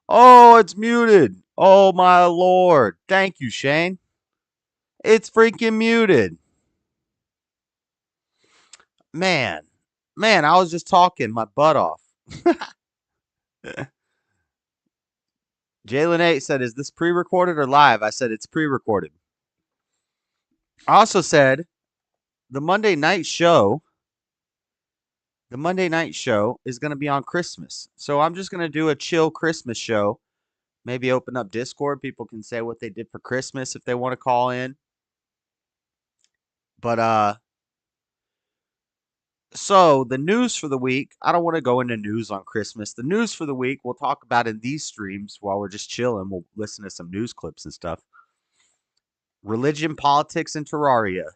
Oh, it's muted. Oh, my Lord. Thank you, Shane. It's freaking muted. Man, I was just talking my butt off. Jalen 8 said, is this pre-recorded or live? I said, it's pre-recorded. I also said, the Monday night show is going to be on Christmas. So I'm just going to do a chill Christmas show. Maybe open up Discord. People can say what they did for Christmas if they want to call in. But, so the news for the week, I don't want to go into news on Christmas. The news for the week we'll talk about in these streams while we're just chilling. We'll listen to some news clips and stuff. Religion, politics, and Terraria.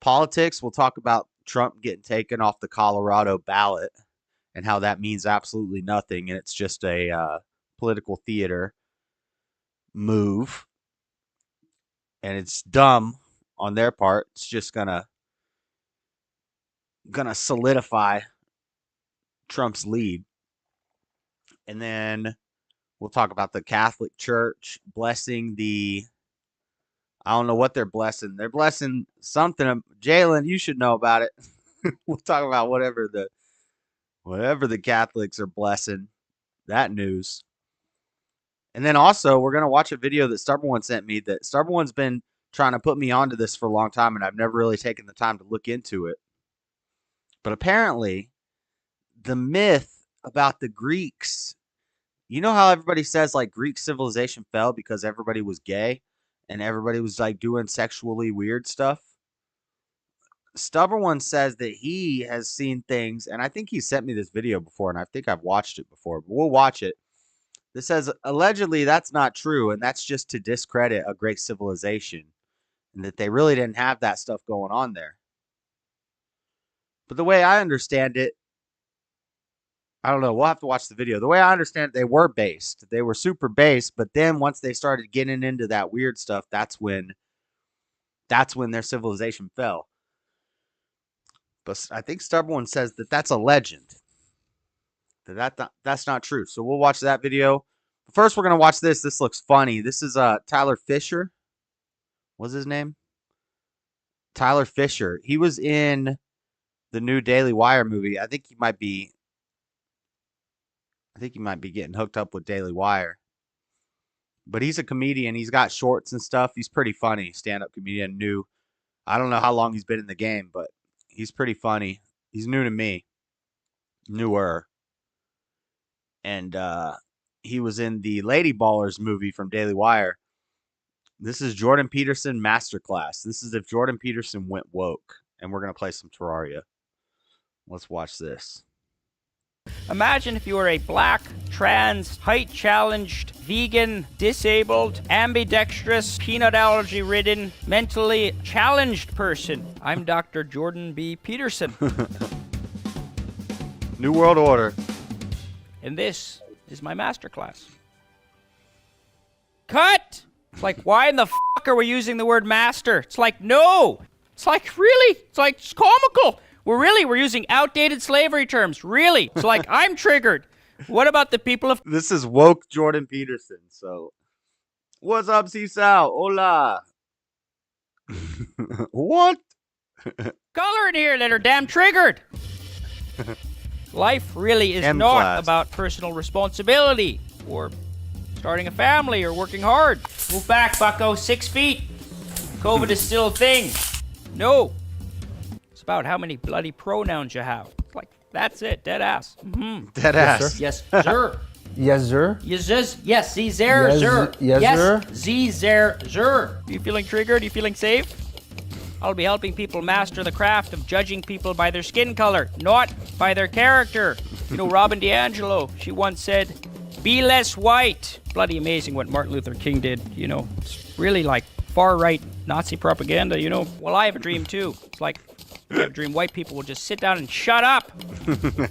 Politics, we'll talk about Trump getting taken off the Colorado ballot and how that means absolutely nothing, and it's just a political theater move. And it's dumb on their part. It's just gonna solidify Trump's lead. And then we'll talk about the Catholic Church blessing I don't know what they're blessing. They're blessing something. Jalen, you should know about it. We'll talk about whatever the Catholics are blessing. That news. And then also, we're going to watch a video that Stubborn One sent me. That Stubborn One's been trying to put me onto this for a long time, and I've never really taken the time to look into it. But apparently, the myth about the Greeks, you know how everybody says like Greek civilization fell because everybody was gay and everybody was like doing sexually weird stuff? Stubborn One says that he has seen things, and I think he sent me this video before, and I think I've watched it before, but we'll watch it. This says allegedly that's not true, and that's just to discredit a great civilization, and that they really didn't have that stuff going on there. But the way I understand it, I don't know. We'll have to watch the video. The way I understand it, they were based. They were super based, but then once they started getting into that weird stuff, that's when their civilization fell. But I think Stubborn One says that that's a legend. That's not true. So we'll watch that video. First, we're going to watch this. This looks funny. This is Tyler Fisher. What's his name? Tyler Fisher. He was in the new Daily Wire movie. I think he might be getting hooked up with Daily Wire. But he's a comedian. He's got shorts and stuff. He's pretty funny. Stand-up comedian. New. I don't know how long he's been in the game, but he's pretty funny. He's new to me. Newer. And he was in the Lady Ballers movie from Daily Wire. This is Jordan Peterson Masterclass. This is if Jordan Peterson went woke. And we're going to play some Terraria. Let's watch this. Imagine if you were a black, trans, height-challenged, vegan, disabled, ambidextrous, peanut allergy-ridden, mentally challenged person. I'm Dr. Jordan B. Peterson. New World Order. And this is my masterclass. Cut! It's like, why in the fuck are we using the word master? It's like, no! It's like, really? It's like, it's comical. We're using outdated slavery terms. Really? It's like, I'm triggered. What about the people of... This is woke Jordan Peterson, so... What's up, C-Sal? Hola! What? color in here that are damn triggered? Life really is not class. about personal responsibility or starting a family or working hard. Move back, bucko, 6 feet. COVID is still a thing. No. It's about how many bloody pronouns you have. Like, that's it, dead ass. Mm-hmm. Dead ass. Yes, sir. Yes, sir. Yes, Z, there, Yes, sir. yes, sir. Z, there, sir. Are you feeling triggered? Are you feeling safe? I'll be helping people master the craft of judging people by their skin color, not by their character. You know, Robin DiAngelo, she once said, be less white. Bloody amazing what Martin Luther King did, you know. It's really like far-right Nazi propaganda, you know. Well, I have a dream, too. It's like, I have a dream white people will just sit down and shut up.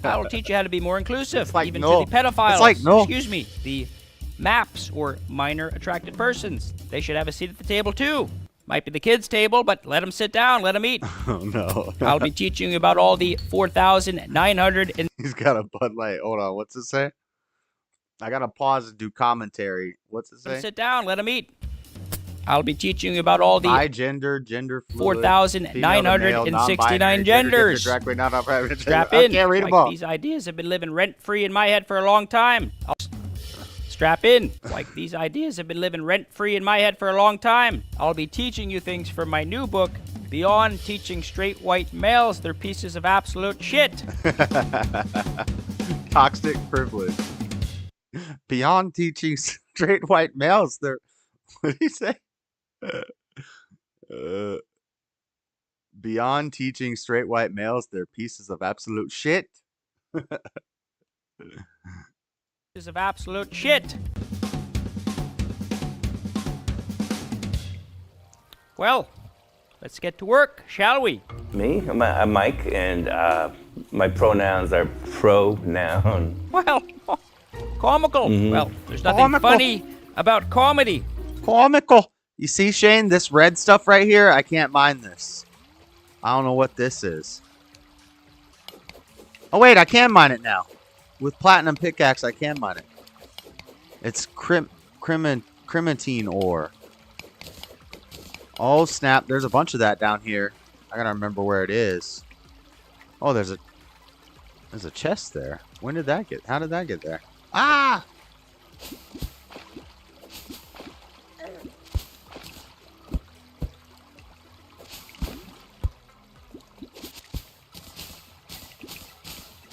That'll teach you how to be more inclusive, like even no. to the pedophiles. It's like no. Excuse me, the MAPs, or minor attracted persons. They should have a seat at the table, too. Might be the kids' table, but let them sit down, let them eat. Oh, no. I'll be teaching you about all the 4,900 and... He's got a Bud Light. Hold on, what's it say? I gotta pause and do commentary. What's it say? Sit down. Let him eat. I'll be teaching you about all the Bi gender, gender fluid, female to male, 4,969 non-binary, gender different, genders. drag queen, non-binary. Strap I in. can't read them Like all. these ideas have been living rent-free in my head for a long time. Strap in. Like these ideas have been living rent-free in my head for a long time. I'll be teaching you things from my new book, Beyond Teaching Straight White Males They're Pieces of Absolute Shit. Toxic privilege. Beyond teaching straight white males, they're what did he say? Beyond teaching straight white males, they're pieces of absolute shit. Pieces of absolute shit. Well, let's get to work, shall we? Me? I'm Mike, and my pronouns are pronoun. Well, comical. Well, there's nothing Comical. funny about comedy. Comical. You see, Shane, this red stuff right here, I can't mine this. I don't know what this is. Oh, wait, I can mine it now. With platinum pickaxe, I can mine it. It's crimitine ore. Oh, snap. There's a bunch of that down here. I gotta remember where it is. Oh, there's a chest there. When did that get? How did that get there? Ah!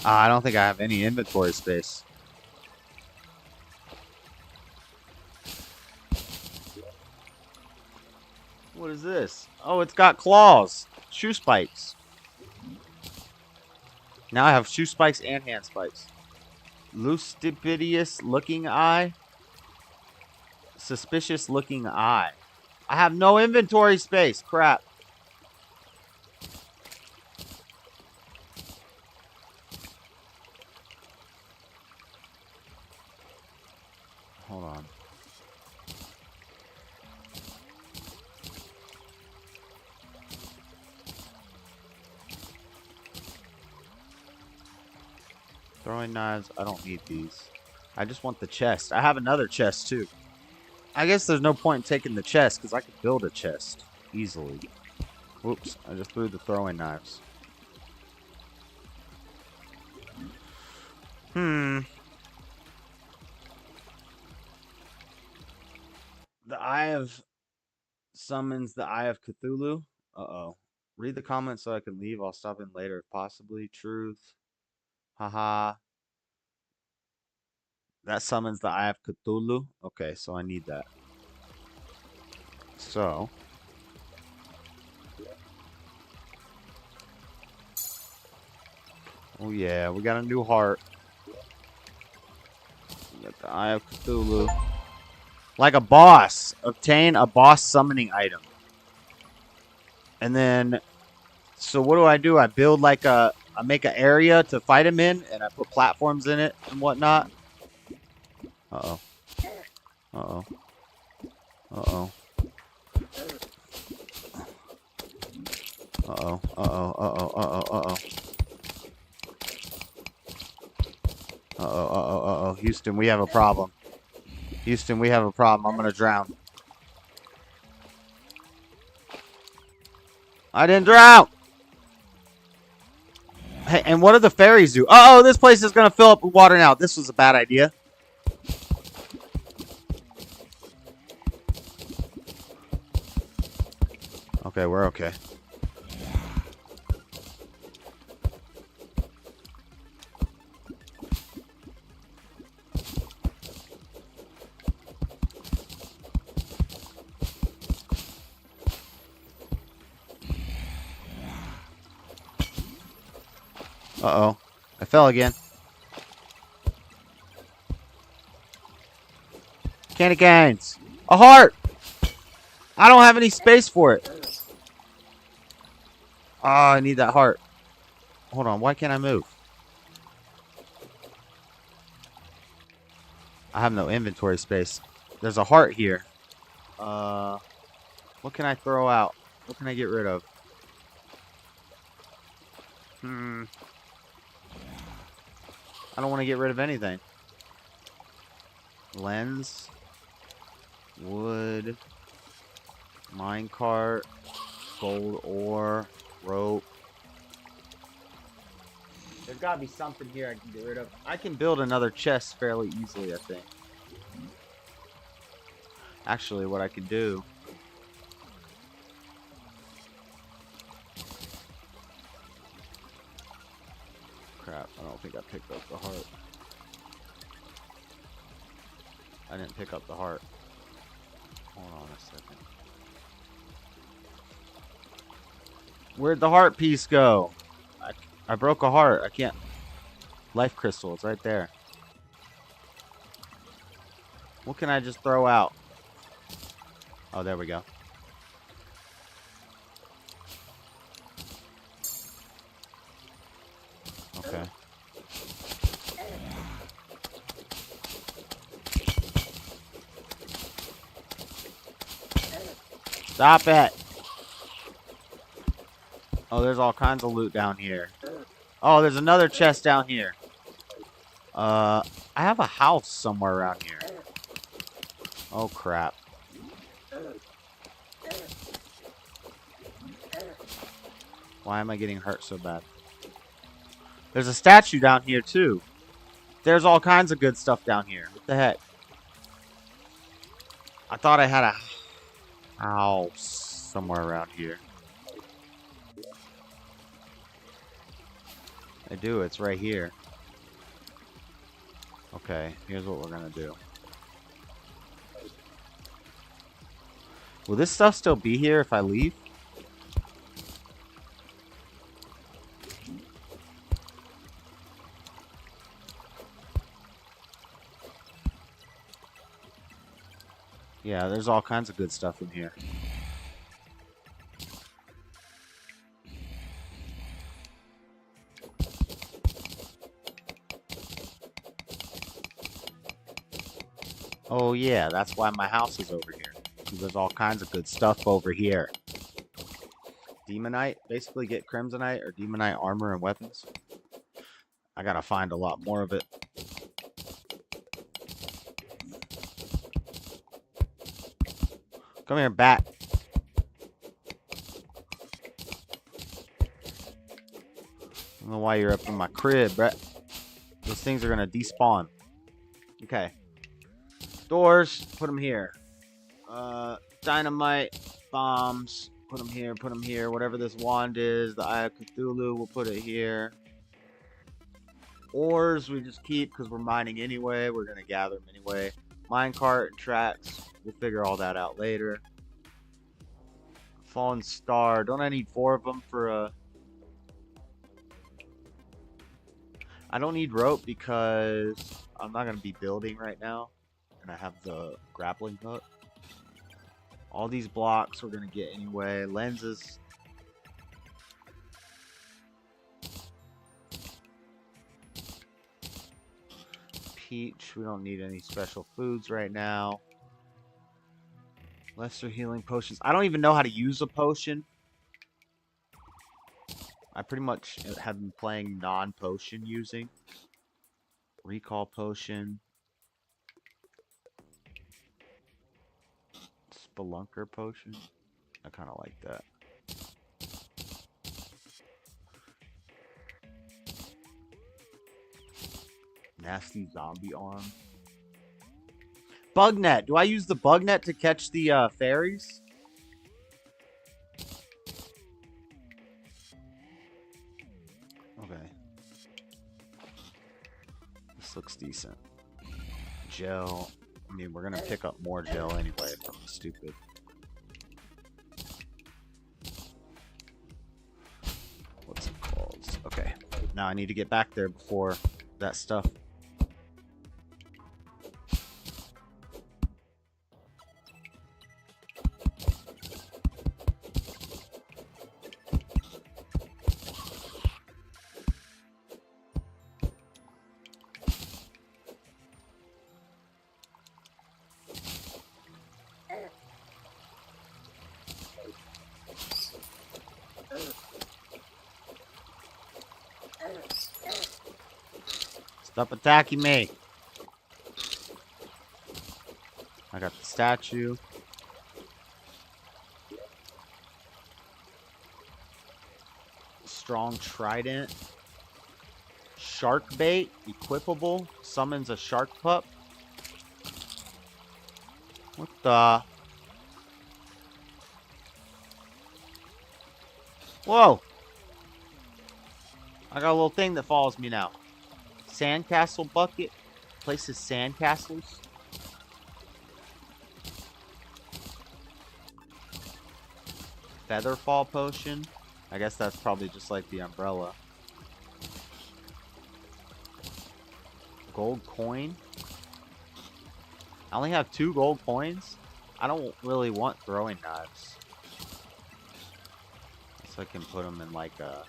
I don't think I have any inventory space. What is this? Oh, it's got claws. Shoe spikes. Now I have shoe spikes and hand spikes. Lustipidious looking eye. Suspicious looking eye. I have no inventory space. Crap. Hold on. Throwing knives, I don't need these. I just want the chest. I have another chest too. I guess there's no point in taking the chest because I could build a chest easily. Whoops, I just threw the throwing knives. The Eye of summons the Eye of Cthulhu. Uh-oh. Read the comments so I can leave. I'll stop in later if possibly. Truth. Haha. That summons the Eye of Cthulhu. Okay, so I need that. So. Oh yeah, we got a new heart. We got the Eye of Cthulhu. Like a boss. Obtain a boss summoning item. And then, so what do? I build like I make an area to fight him in, and I put platforms in it and whatnot. Uh-oh. Uh-oh. Uh-oh. Uh-oh. Uh-oh. Uh-oh. Uh-oh. Uh-oh. Uh-oh. Uh-oh. Uh-oh. Houston, we have a problem. Houston, we have a problem. I'm gonna drown. I didn't drown! Hey, and what do the fairies do? Uh-oh, this place is gonna fill up with water now. This was a bad idea. Okay, we're okay. Uh-oh. I fell again. Candy canes. A heart! I don't have any space for it. Oh, I need that heart. Hold on, why can't I move? I have no inventory space. There's a heart here. What can I throw out? What can I get rid of? I don't want to get rid of anything. Lens. Wood. Minecart. Gold ore. Rope. There's gotta be something here I can get rid of. I can build another chest fairly easily, I think. Actually, what I can do... Crap, I don't think I picked up the heart. I didn't pick up the heart. Hold on a second. Where'd the heart piece go? I broke a heart. I can't... Life crystal, it's right there. What can I just throw out? Oh, there we go. Okay. Stop it! Oh, there's all kinds of loot down here. Oh, there's another chest down here. I have a house somewhere around here. Oh, crap. Why am I getting hurt so bad? There's a statue down here, too. There's all kinds of good stuff down here. What the heck? I thought I had a house somewhere around here. I do. It's right here. Okay, here's what we're gonna do. Will this stuff still be here if I leave? Yeah, there's all kinds of good stuff in here. Oh yeah, that's why my house is over here. There's all kinds of good stuff over here. Demonite, basically get Crimsonite or Demonite armor and weapons. I gotta find a lot more of it. Come here, bat. I don't know why you're up in my crib, Brett. Those things are gonna despawn. Okay. Doors, put them here. Dynamite, bombs, put them here, put them here. Whatever this wand is, the Eye of Cthulhu, we'll put it here. Ores, we just keep because we're mining anyway. We're going to gather them anyway. Minecart and tracks, we'll figure all that out later. Fallen Star, don't I need 4 of them for a... I don't need rope because I'm not going to be building right now. And I have the grappling hook. All these blocks we're going to get anyway. Lenses. Peach. We don't need any special foods right now. Lesser healing potions. I don't even know how to use a potion. I pretty much have been playing non-potion using. Recall potion. Spelunker potion. I kind of like that. Nasty zombie arm. Bug net. Do I use the bug net to catch the fairies? Okay. This looks decent. Gel. I mean, we're gonna pick up more gel anyway if I'm stupid. What's it called? Okay. Now I need to get back there before that stuff. Stop attacking me. I got the statue. Strong trident. Shark bait. Equipable. Summons a shark pup. What the? Whoa! I got a little thing that follows me now. Sandcastle bucket. Places sandcastles. Featherfall potion. I guess that's probably just like the umbrella. Gold coin. I only have 2 gold coins. I don't really want throwing knives. So I can put them in like a...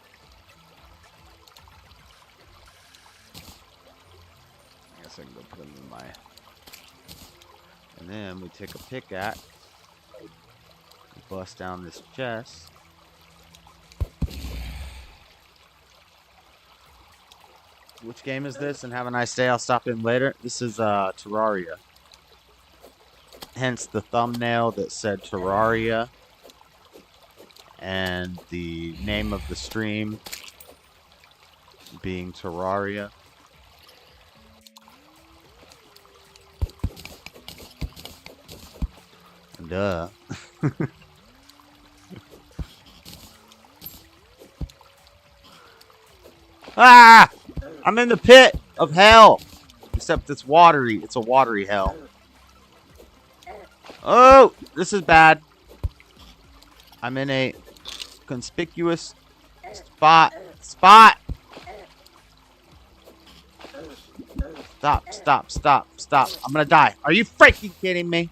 I guess I can go put them in my... And then we take a pickaxe. Bust down this chest. Which game is this? And have a nice day. I'll stop in later. This is Terraria. Hence the thumbnail that said Terraria. And the name of the stream being Terraria. Duh. Ah! I'm in the pit of hell. Except it's watery. It's a watery hell. Oh! This is bad. I'm in a conspicuous spot. Spot! Stop, stop, stop, stop. I'm gonna die. Are you freaking kidding me?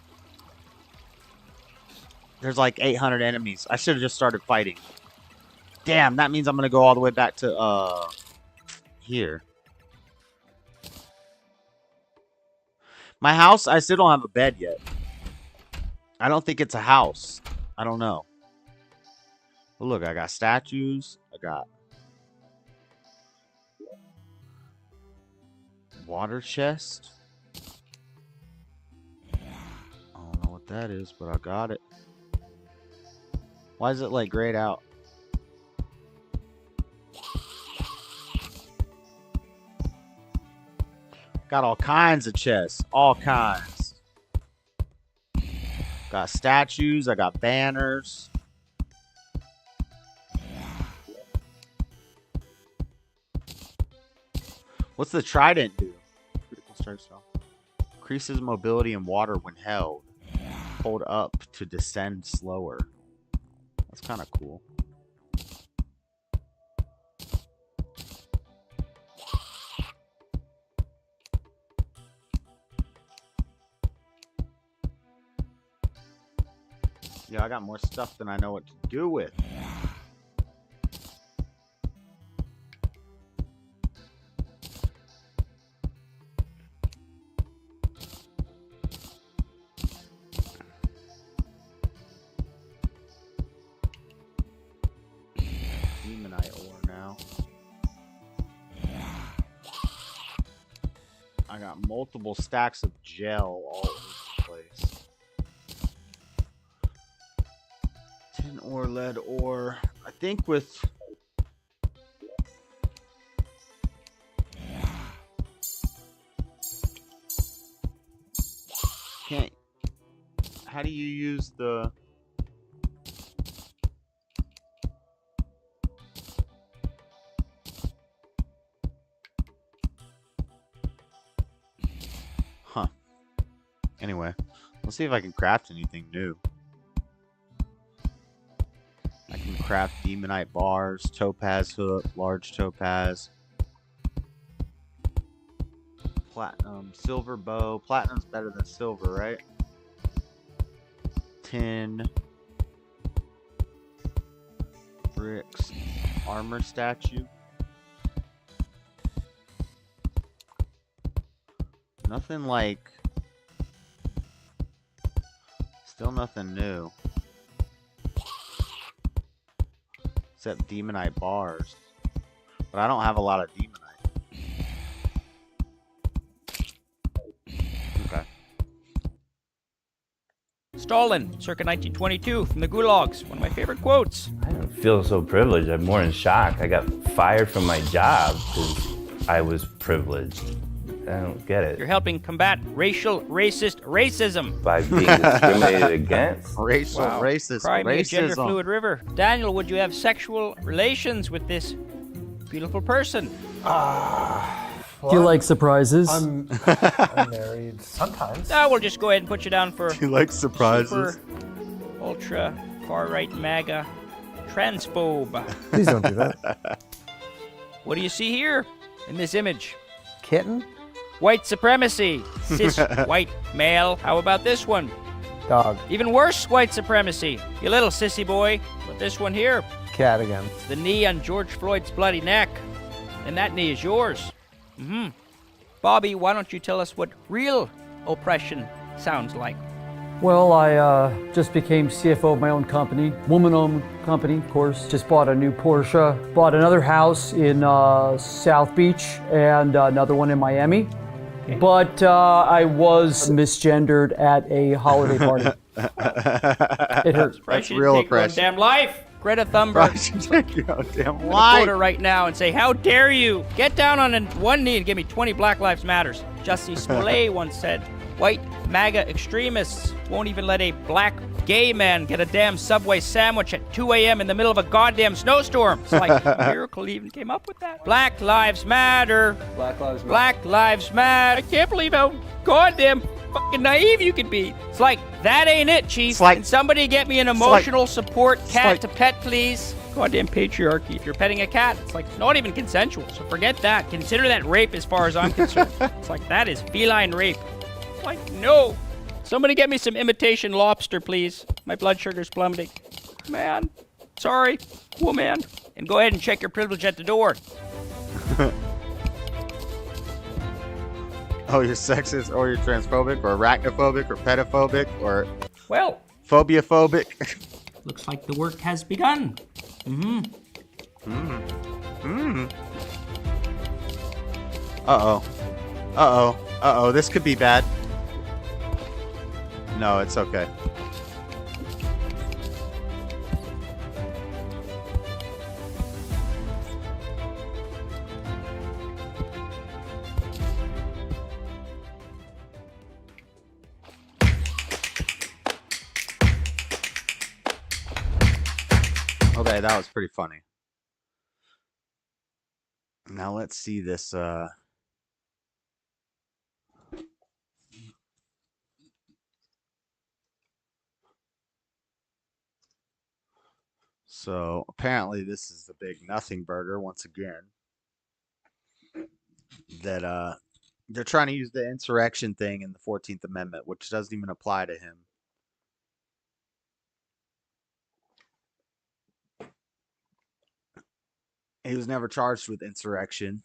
There's like 800 enemies. I should have just started fighting. Damn, that means I'm gonna go all the way back to, here. My house, I still don't have a bed yet. I don't think it's a house. I don't know. But look, I got statues. I got water chest. I don't know what that is, but I got it. Why is it like grayed out? Got all kinds of chests. All kinds. Got statues. I got banners. What's the trident do? Critical strike spell. Increases mobility in water when held. Hold up to descend slower. That's kind of cool. Yeah, I got more stuff than I know what to do with. Demonite ore now. I got multiple stacks of gel all over the place. Tin ore, lead ore. I think with... Can't... How do you use the... Huh. Anyway, let's see if I can craft anything new. I can craft demonite bars, topaz hook, large topaz, platinum, silver bow. Platinum's better than silver, right? Tin, bricks, armor statue. Nothing like... Still nothing new. Except demonite bars. But I don't have a lot of demonite. Okay. Stalin, circa 1922, from the gulags. One of my favorite quotes. I don't feel so privileged. I'm more in shock. I got fired from my job because I was privileged. I don't get it. You're helping combat racist racism. By being discriminated against? Racist Cry me a gender racism. fluid river. Daniel, would you have sexual relations with this beautiful person? Do you like surprises? I'm married sometimes. We'll just go ahead and put you down for You like surprises? super ultra far right MAGA transphobe. Please don't do that. What do you see here in this image? Kitten? White supremacy. Cis white male. How about this one? Dog. Even worse white supremacy. You little sissy boy. But this one here. Cat again. It's the knee on George Floyd's bloody neck. And that knee is yours. Bobby, why don't you tell us what real oppression sounds like? Well, I just became CFO of my own company, woman-owned company, of course. Just bought a new Porsche, bought another house in South Beach, and another one in Miami. Okay. But I was misgendered at a holiday party. It hurts. That's real take your own oppression. damn life. Greta Thunberg. Take your own damn Quote life. her right now and say, how dare you? Get down on one knee and give me 20 Black Lives Matters. Jussie Smollett once said, white MAGA extremists won't even let a black gay man get a damn Subway sandwich at 2 a.m. in the middle of a goddamn snowstorm. It's like a miracle he even came up with that. Black Lives Matter. Black Lives Matter. Black Lives Matter. I can't believe how goddamn fucking naive you can be. It's like, that ain't it, Chief. like- Can somebody get me an emotional support cat to pet, please? Goddamn patriarchy. If you're petting a cat, it's like not even consensual. So forget that. Consider that rape as far as I'm concerned. It's like, that is feline rape. It's like, no. Somebody get me some imitation lobster, please. My blood sugar's plummeting. Man. Sorry. Woman. And go ahead and check your privilege at the door. Oh, you're sexist, or you're transphobic, or arachnophobic, or pedophobic, or Well, phobiaphobic. looks like the work has begun. Uh-oh. Uh-oh. Uh-oh, this could be bad. No, it's okay. Okay, that was pretty funny. Now let's see this, So apparently this is the big nothing burger once again. That they're trying to use the insurrection thing in the 14th Amendment, which doesn't even apply to him. He was never charged with insurrection.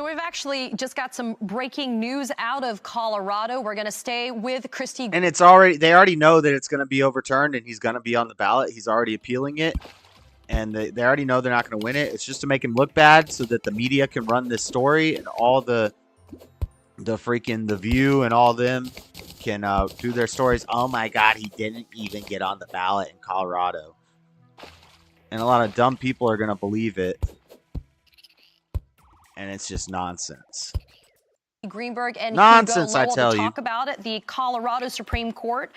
We've actually just got some breaking news out of Colorado. We're going to stay with Christy. And they already know that it's going to be overturned and he's going to be on the ballot. He's already appealing it. And they already know they're not going to win it. It's just to make him look bad so that the media can run this story and all the View and all them can do their stories. Oh my God, he didn't even get on the ballot in Colorado. And a lot of dumb people are going to believe it. And it's just nonsense. Greenberg and Nonsense, Hugo I Lowell tell to you. talk about it. The Colorado Supreme Court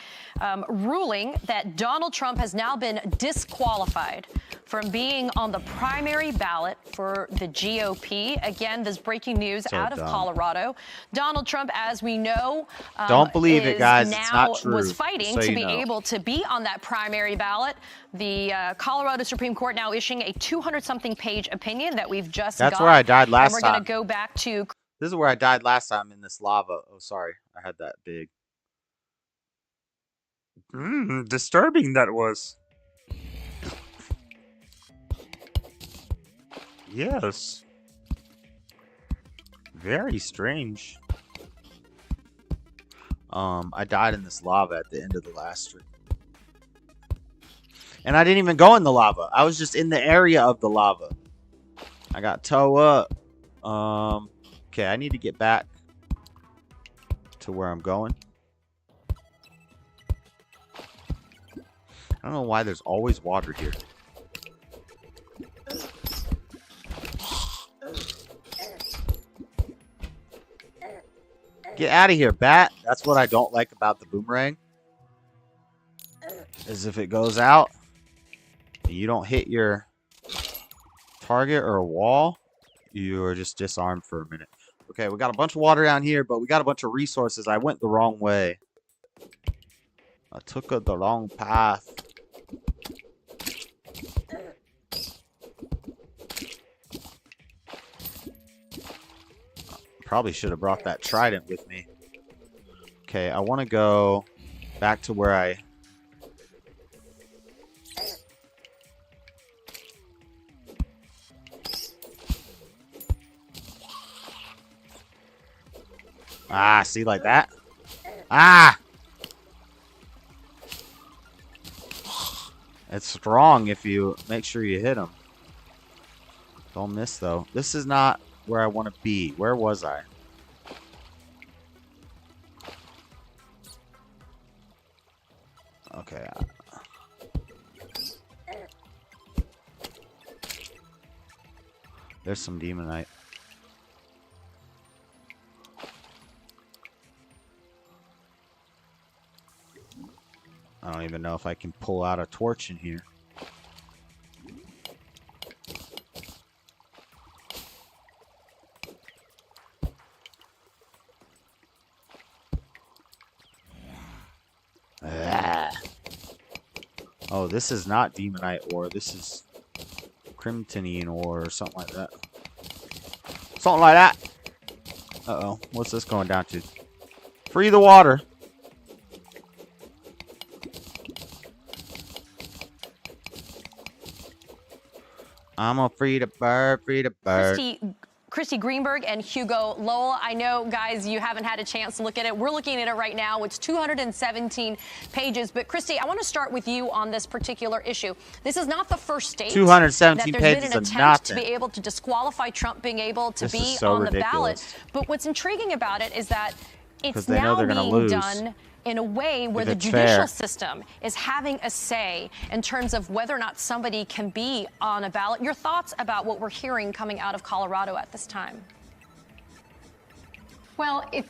ruling that Donald Trump has now been disqualified from being on the primary ballot for the GOP. Again, this breaking news So out of dumb. Colorado. Donald Trump, as we know, Don't believe it, guys. Now It's not true, was fighting so to you be know. able to be on that primary ballot. The Colorado Supreme Court now issuing a 200-something page opinion that we've just got. That's where I died last And we're going time. to go back to This is where I died last time in this lava. Oh, sorry. I had that big. Disturbing that was. Yes. Very strange. I died in this lava at the end of the last stream. And I didn't even go in the lava. I was just in the area of the lava. I got toe up. Okay, I need to get back to where I'm going. I don't know why there's always water here. Get out of here, bat. That's what I don't like about the boomerang. Is if it goes out and you don't hit your target or a wall, you are just disarmed for a minute. Okay, we got a bunch of water down here, but we got a bunch of resources. I went the wrong way. I took the wrong path. Probably should have brought that trident with me. Okay, I want to go back to where I... Ah, see, like that? Ah! It's strong if you make sure you hit them. Don't miss, though. This is not where I want to be. Where was I? Okay. There's some demonite. I don't even know if I can pull out a torch in here. Oh, this is not demonite ore. This is crimtonine ore or something like that. Something like that. Uh-oh. What's this going down to? Free the water. I'm a free the bird, free the bird. Christy Greenberg and Hugo Lowell. I know, guys, you haven't had a chance to look at it. We're looking at it right now. It's 217 pages. But, Christy, I want to start with you on this particular issue. This is not the first state 217 that there's pages been an of attempt to nothing. be able to disqualify Trump being able to This be is so on the ridiculous. ballot. But what's intriguing about it is that it's they know now they're gonna being lose done in a way where if the it's judicial fair. system is having a say in terms of whether or not somebody can be on a ballot. Your thoughts about what we're hearing coming out of Colorado at this time? Well, it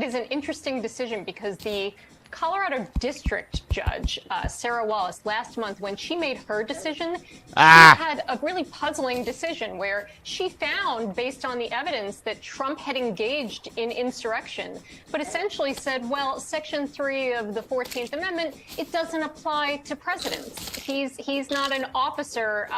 is an interesting decision because the Colorado District Judge, Sarah Wallace, last month when she made her decision, she had a really puzzling decision where she found, based on the evidence, that Trump had engaged in insurrection, but essentially said, well, Section 3 of the 14th Amendment, it doesn't apply to presidents. He's not an officer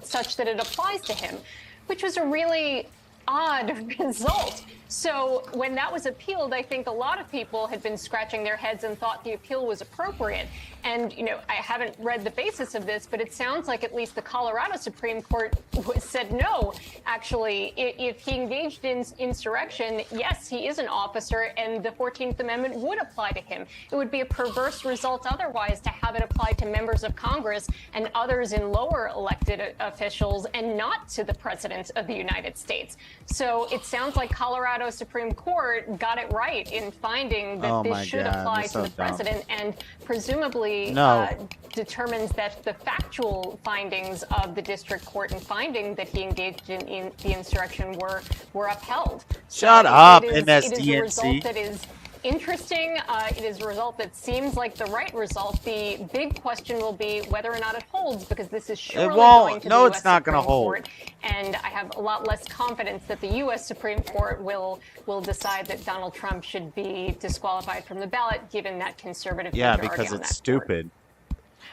such that it applies to him, which was a really odd result. So when that was appealed, I think a lot of people had been scratching their heads and thought the appeal was appropriate. And, you know, I haven't read the basis of this, but it sounds like at least the Colorado Supreme Court said no. Actually, if he engaged in insurrection, yes, he is an officer, and the 14th Amendment would apply to him. It would be a perverse result otherwise to have it apply to members of Congress and others in lower elected officials and not to the President of the United States. So it sounds like Colorado Supreme Court got it right in finding that this should apply to the president, and presumably determines that the factual findings of the district court in finding that he engaged in the insurrection were upheld. Shut up, It is MSDNC. a result that is interesting. It is a result that seems like the right result. The big question will be whether or not it holds, because this is surely going to the U.S. it's not going to Supreme hold. Court. And I have a lot less confidence that the U.S. Supreme Court will decide that Donald Trump should be disqualified from the ballot, given that conservative majority because on it's that stupid.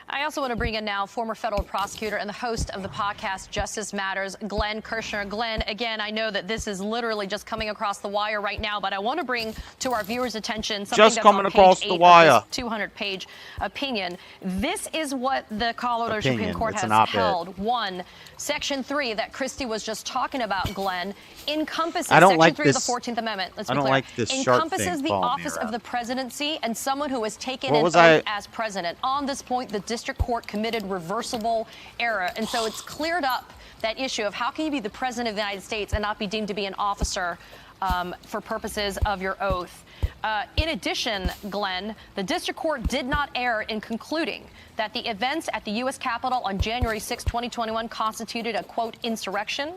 I also want to bring in now former federal prosecutor and the host of the podcast Justice Matters, Glenn Kirshner. Glenn, again, I know that this is literally just coming across the wire right now, but I want to bring to our viewers' attention something Just that's coming on page across the 8 wire. of this 200-page opinion. This is what the Colorado Supreme Court It's has an op-ed. held. One, Section 3 that Christy was just talking about, Glenn, encompasses I don't Section like 3 this- of the 14th Amendment. Let's I be don't clear. like this shark encompasses thing the following me office of around. the presidency and someone who is taken What in was oath I- as president. On this point, the district court committed reversible error. And so it's cleared up that issue of how can you be the president of the United States and not be deemed to be an officer for purposes of your oath. In addition, Glenn, the district court did not err in concluding that the events at the U.S. Capitol on January 6, 2021 constituted a, quote, insurrection.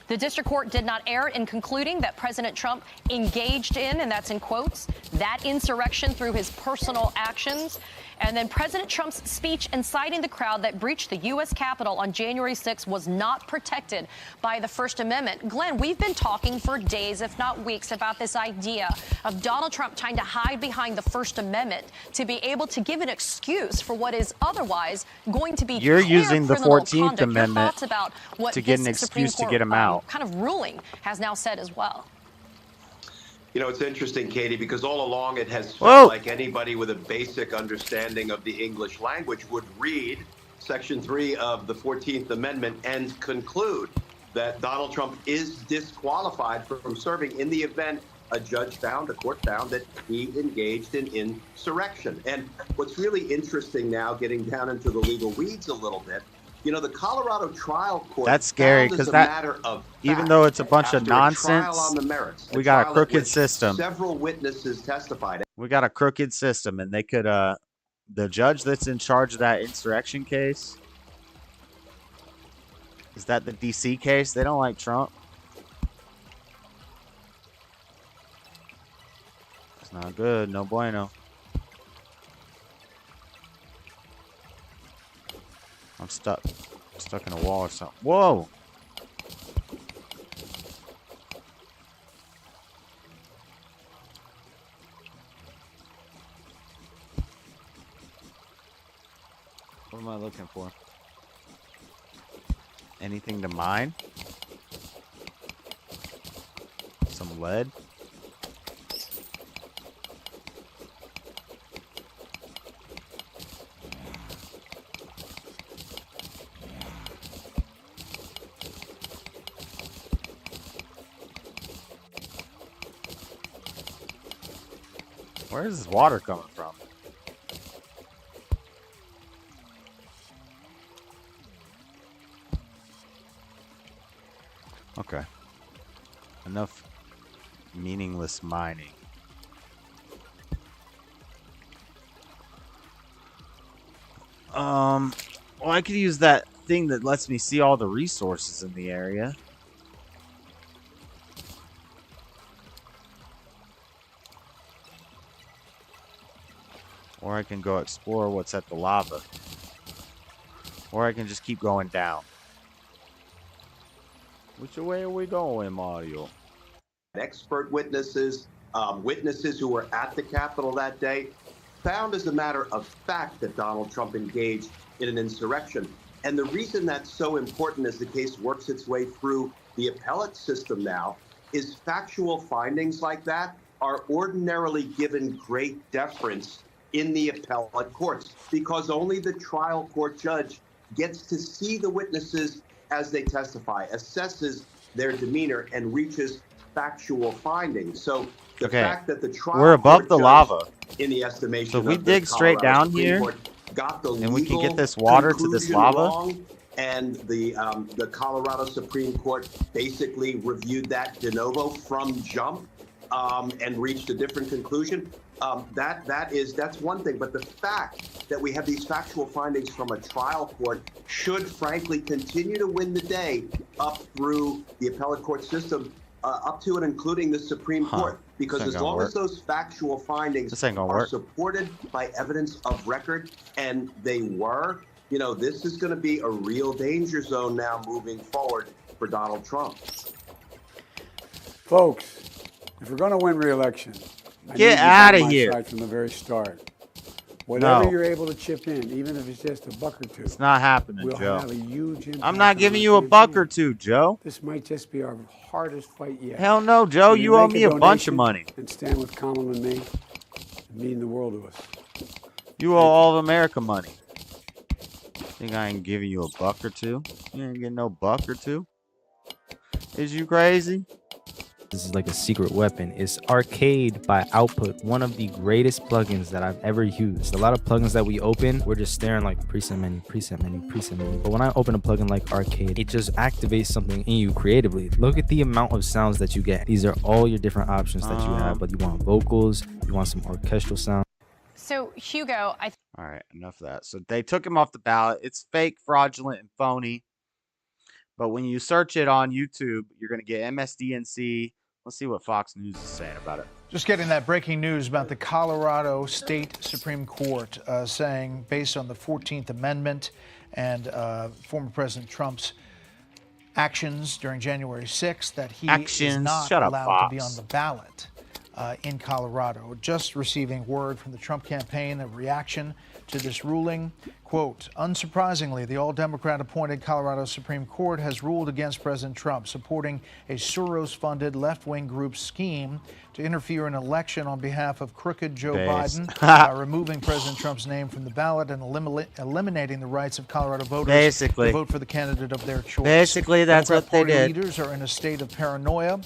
The district court did not err in concluding that President Trump engaged in, and that's in quotes, that insurrection through his personal actions. And then President Trump's speech inciting the crowd that breached the U.S. Capitol on January 6 was not protected by the First Amendment. Glenn, we've been talking for days, if not weeks, about this idea of Donald Trump trying to hide behind the First Amendment to be able to give an excuse for what is otherwise going to be You're clear using the criminal 14th conduct. Your Amendment thoughts about what to get an this Supreme excuse to Court, get him out. kind of ruling has now said as well. You know, it's interesting, Katie, because all along it has Whoa. felt like anybody with a basic understanding of the English language would read Section 3 of the 14th Amendment and conclude that Donald Trump is disqualified from serving in the event a court found that he engaged in insurrection. And what's really interesting now, getting down into the legal weeds a little bit, you know, the Colorado trial court. That's scary because even though it's a bunch of nonsense, we got a crooked system. Several witnesses testified. We got a crooked system, and they could, the judge that's in charge of that insurrection case, is that the DC case? They don't like Trump. It's not good. No bueno. I'm stuck in a wall or something. Whoa! What am I looking for? Anything to mine? Some lead? Where is this water coming from? Okay. Enough meaningless mining. Well, I could use that thing that lets me see all the resources in the area. Or I can go explore what's at the lava. Or I can just keep going down. Which way are we going, Mario? Expert witnesses, witnesses who were at the Capitol that day, found as a matter of fact that Donald Trump engaged in an insurrection. And the reason that's so important as the case works its way through the appellate system now is factual findings like that are ordinarily given great deference in the appellate courts because only the trial court judge gets to see the witnesses as they testify, assesses their demeanor, and reaches factual findings. So the fact that the trial we're above the lava, in the estimation, so if we dig straight down here, and we can get this water to this lava. And the Colorado Supreme Court basically reviewed that de novo from jump and reached a different conclusion. That's one thing, but the fact that we have these factual findings from a trial court should frankly continue to win the day up through the appellate court system, up to and including the Supreme Court, because as long as those factual findings are supported by evidence of record, and they were, you know, this is going to be a real danger zone now moving forward for Donald Trump. Folks, if we're going to win re-election, get out of here from the very start. Whatever you're able to chip in, even if it's just $1 or $2, it's not happening, will Joe. have a huge impact. I'm not giving you $1 or $2, Joe. This might just be our hardest fight yet. Hell no, Joe. You owe me a bunch of money. And stand with Kamala and me. It mean the world to us. You owe all of America money. Think I ain't giving you $1 or $2? You ain't getting no $1 or $2. Is you crazy? This is like a secret weapon. It's Arcade by Output, one of the greatest plugins that I've ever used. A lot of plugins that we open, we're just staring like preset menu, preset menu, preset menu. But when I open a plugin like Arcade, it just activates something in you creatively. Look at the amount of sounds that you get. These are all your different options that you have, but you want vocals, you want some orchestral sound. So, Hugo, All right, enough of that. So they took him off the ballot. It's fake, fraudulent, and phony. But when you search it on YouTube, you're going to get MSDNC. Let's see what Fox News is saying about it. Just getting that breaking news about the Colorado State Supreme Court saying, based on the 14th Amendment and former President Trump's actions during January 6th, that he is not allowed to be on the ballot in Colorado. Just receiving word from the Trump campaign, a reaction to this ruling. Quote, unsurprisingly, the all-Democrat appointed Colorado Supreme Court has ruled against President Trump, supporting a Soros-funded left-wing group's scheme to interfere in an election on behalf of crooked Joe Biden by removing President Trump's name from the ballot and eliminating the rights of Colorado voters to vote for the candidate of their choice. Basically, that's what they did. Leaders are in a state of paranoia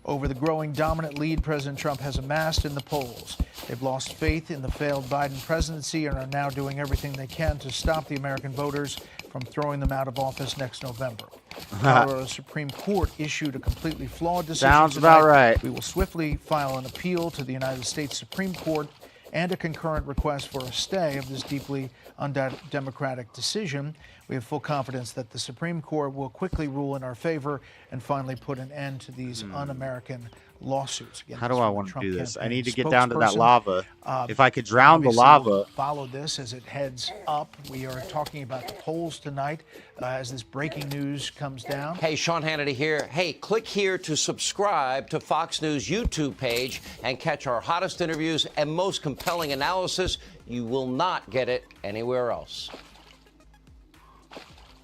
over the growing dominant lead President Trump has amassed in the polls. They've lost faith in the failed Biden presidency and are now doing everything they can to stop the American voters from throwing them out of office next November. The Colorado Supreme Court issued a completely flawed decision. Sounds about right. We will swiftly file an appeal to the United States Supreme Court and a concurrent request for a stay of this deeply undemocratic decision. We have full confidence that the Supreme Court will quickly rule in our favor and finally put an end to these un-American lawsuits. Again, how do I want to do this? I need to get down to that lava. If I could drown the Obviously, lava. we'll follow this as it heads up. We are talking about the polls tonight as this breaking news comes down. Hey, Sean Hannity here. Hey, click here to subscribe to Fox News YouTube page and catch our hottest interviews and most compelling analysis. You will not get it anywhere else.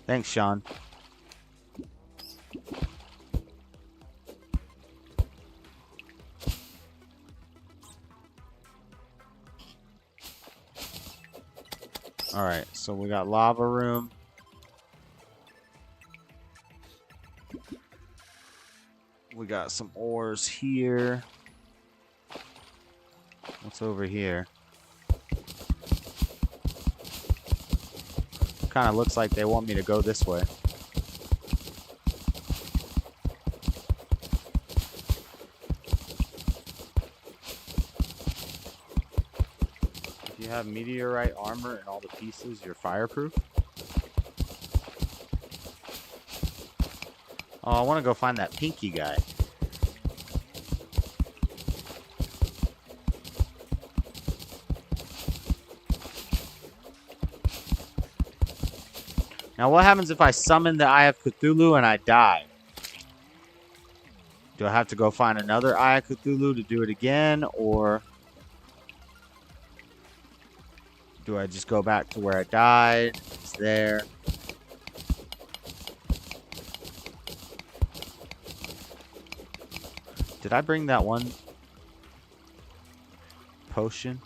Thanks, Sean. All right, so we got lava room. We got some ores here. What's over here? Kind of looks like they want me to go this way. If you have meteorite armor and all the pieces, you're fireproof. Oh, I want to go find that pinky guy. Now, what happens if I summon the Eye of Cthulhu and I die? Do I have to go find another Eye of Cthulhu to do it again, or do I just go back to where I died? It's there. Did I bring that one potion?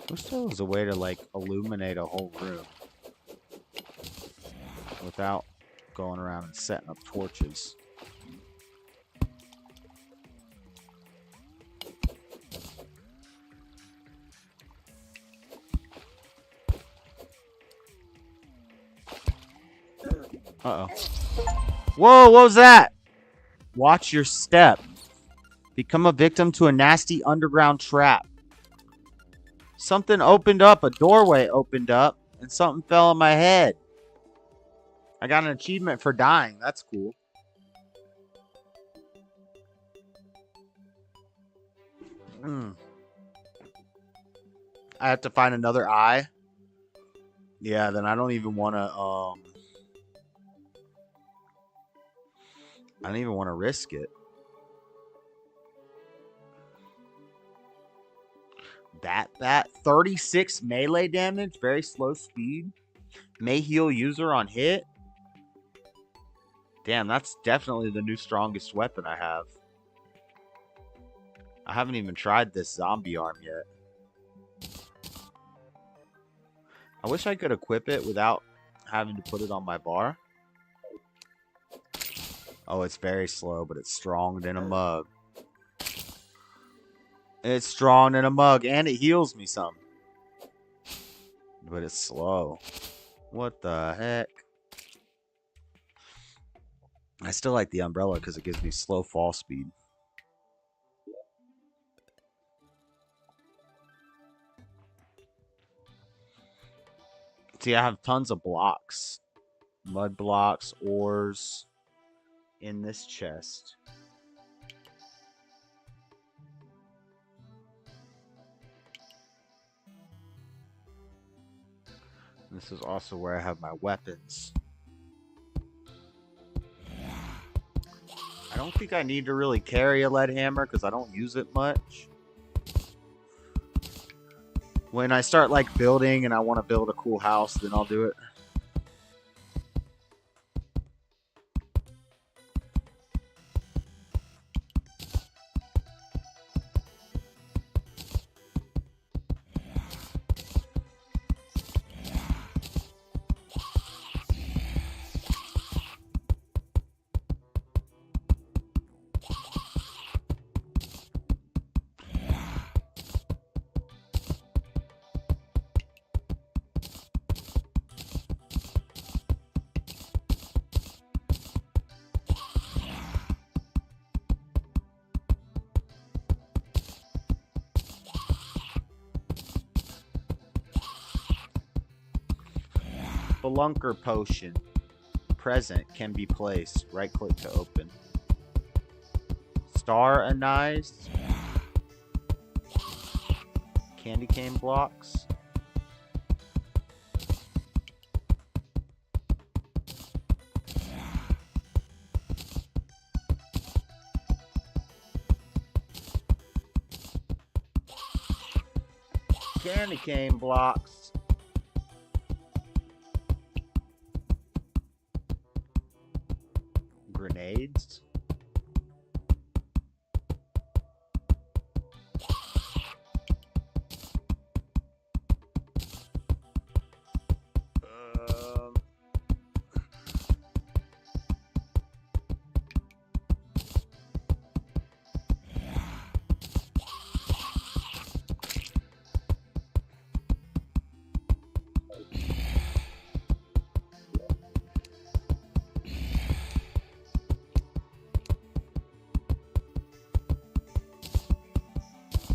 Wish there was a way to like illuminate a whole room without going around and setting up torches. Uh-oh. Whoa, what was that? Watch your step. Become a victim to a nasty underground trap. Something opened up, a doorway opened up, and something fell on my head. I got an achievement for dying. That's cool. I have to find another eye. Yeah, then I don't even want to I don't even want to risk it. That 36 melee damage, very slow speed. May heal user on hit. Damn, that's definitely the new strongest weapon I have. I haven't even tried this zombie arm yet. I wish I could equip it without having to put it on my bar. Oh, it's very slow, but it's strong than a mug. It's strong than a mug, and it heals me some. But it's slow. What the heck? I still like the umbrella because it gives me slow fall speed. See, I have tons of blocks. Mud blocks, ores in this chest. This is also where I have my weapons. I don't think I need to really carry a lead hammer because I don't use it much. When I start like building and I want to build a cool house, then I'll do it. Spelunker potion. Present can be placed. Right click to open. Star anise. Candy cane blocks. Candy cane blocks. Grenades.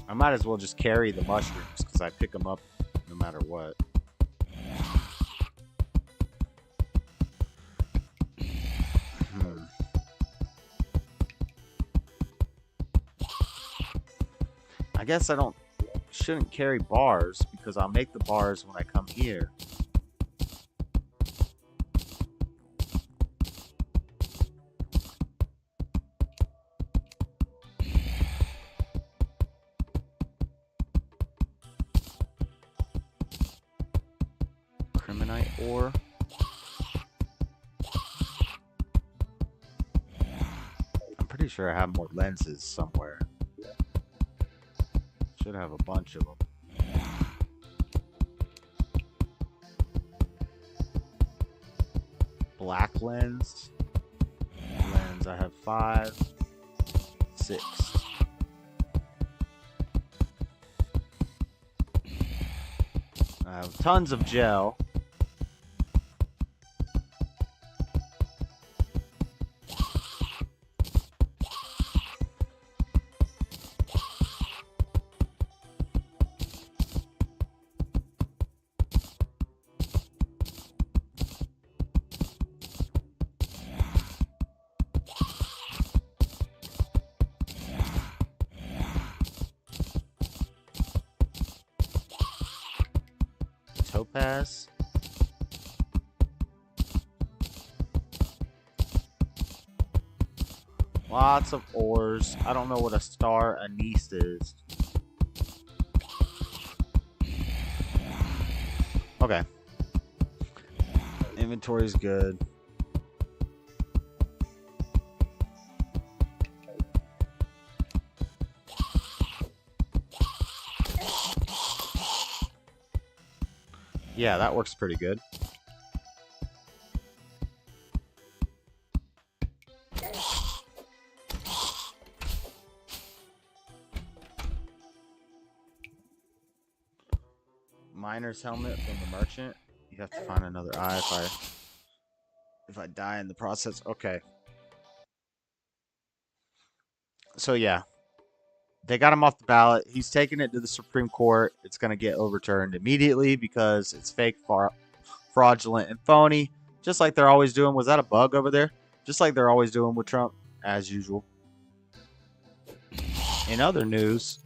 I might as well just carry the mushrooms because I pick them up no matter what. I guess I shouldn't carry bars because I'll make the bars when I come here. Ore. I'm pretty sure I have more lenses somewhere. Should have a bunch of them. Black lens. I have 5, 6. I have tons of gel. Topaz. Lots of ores. I don't know what a star anise is. Okay. Inventory's good. Yeah, that works pretty good. Miner's helmet from the merchant. You have to find another eye if I die in the process. Okay. So yeah, they got him off the ballot. He's taking it to the Supreme Court. It's going to get overturned immediately because it's fake, fraudulent, and phony. Just like they're always doing. Was that a bug over there? Just like they're always doing with Trump, as usual. In other news,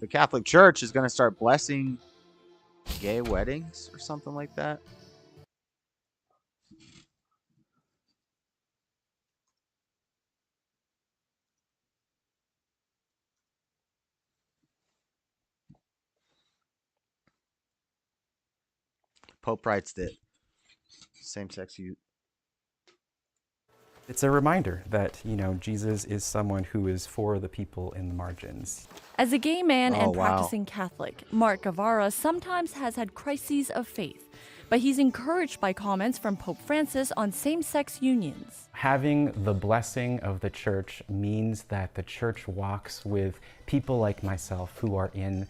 the Catholic Church is going to start blessing gay weddings or something like that. Pope writes that same-sex youth. It's a reminder that, Jesus is someone who is for the people in the margins. As a gay man and practicing Catholic, Mark Guevara sometimes has had crises of faith, but he's encouraged by comments from Pope Francis on same-sex unions. Having the blessing of the church means that the church walks with people like myself who are in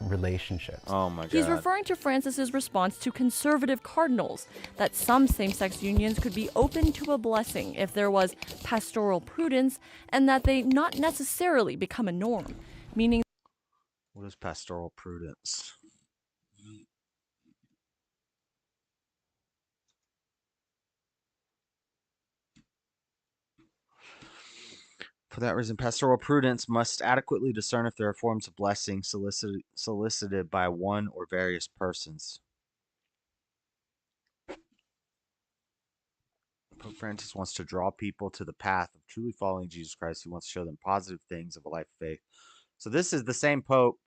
relationships. Oh my God. He's referring to Francis's response to conservative cardinals that some same-sex unions could be open to a blessing if there was pastoral prudence and that they not necessarily become a norm, meaning... What is pastoral prudence? For that reason, pastoral prudence must adequately discern if there are forms of blessing solicited by one or various persons. Pope Francis wants to draw people to the path of truly following Jesus Christ. He wants to show them positive things of a life of faith. So this is the same Pope.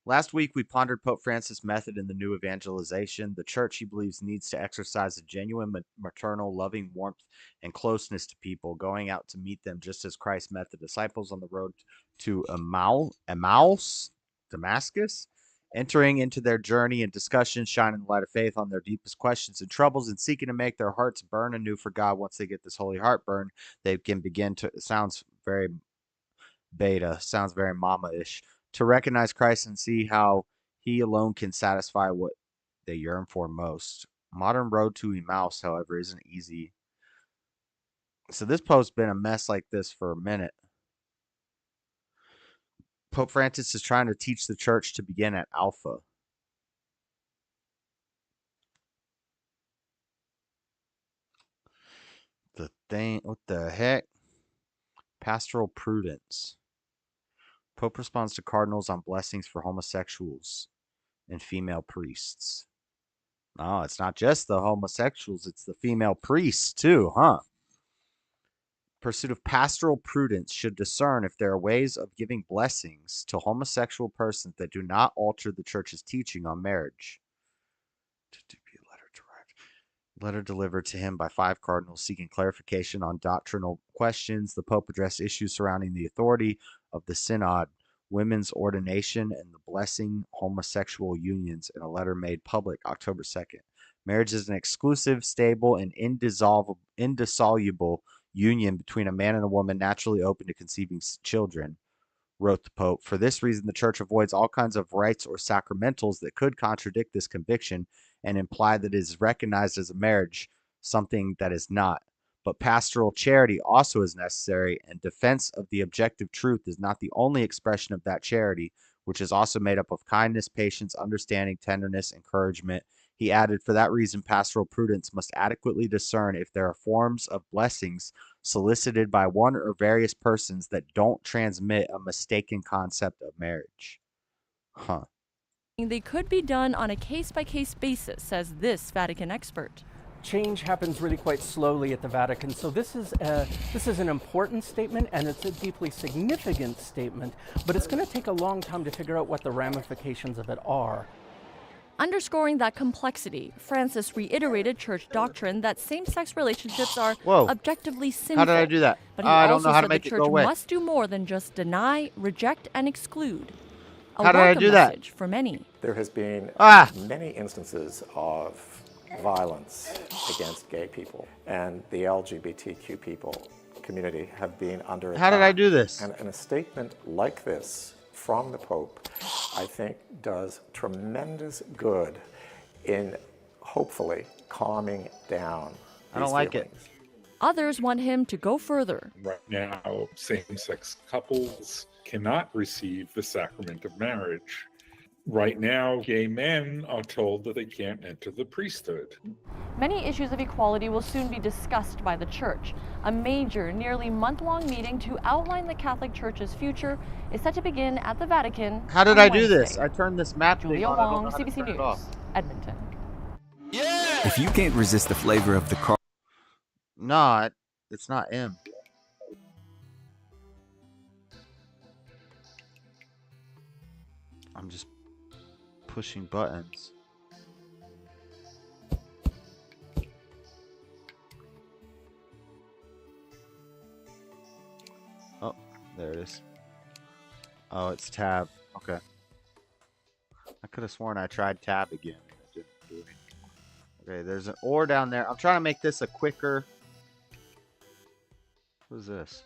Last week, we pondered Pope Francis' method in the new evangelization. The church, he believes, needs to exercise a genuine maternal, loving warmth and closeness to people, going out to meet them just as Christ met the disciples on the road to Emmaus, Damascus, entering into their journey and discussions, shining the light of faith on their deepest questions and troubles, and seeking to make their hearts burn anew for God. Once they get this holy heartburn, they can begin to, it sounds very beta, sounds very mama-ish, to recognize Christ and see how he alone can satisfy what they yearn for most. Modern road to Emmaus, however, isn't easy. So this post's been a mess like this for a minute. Pope Francis is trying to teach the church to begin at Alpha. What the heck? Pastoral prudence. Pope responds to cardinals on blessings for homosexuals and female priests. Oh, it's not just the homosexuals, it's the female priests too, huh? Pursuit of pastoral prudence should discern if there are ways of giving blessings to homosexual persons that do not alter the church's teaching on marriage. Letter delivered to him by 5 cardinals seeking clarification on doctrinal questions. The Pope addressed issues surrounding the authority of the Synod, women's ordination, and the blessing homosexual unions in a letter made public October 2nd. Marriage is an exclusive, stable, and indissoluble union between a man and a woman naturally open to conceiving children, wrote the Pope. For this reason, the Church avoids all kinds of rites or sacramentals that could contradict this conviction and imply that it is recognized as a marriage, something that is not. But pastoral charity also is necessary, and defense of the objective truth is not the only expression of that charity, which is also made up of kindness, patience, understanding, tenderness, encouragement. He added, for that reason, pastoral prudence must adequately discern if there are forms of blessings solicited by one or various persons that don't transmit a mistaken concept of marriage. They could be done on a case-by-case basis, says this Vatican expert. change happens really quite slowly at the Vatican. So this is an important statement, and it's a deeply significant statement, but it's going to take a long time to figure out what the ramifications of it are. Underscoring that complexity, Francis reiterated church doctrine that same-sex relationships are objectively sinful. How did I do that? But he I don't also know how to said make the it go church away. must do more than just deny, reject, and exclude. How did I do that? Message for many. There has been many instances of violence against gay people, and the LGBTQ people community have been under attack. How did I do this? And a statement like this from the Pope, I think, does tremendous good in hopefully calming down I don't like it. Others want him to go further. Right now, same-sex couples cannot receive the sacrament of marriage. Right now, gay men are told that they can't enter the priesthood. Many issues of equality will soon be discussed by the Church. A major, nearly month-long meeting to outline the Catholic Church's future is set to begin at the Vatican. How did on I do Wednesday. this? I turned this map thing Julia on. I don't Wong, know how to CBC turn it News, off. Edmonton. If you can't resist the flavor of the car. No, it's not M. I'm just pushing buttons. Oh, there it is. Oh, it's tab. Okay. I could have sworn I tried tab again. It didn't do it. Okay, there's an ore down there. I'm trying to make this a quicker... What is this?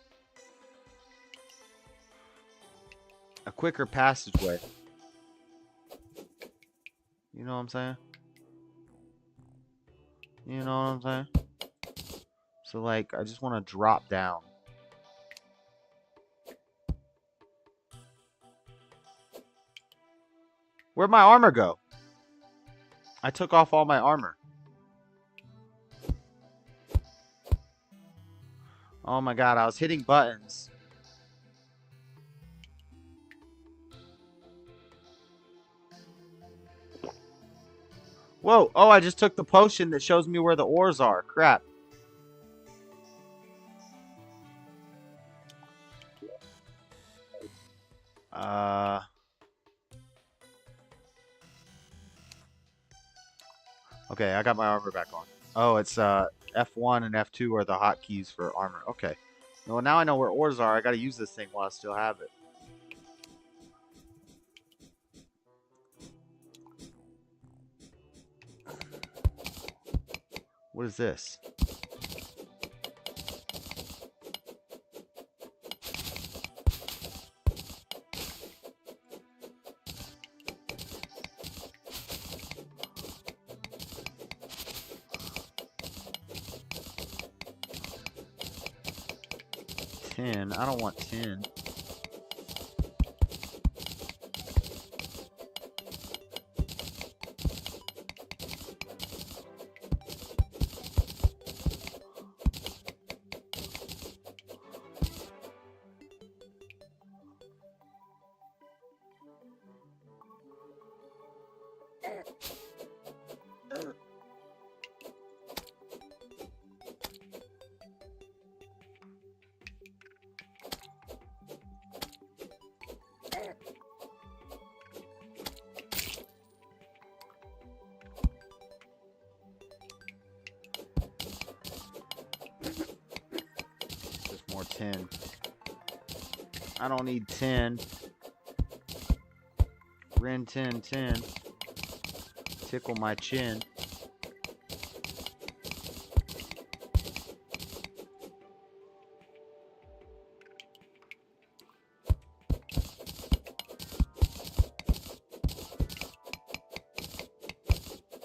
A quicker passageway. You know what I'm saying? You know what I'm saying? So, like, I just want to drop down. Where'd my armor go? I took off all my armor. Oh my god, I was hitting buttons. Whoa, oh, I just took the potion that shows me where the ores are. Crap. Okay, I got my armor back on. Oh, it's F1 and F2 are the hotkeys for armor. Okay. Well, now I know where ores are. I gotta use this thing while I still have it. What is this? Tin. I don't want tin. More tin. I don't need 10. Ren 10. Tickle my chin.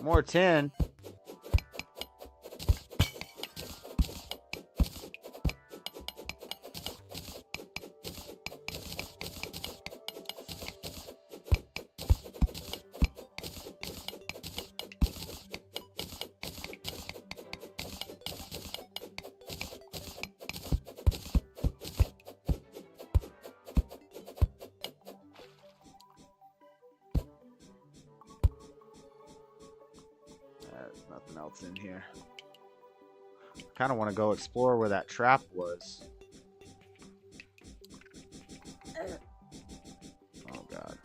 More 10. There's nothing else in here. kind of want to go explore where that trap was. Oh, God.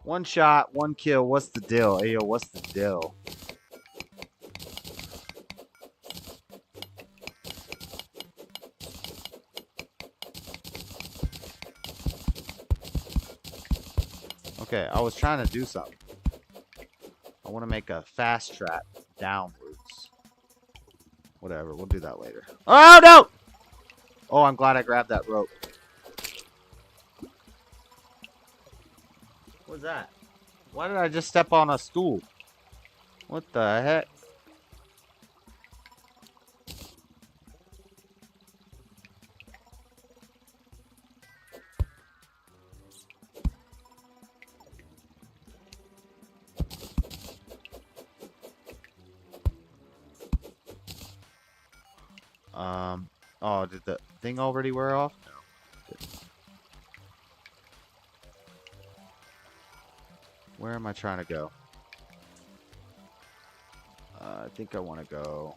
One shot, one kill. What's the deal? Hey, yo, what's the deal? Okay, I was trying to do something. I want to make a fast track downwards. Whatever, we'll do that later. Oh, no! Oh, I'm glad I grabbed that rope. What was that? Why did I just step on a stool? What the heck? Oh, did the thing already wear off? No. Where am I trying to go? I think I want to go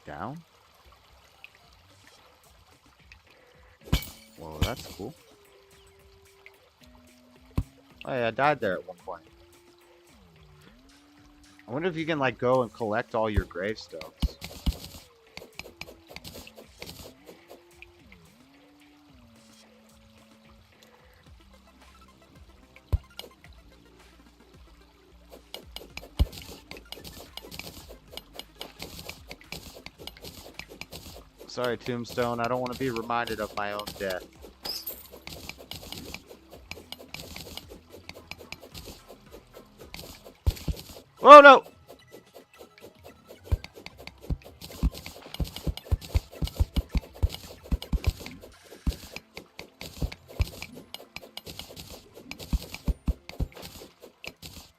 down. Whoa, that's cool. Oh yeah, I died there at one point. I wonder if you can like go and collect all your gravestones. Sorry, Tombstone. I don't want to be reminded of my own death. Oh, no!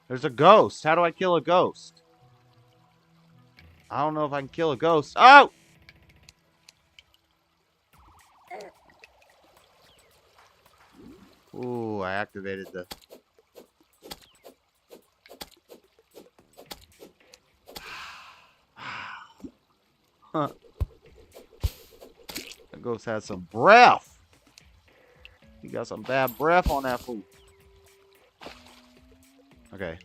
There's a ghost. How do I kill a ghost? I don't know if I can kill a ghost. Oh! Ooh, I activated the... Huh. That ghost had some breath. He got some bad breath on that food. Okay.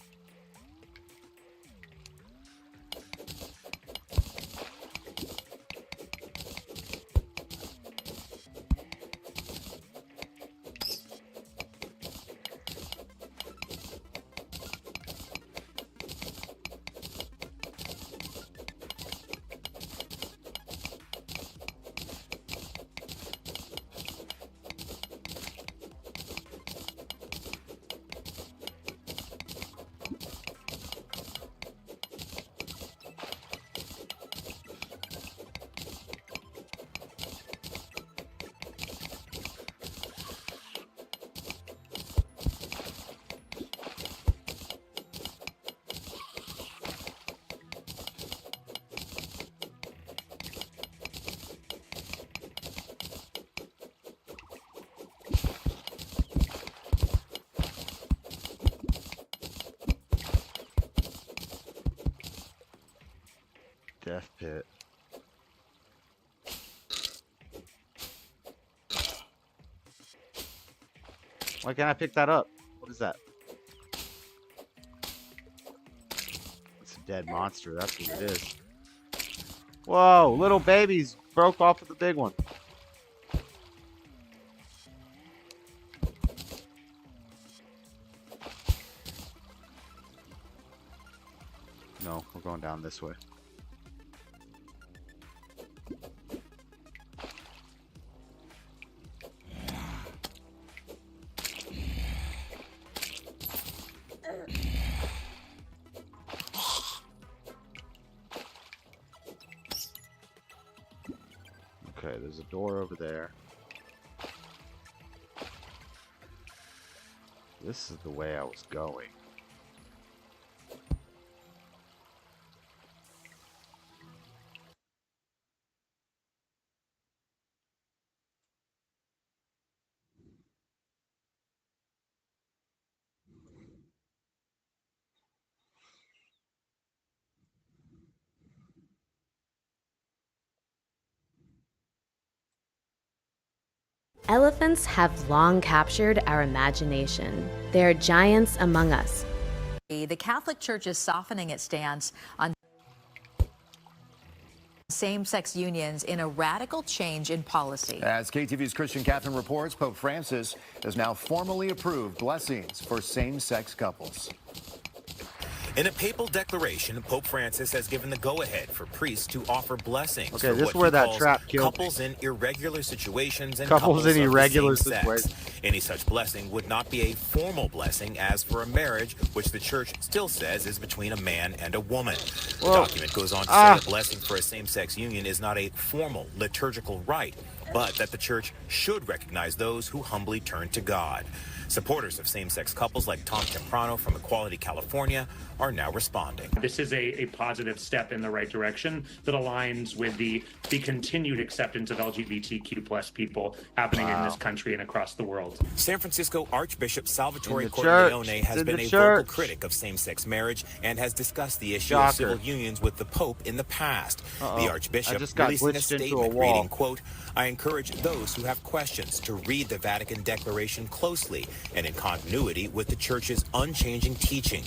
Death pit. Why can't I pick that up? What is that? It's a dead monster. That's what it is. Whoa, little babies broke off of the big one. No, we're going down this way. Okay, there's a door over there. This is the way I was going. Elephants have long captured our imagination. They are giants among us. The Catholic Church is softening its stance on same-sex unions in a radical change in policy. As KTV's Christian Catherine reports, Pope Francis has now formally approved blessings for same-sex couples. In a papal declaration, Pope Francis has given the go-ahead for priests to offer blessings Okay, for this what is where he that calls trap killed couples in irregular situations and Couples in of the irregular same sex. situations. Any such blessing would not be a formal blessing as for a marriage, which the church still says is between a man and a woman. The document goes on to say a blessing for a same-sex union is not a formal liturgical rite, but that the church should recognize those who humbly turn to God. Supporters of same-sex couples like Tom Temprano from Equality California are now responding. This is a positive step in the right direction that aligns with the continued acceptance of LGBTQ plus people happening in this country and across the world. San Francisco Archbishop Salvatore church. Corleone has It's in been the a church. vocal critic of same-sex marriage and has discussed the issue Shocker. of civil unions with the Pope in the past. Uh-oh. The I Archbishop just got releasing a glitched into a statement wall. reading, quote, "I encourage those who have questions to read the Vatican Declaration closely and in continuity with the Church's unchanging teaching.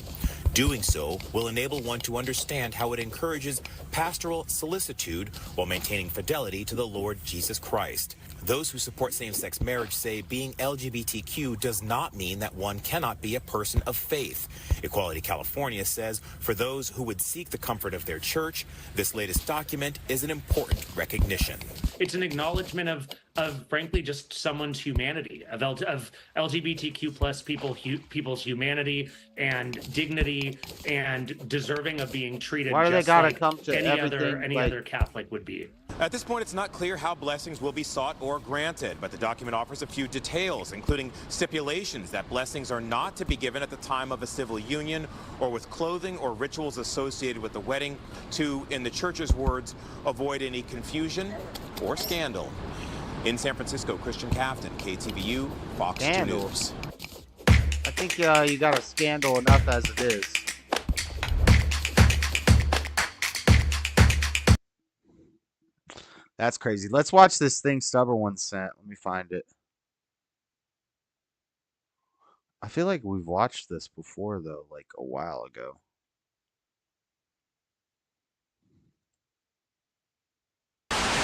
Doing so will enable one to understand how it encourages pastoral solicitude while maintaining fidelity to the Lord Jesus Christ. Those who support same-sex marriage say being LGBTQ does not mean that one cannot be a person of faith. Equality California says for those who would seek the comfort of their church, this latest document is an important recognition. It's an acknowledgement of frankly just someone's humanity, of LGBTQ plus people's humanity and dignity and deserving of being treated Why do they just gotta like come to everything, any like- other Catholic would be. At this point, it's not clear how blessings will be sought or granted, but the document offers a few details, including stipulations that blessings are not to be given at the time of a civil union or with clothing or rituals associated with the wedding to, in the church's words, avoid any confusion or scandal. In San Francisco, Christian Captain, KTVU, Fox 2 Scandal. News. I think you got a scandal enough as it is. That's crazy. Let's watch this thing Stubborn One sent. Let me find it. I feel like we've watched this before, though, like a while ago.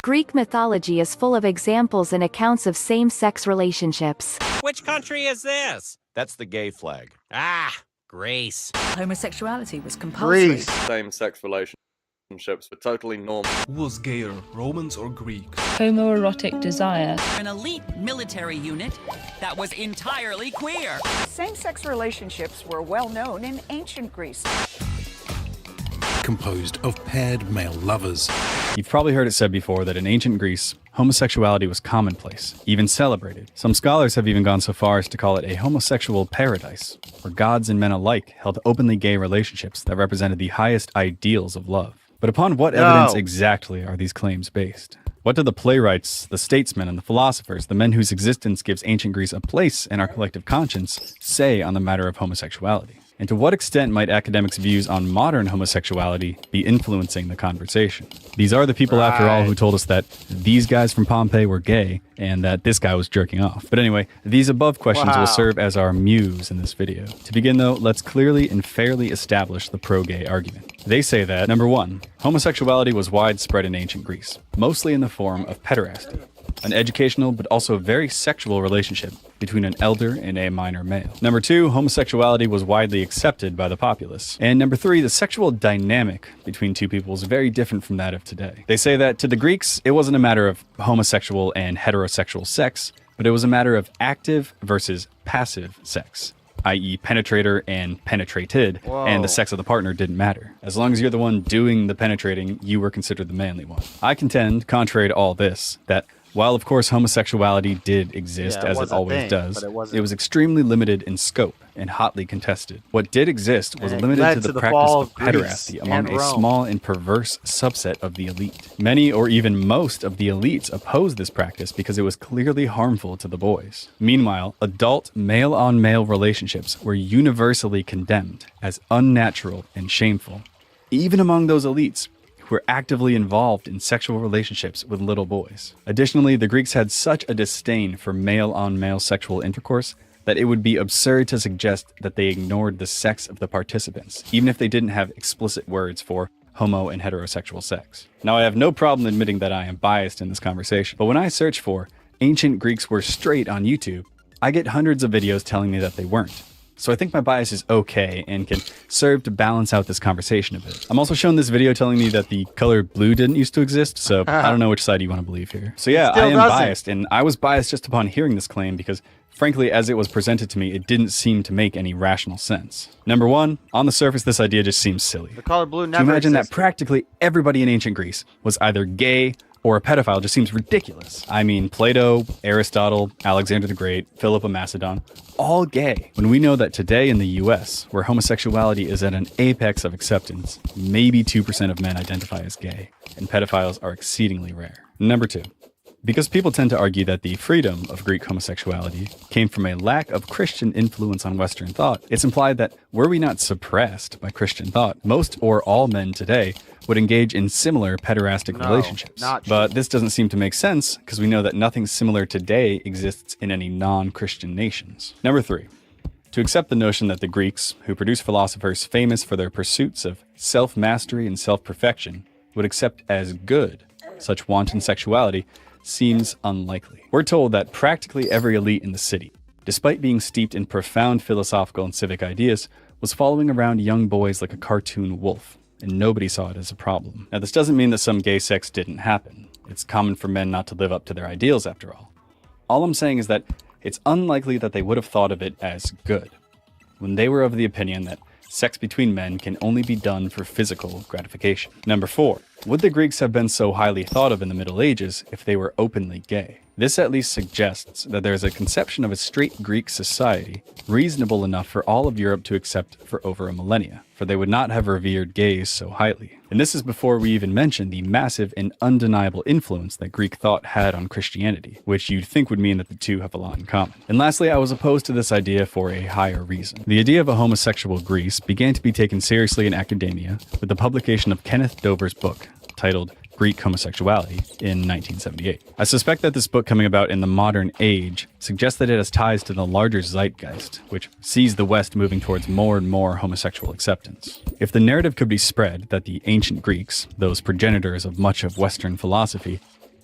Greek mythology is full of examples and accounts of same-sex relationships. Which country is this? That's the gay flag. Ah, Greece. Homosexuality was compulsory. Greece. Same-sex relationships were totally normal. Who was gayer, Romans or Greeks? Homoerotic desire. An elite military unit that was entirely queer. Same-sex relationships were well known in ancient Greece. Composed of paired male lovers. You've probably heard it said before that in ancient Greece, homosexuality was commonplace, even celebrated. Some scholars have even gone so far as to call it a homosexual paradise, where gods and men alike held openly gay relationships that represented the highest ideals of love. But upon what evidence exactly are these claims based? What do the playwrights, the statesmen, and the philosophers, the men whose existence gives ancient Greece a place in our collective conscience, say on the matter of homosexuality? And to what extent might academics' views on modern homosexuality be influencing the conversation? These are the people, after all, who told us that these guys from Pompeii were gay and that this guy was jerking off. But anyway, these above questions will serve as our muse in this video. To begin, though, let's clearly and fairly establish the pro-gay argument. They say that, number one, homosexuality was widespread in ancient Greece, mostly in the form of pederasty, an educational but also very sexual relationship between an elder and a minor male. Number two, homosexuality was widely accepted by the populace. And number three, the sexual dynamic between two people is very different from that of today. They say that to the Greeks, it wasn't a matter of homosexual and heterosexual sex, but it was a matter of active versus passive sex, i.e. penetrator and penetrated, and the sex of the partner didn't matter. As long as you're the one doing the penetrating, you were considered the manly one. I contend, contrary to all this, that while of course homosexuality did exist, as it always does, it was extremely limited in scope and hotly contested. What did exist was limited to the practice of pederasty among a small and perverse subset of the elite. Many or even most of the elites opposed this practice because it was clearly harmful to the boys. Meanwhile, adult male-on-male relationships were universally condemned as unnatural and shameful, even among those elites who were actively involved in sexual relationships with little boys. Additionally, the Greeks had such a disdain for male-on-male sexual intercourse that it would be absurd to suggest that they ignored the sex of the participants, even if they didn't have explicit words for homo and heterosexual sex. Now, I have no problem admitting that I am biased in this conversation, but when I search for ancient Greeks were straight on YouTube, I get hundreds of videos telling me that they weren't. So I think my bias is okay and can serve to balance out this conversation a bit. I'm also shown this video telling me that the color blue didn't used to exist, so I don't know which side you want to believe here. So yeah, I am biased, and I was biased just upon hearing this claim because, frankly, as it was presented to me, it didn't seem to make any rational sense. Number one, on the surface, this idea just seems silly. The color blue never To imagine existed. that practically everybody in ancient Greece was either gay or a pedophile just seems ridiculous. I mean, Plato, Aristotle, Alexander the Great, Philip of Macedon, all gay. When we know that today in the US, where homosexuality is at an apex of acceptance, maybe 2% of men identify as gay, and pedophiles are exceedingly rare. Number two, because people tend to argue that the freedom of Greek homosexuality came from a lack of Christian influence on Western thought, it's implied that were we not suppressed by Christian thought, most or all men today would engage in similar pederastic relationships. But this doesn't seem to make sense because we know that nothing similar today exists in any non-Christian nations. Number three, to accept the notion that the Greeks, who produced philosophers famous for their pursuits of self-mastery and self-perfection, would accept as good such wanton sexuality seems unlikely. We're told that practically every elite in the city, despite being steeped in profound philosophical and civic ideas, was following around young boys like a cartoon wolf, and nobody saw it as a problem. Now, this doesn't mean that some gay sex didn't happen. It's common for men not to live up to their ideals, after all. All I'm saying is that it's unlikely that they would have thought of it as good, when they were of the opinion that sex between men can only be done for physical gratification. Number four, would the Greeks have been so highly thought of in the Middle Ages if they were openly gay? This at least suggests that there is a conception of a straight Greek society reasonable enough for all of Europe to accept for over a millennia, for they would not have revered gays so highly. And this is before we even mention the massive and undeniable influence that Greek thought had on Christianity, which you'd think would mean that the two have a lot in common. And lastly, I was opposed to this idea for a higher reason. The idea of a homosexual Greece began to be taken seriously in academia with the publication of Kenneth Dover's book, titled Greek Homosexuality, in 1978. I suspect that this book coming about in the modern age suggests that it has ties to the larger zeitgeist, which sees the West moving towards more and more homosexual acceptance. If the narrative could be spread that the ancient Greeks, those progenitors of much of Western philosophy,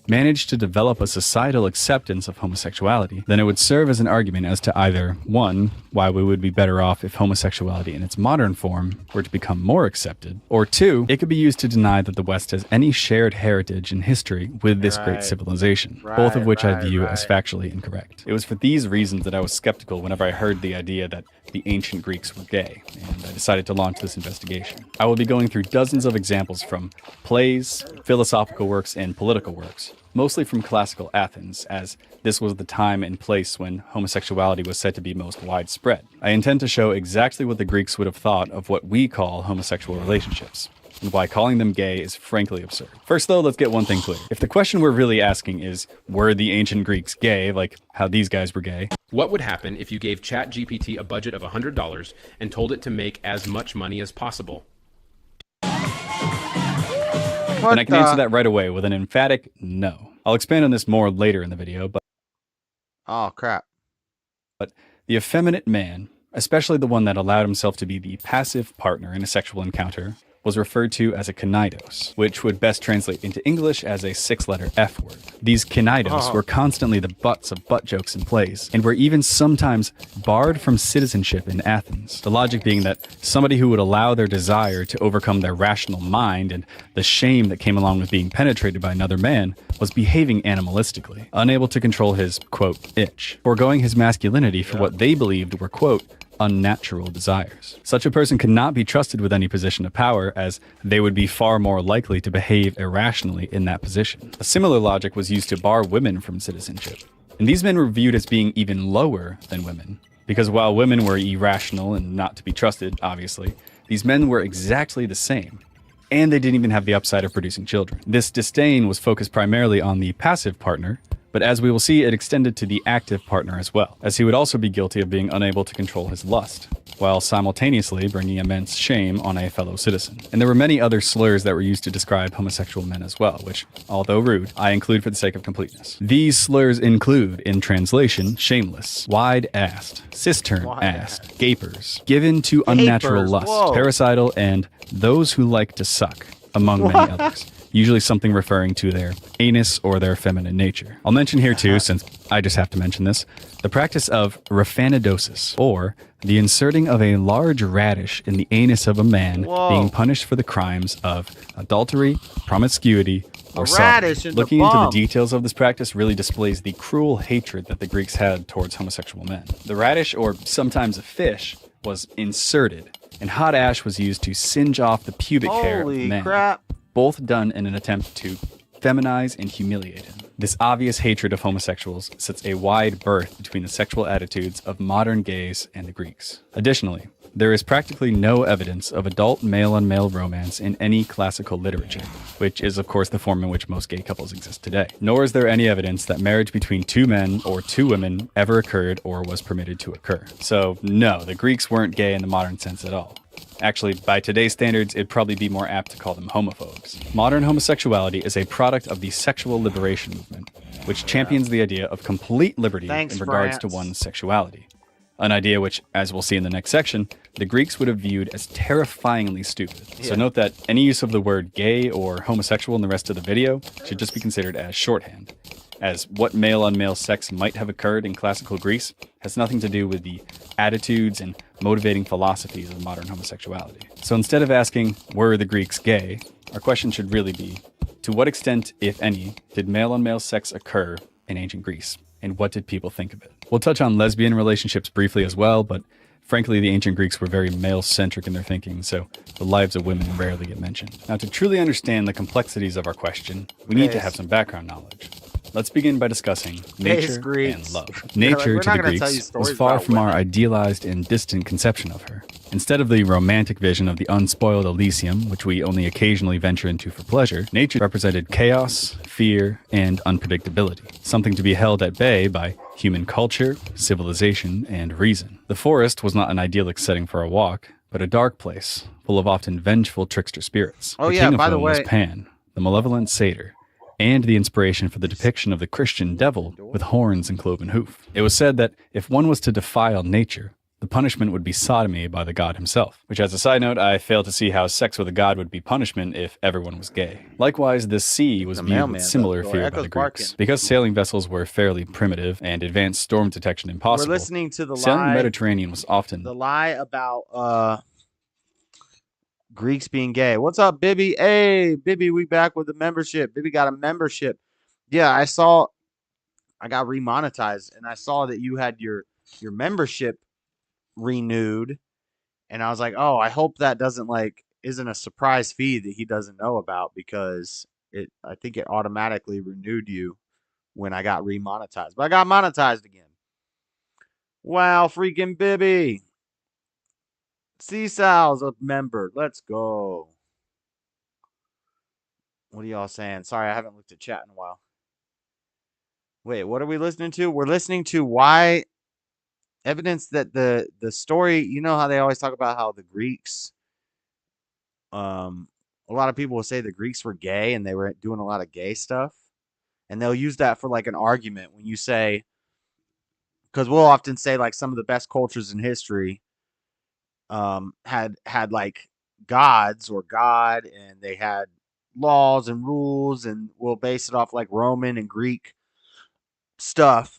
managed to develop a societal acceptance of homosexuality, then it would serve as an argument as to either, one, why we would be better off if homosexuality in its modern form were to become more accepted, or two, it could be used to deny that the West has any shared heritage and history with this great civilization, both of which I view as factually incorrect. It was for these reasons that I was skeptical whenever I heard the idea that the ancient Greeks were gay, and I decided to launch this investigation. I will be going through dozens of examples from plays, philosophical works, and political works, mostly from classical Athens, as this was the time and place when homosexuality was said to be most widespread. I intend to show exactly what the Greeks would have thought of what we call homosexual relationships, and why calling them gay is frankly absurd. First though, let's get one thing clear. If the question we're really asking is, were the ancient Greeks gay, like how these guys were gay? What would happen if you gave ChatGPT a budget of $100 and told it to make as much money as possible? And I can answer that right away with an emphatic no. I'll expand on this more later in the video, but... Oh, crap. But the effeminate man, especially the one that allowed himself to be the passive partner in a sexual encounter, was referred to as a kinidos, which would best translate into English as a 6-letter F word. These kinidos were constantly the butts of butt jokes and plays, and were even sometimes barred from citizenship in Athens. The logic being that somebody who would allow their desire to overcome their rational mind and the shame that came along with being penetrated by another man was behaving animalistically, unable to control his, quote, itch, foregoing his masculinity for what they believed were, quote, unnatural desires. Such a person could not be trusted with any position of power, as they would be far more likely to behave irrationally in that position. A similar logic was used to bar women from citizenship. And these men were viewed as being even lower than women, because while women were irrational and not to be trusted, obviously, these men were exactly the same. And they didn't even have the upside of producing children. This disdain was focused primarily on the passive partner, But as we will see, it extended to the active partner as well, as he would also be guilty of being unable to control his lust, while simultaneously bringing immense shame on a fellow citizen. And there were many other slurs that were used to describe homosexual men as well, which, although rude, I include for the sake of completeness. These slurs include, in translation, shameless, wide-assed, cistern-assed, gapers, given to unnatural lust, parasital, and those who like to suck, among many others. Usually something referring to their anus or their feminine nature. I'll mention here too, since I just have to mention this, the practice of raphanidosis, or the inserting of a large radish in the anus of a man being punished for the crimes of adultery, promiscuity, or sodomy. Looking into the details of this practice really displays the cruel hatred that the Greeks had towards homosexual men. The radish, or sometimes a fish, was inserted, and hot ash was used to singe off the pubic hair of the man. Crap. Both done in an attempt to feminize and humiliate him. This obvious hatred of homosexuals sets a wide berth between the sexual attitudes of modern gays and the Greeks. Additionally, there is practically no evidence of adult male-on-male romance in any classical literature, which is of course the form in which most gay couples exist today. Nor is there any evidence that marriage between two men or two women ever occurred or was permitted to occur. So no, the Greeks weren't gay in the modern sense at all. Actually, by today's standards, it'd probably be more apt to call them homophobes. Modern homosexuality is a product of the sexual liberation movement, which champions the idea of complete liberty in regards to one's sexuality. An idea which, as we'll see in the next section, the Greeks would have viewed as terrifyingly stupid. So note that any use of the word gay or homosexual in the rest of the video should just be considered as shorthand, as what male-on-male sex might have occurred in classical Greece has nothing to do with the attitudes and motivating philosophies of modern homosexuality. So instead of asking, were the Greeks gay, our question should really be, to what extent, if any, did male-on-male sex occur in ancient Greece? And what did people think of it? We'll touch on lesbian relationships briefly as well, but frankly, the ancient Greeks were very male-centric in their thinking, so the lives of women rarely get mentioned. Now, to truly understand the complexities of our question, we need to have some background knowledge. Let's begin by discussing nature and love. Nature to the Greeks was far from our idealized and distant conception of her. Instead of the romantic vision of the unspoiled Elysium, which we only occasionally venture into for pleasure, nature represented chaos, fear, and unpredictability, something to be held at bay by human culture, civilization, and reason. The forest was not an idyllic setting for a walk, but a dark place, full of often vengeful trickster spirits. The king of whom was Pan, the malevolent satyr, and the inspiration for the depiction of the Christian devil with horns and cloven hoof. It was said that if one was to defile nature, the punishment would be sodomy by the god himself, which as a side note, I fail to see how sex with a god would be punishment if everyone was gay. Likewise, the sea was viewed with similar fear by the Greeks. Because sailing vessels were fairly primitive and advanced storm detection impossible, we're listening to the sailing lie, the Mediterranean was often the lie about Greeks being gay. What's up, Bibby? Hey, Bibby, we back with the membership. Bibby got a membership. Yeah, I got remonetized, and I saw that you had your membership renewed, and I was like, oh, I hope that isn't a surprise fee that he doesn't know about, because I think it automatically renewed you when I got remonetized. But I got monetized again. Wow, freaking Bibby. Seesaw's a member. Let's go. What are y'all saying? Sorry, I haven't looked at chat in a while. Wait, what are we listening to? We're listening to why evidence that the story, you know how they always talk about how the Greeks, a lot of people will say the Greeks were gay and they were doing a lot of gay stuff. And they'll use that for like an argument when you say, because we'll often say like some of the best cultures in history had like gods or God, and they had laws and rules, and we'll base it off like Roman and Greek stuff,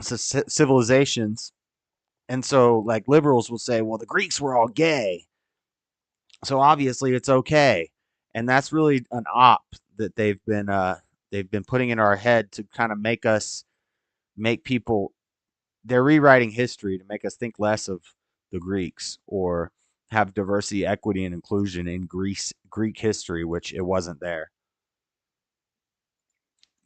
so civilizations. And so like liberals will say, well, the Greeks were all gay, so obviously it's okay. And that's really an op that they've been putting in our head to kind of make people, they're rewriting history to make us think less of the Greeks or have diversity, equity, and inclusion in Greek history, which it wasn't there.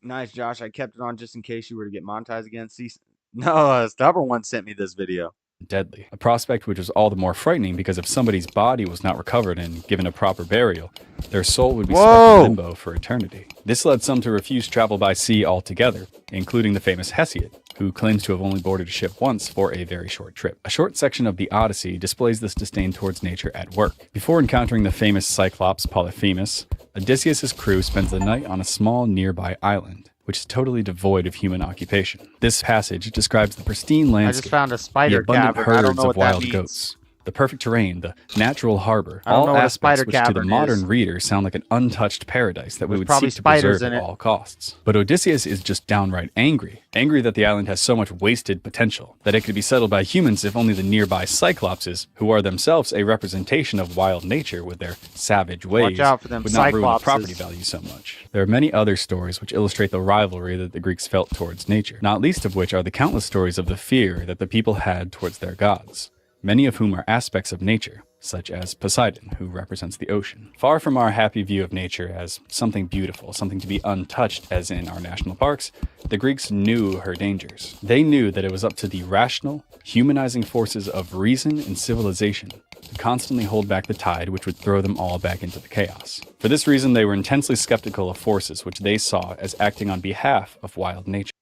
Nice, Josh. I kept it on just in case you were to get monetized again. See, no, Stubborn One sent me this video. deadly, a prospect which was all the more frightening because if somebody's body was not recovered and given a proper burial, their soul would be stuck in limbo for eternity. This led some to refuse travel by sea altogether, including the famous Hesiod, who claims to have only boarded a ship once for a very short trip. A short section of the Odyssey displays this disdain towards nature at work. Before encountering the famous Cyclops Polyphemus, Odysseus' crew spends the night on a small nearby island, which is totally devoid of human occupation. This passage describes the pristine landscape, I just found a spider the abundant cavern. I don't herds know of what that wild means. goats, the perfect terrain, the natural harbor, I don't all know what a aspects spider which to the cavern modern is. reader sound like an untouched paradise that we There's would probably seek to spiders preserve in at it. all costs. But Odysseus is just downright angry that the island has so much wasted potential, that it could be settled by humans if only the nearby Cyclopses, who are themselves a representation of wild nature with their savage ways, out for them would not ruin the Cyclopses. property value so much. There are many other stories which illustrate the rivalry that the Greeks felt towards nature, not least of which are the countless stories of the fear that the people had towards their gods, many of whom are aspects of nature, such as Poseidon, who represents the ocean. Far from our happy view of nature as something beautiful, something to be untouched, as in our national parks, the Greeks knew her dangers. They knew that it was up to the rational, humanizing forces of reason and civilization to constantly hold back the tide which would throw them all back into the chaos. For this reason, they were intensely skeptical of forces which they saw as acting on behalf of wild nature.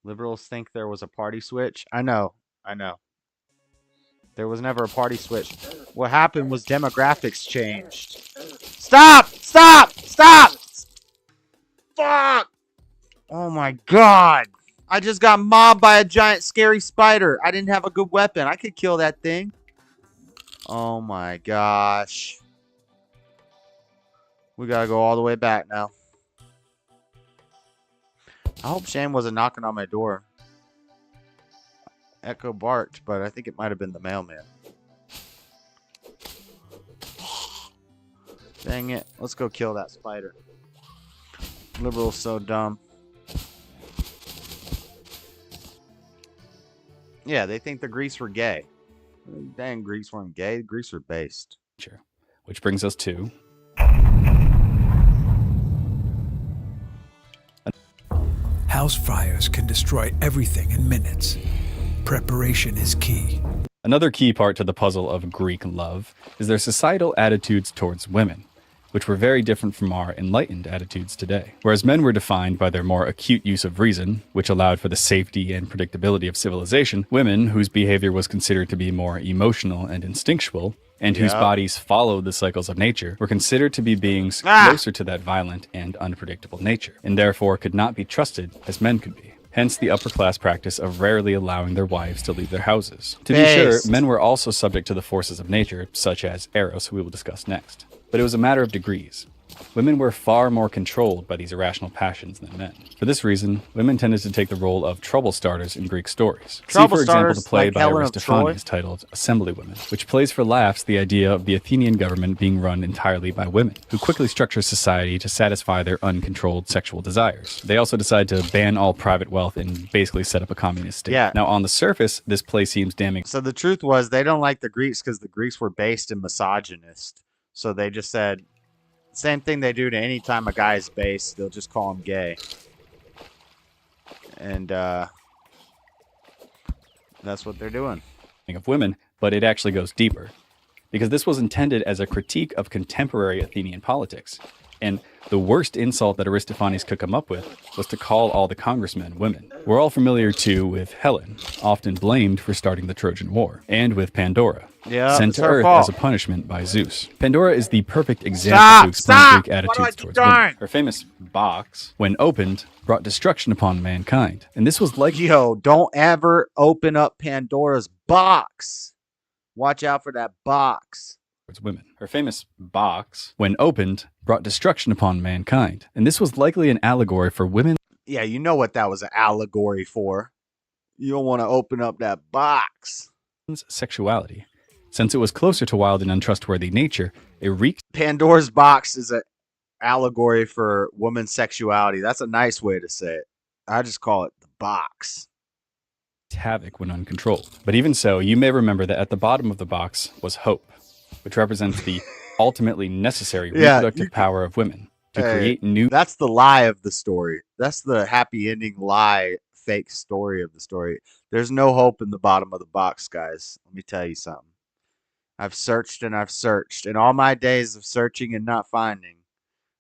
Liberals think there was a party switch. I know. There was never a party switch. What happened was demographics changed. Stop! Fuck! Oh my god! I just got mobbed by a giant scary spider. I didn't have a good weapon. I could kill that thing. Oh my gosh. We gotta go all the way back now. I hope Shane wasn't knocking on my door. Echo barked, but I think it might have been the mailman. Dang it. Let's go kill that spider. Liberal's so dumb. Yeah, they think the Greeks were gay. Dang, Greeks weren't gay. The Greeks were based. Which brings us to... House fires can destroy everything in minutes. Preparation is key. Another key part to the puzzle of Greek love is their societal attitudes towards women, which were very different from our enlightened attitudes today. Whereas men were defined by their more acute use of reason, which allowed for the safety and predictability of civilization, women, whose behavior was considered to be more emotional and instinctual, and whose bodies followed the cycles of nature, were considered to be beings closer to that violent and unpredictable nature, and therefore could not be trusted as men could be. Hence the upper class practice of rarely allowing their wives to leave their houses. To be sure, men were also subject to the forces of nature, such as Eros, who we will discuss next. But it was a matter of degrees. Women were far more controlled by these irrational passions than men. For this reason, women tended to take the role of trouble starters in Greek stories. See, for example, the play by Aristophanes titled Assemblywomen, which plays for laughs the idea of the Athenian government being run entirely by women, who quickly structure society to satisfy their uncontrolled sexual desires. They also decide to ban all private wealth and basically set up a communist state. Yeah. Now, on the surface, this play seems damning. So the truth was they don't like the Greeks because the Greeks were based and misogynist. So they just said, same thing they do to any time a guy is based, they'll just call him gay. And that's what they're doing. Of women, but it actually goes deeper, because this was intended as a critique of contemporary Athenian politics. And the worst insult that Aristophanes could come up with was to call all the congressmen women. We're all familiar, too, with Helen, often blamed for starting the Trojan War, and with Pandora, sent to Earth as a punishment by Zeus. Pandora is the perfect example to explain Greek attitudes towards women. Her famous box, when opened, brought destruction upon mankind. And this was like... Yo, don't ever open up Pandora's box. Watch out for that box. Women. Her famous box, when opened, brought destruction upon mankind. And this was likely an allegory for women. Yeah, you know what that was an allegory for. You don't want to open up that box. Sexuality. Since it was closer to wild and untrustworthy nature, it reeked... Pandora's box is an allegory for woman's sexuality. That's a nice way to say it. I just call it the box. Havoc when uncontrolled. But even so, you may remember that at the bottom of the box was hope, which represents the ultimately necessary reproductive power of women to create new... That's the lie of the story. That's the happy ending lie fake story of the story. There's no hope in the bottom of the box, guys. Let me tell you something. I've searched and I've searched. In all my days of searching and not finding,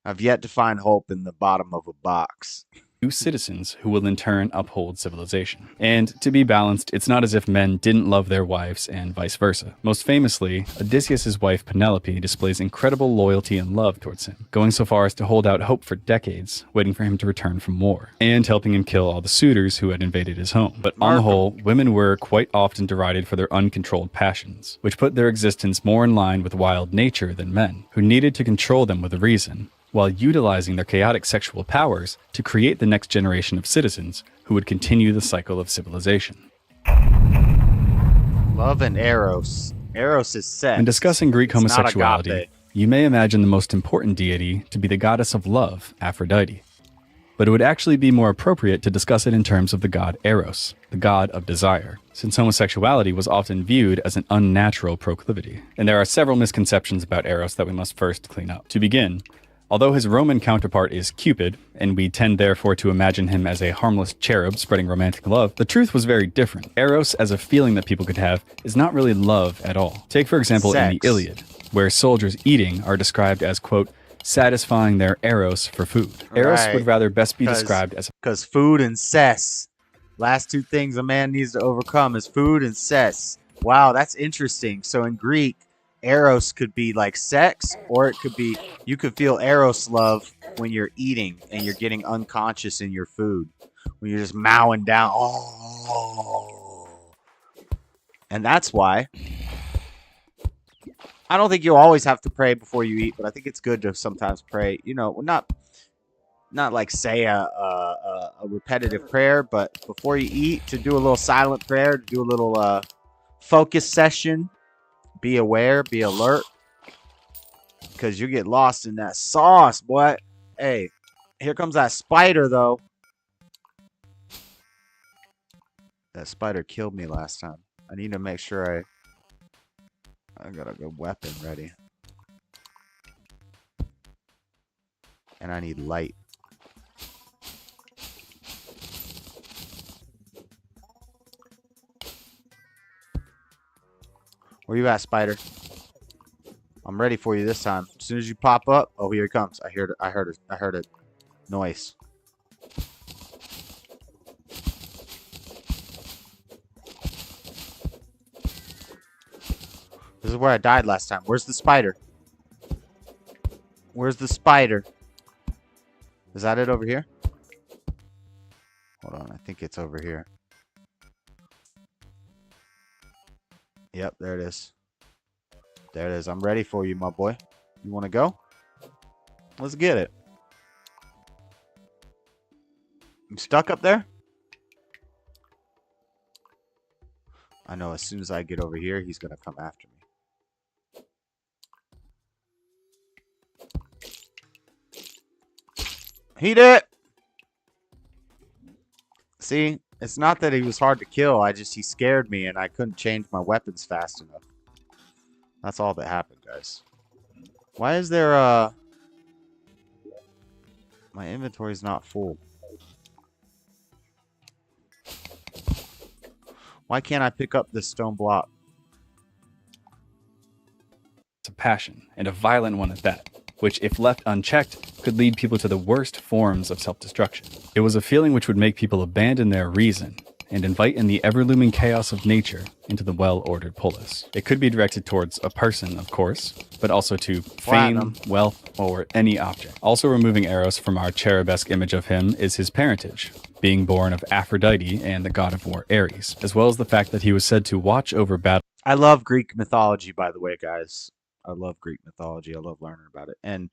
I've yet to find hope in the bottom of a box. New citizens who will in turn uphold civilization. And to be balanced, it's not as if men didn't love their wives and vice versa. Most famously, Odysseus' wife Penelope displays incredible loyalty and love towards him, going so far as to hold out hope for decades, waiting for him to return from war, and helping him kill all the suitors who had invaded his home. But on the whole, women were quite often derided for their uncontrolled passions, which put their existence more in line with wild nature than men, who needed to control them with a reason, while utilizing their chaotic sexual powers to create the next generation of citizens who would continue the cycle of civilization. Love and Eros. Eros is sex. When discussing Greek It's not homosexuality, agape. you may imagine the most important deity to be the goddess of love, Aphrodite. But it would actually be more appropriate to discuss it in terms of the god Eros, the god of desire, since homosexuality was often viewed as an unnatural proclivity. And there are several misconceptions about Eros that we must first clean up. To begin, although his Roman counterpart is Cupid, and we tend therefore to imagine him as a harmless cherub spreading romantic love, the truth was very different. Eros, as a feeling that people could have, is not really love at all. Take, for example, in the Iliad, where soldiers eating are described as, quote, satisfying their Eros for food. Eros would rather best be described as... Because food and cess. Last two things a man needs to overcome is food and cess. Wow, that's interesting. So in Greek, Eros could be like sex, or it could be you could feel Eros love when you're eating and you're getting unconscious in your food, when you're just mowing down. Oh, and that's why I don't think you'll always have to pray before you eat, but I think it's good to sometimes pray. You know, not like say a repetitive prayer, but before you eat, to do a little silent prayer, to do a little focus session. Be aware, be alert, because you get lost in that sauce, boy. Hey, here comes that spider, though. That spider killed me last time. I need to make sure I got a good weapon ready. And I need light. Where you at, spider? I'm ready for you this time. As soon as you pop up, oh, here he comes. I heard a noise. This is where I died last time. Where's the spider? Where's the spider? Is that it over here? Hold on, I think it's over here. Yep, there it is. There it is. I'm ready for you, my boy. You want to go? Let's get it. You stuck up there? I know as soon as I get over here, he's going to come after me. He did! See? It's not that he was hard to kill. He scared me and I couldn't change my weapons fast enough. That's all that happened, guys. Why is there my inventory's not full? Why can't I pick up this stone block? It's a passion, and a violent one at that, which, if left unchecked, could lead people to the worst forms of self-destruction. It was a feeling which would make people abandon their reason and invite in the ever-looming chaos of nature into the well-ordered polis. It could be directed towards a person, of course, but also to fame, wealth, or any object. Also removing Eros from our cherubesque image of him is his parentage, being born of Aphrodite and the god of war Ares, as well as the fact that he was said to watch over battle. I love Greek mythology, by the way, guys. I love Greek mythology. I love learning about it. And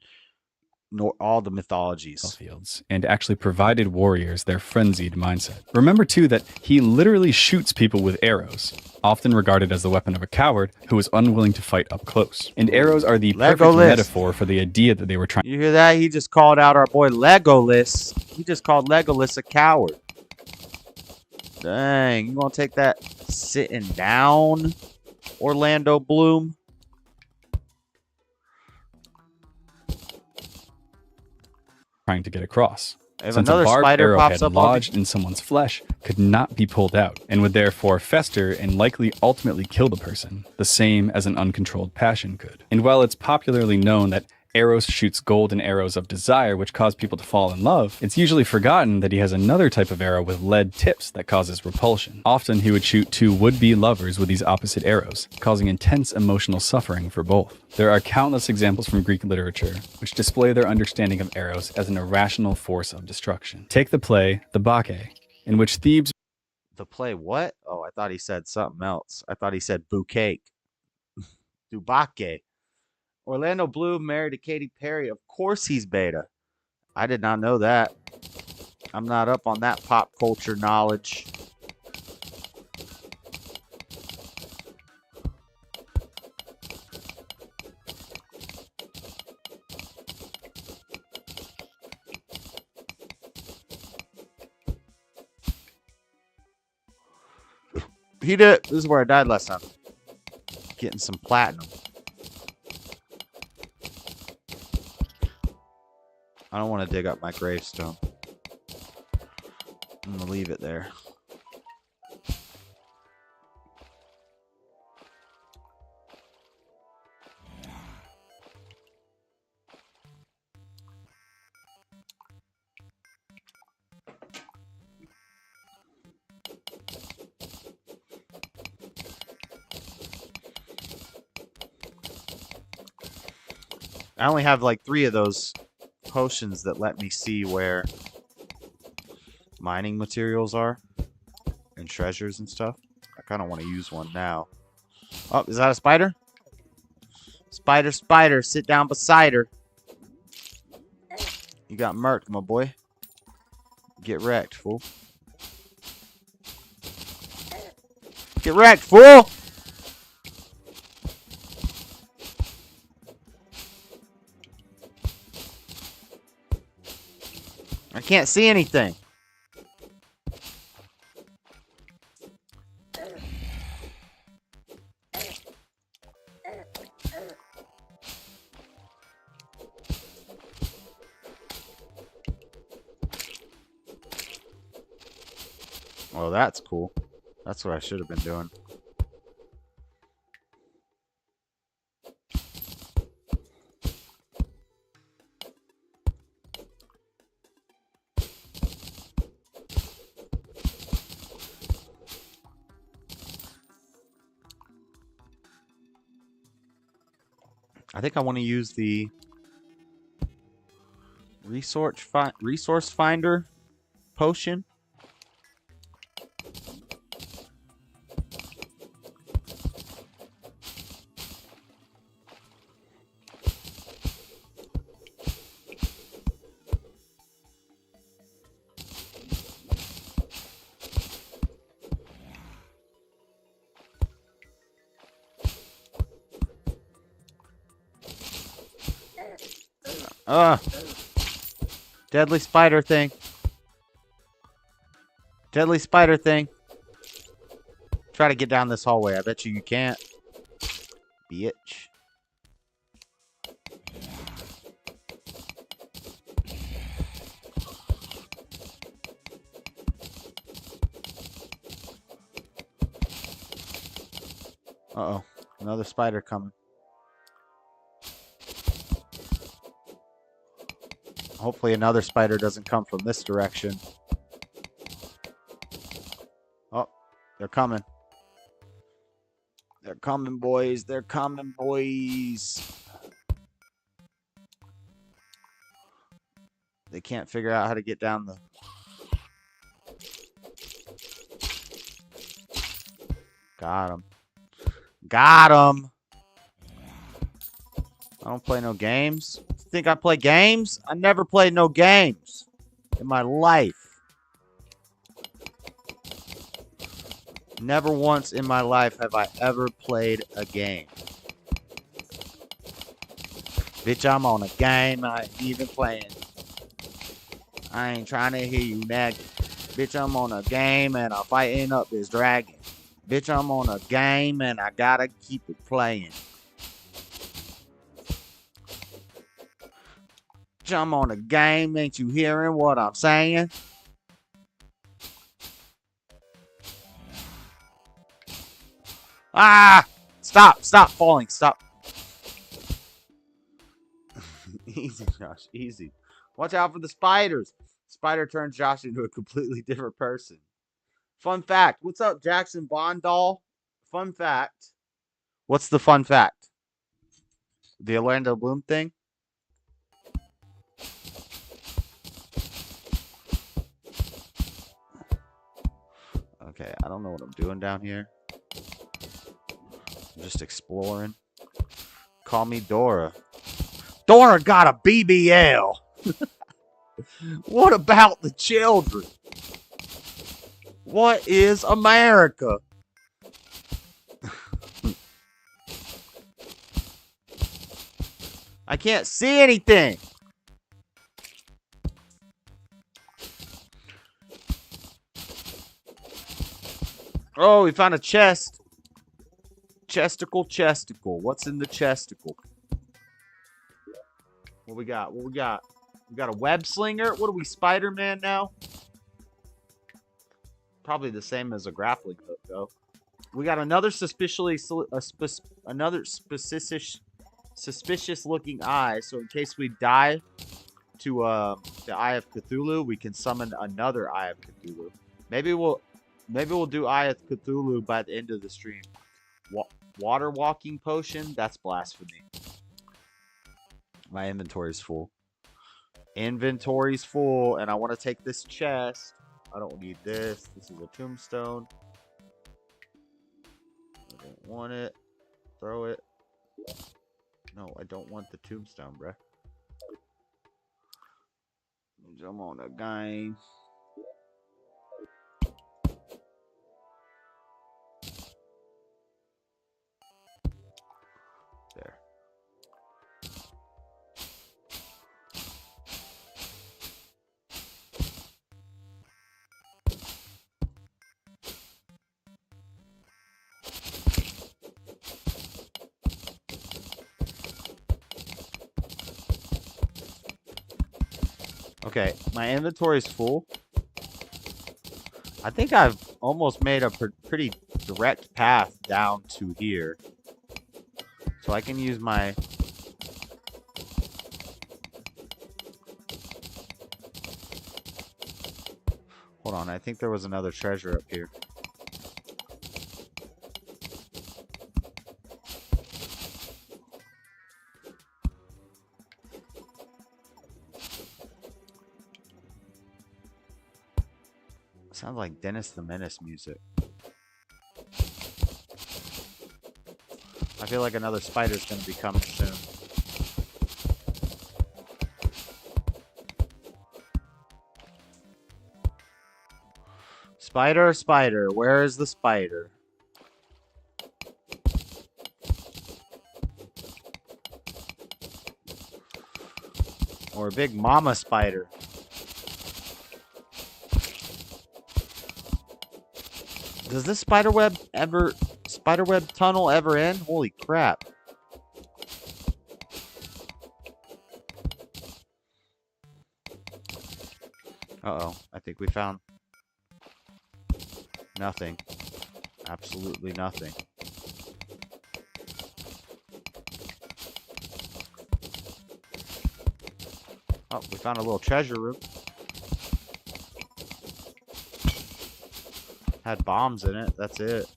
all the mythologies. Fields, and actually provided warriors their frenzied mindset. Remember, too, that he literally shoots people with arrows, often regarded as the weapon of a coward who is unwilling to fight up close. And arrows are the perfect metaphor for the idea that they were trying. You hear that? He just called out our boy Legolas. He just called Legolas a coward. Dang, you want to take that sitting down, Orlando Bloom? Trying to get across. If since a another barbed spider arrowhead pops up, lodged in someone's flesh could not be pulled out and would therefore fester and likely ultimately kill the person, the same as an uncontrolled passion could. And while it's popularly known that Eros shoots golden arrows of desire which cause people to fall in love, it's usually forgotten that he has another type of arrow with lead tips that causes repulsion. Often he would shoot two would-be lovers with these opposite arrows, causing intense emotional suffering for both. There are countless examples from Greek literature which display their understanding of Eros as an irrational force of destruction. Take the play The Bacchae, in which Thebes... The play what? Oh, I thought he said something else. I thought he said bouquet. Dubake. Orlando Bloom married to Katy Perry. Of course he's beta. I did not know that. I'm not up on that pop culture knowledge. He did. This is where I died last time. Getting some platinum. I don't want to dig up my gravestone. I'm going to leave it there. I only have like 3 of those potions that let me see where mining materials are and treasures and stuff. I kind of want to use one now. Oh, is that a spider? Spider, spider, sit down beside her. You got murked, my boy. Get wrecked, fool. Get wrecked, fool! I can't see anything. Oh, that's cool. That's what I should have been doing. I think I want to use the resource finder potion. Deadly spider thing. Deadly spider thing. Try to get down this hallway. I bet you can't. Bitch. Uh-oh. Another spider coming. Hopefully another spider doesn't come from this direction. Oh, they're coming. They're coming, boys. They're coming, boys. They can't figure out how to get down the... Got him. Got him. I don't play no games. Think I play games? I never played no games in my life. Never once in my life have I ever played a game. Bitch, I'm on a game I ain't even playing. I ain't trying to hear you nagging. Bitch, I'm on a game and I'm fighting up this dragon. Bitch, I'm on a game and I gotta keep it playing. I'm on a game. Ain't you hearing what I'm saying? Ah! Stop falling, stop. Easy, Josh, easy. Watch out for the spiders. Spider turns Josh into a completely different person. Fun fact. What's up, Jackson Bond doll? Fun fact. What's the fun fact? The Orlando Bloom thing? Okay, I don't know what I'm doing down here. I'm just exploring. Call me Dora. Dora got a BBL. What about the children? What is America? I can't see anything. Oh, we found a chest. Chesticle. What's in the chesticle? What we got? We got a web slinger. What are we, Spider-Man now? Probably the same as a grappling hook, though. We got another suspicious looking eye. So in case we die to the Eye of Cthulhu, we can summon another Eye of Cthulhu. Maybe we'll do Eye of Cthulhu by the end of the stream. Water walking potion? That's blasphemy. My inventory's full. Inventory's full, and I want to take this chest. I don't need this. This is a tombstone. I don't want it. Throw it. No, I don't want the tombstone, bruh. Jump on the game. There. Okay, my inventory is full. I think I've almost made a pretty direct path down to here. So I can use my... Hold on, I think there was another treasure up here. Sounds like Dennis the Menace music. I feel like another spider's gonna be coming soon. Spider, where is the spider? Or a big mama spider. Does this spiderweb tunnel ever end? Holy crap. Uh-oh. I think we found nothing. Absolutely nothing. Oh, we found a little treasure room. Had bombs in it. That's it.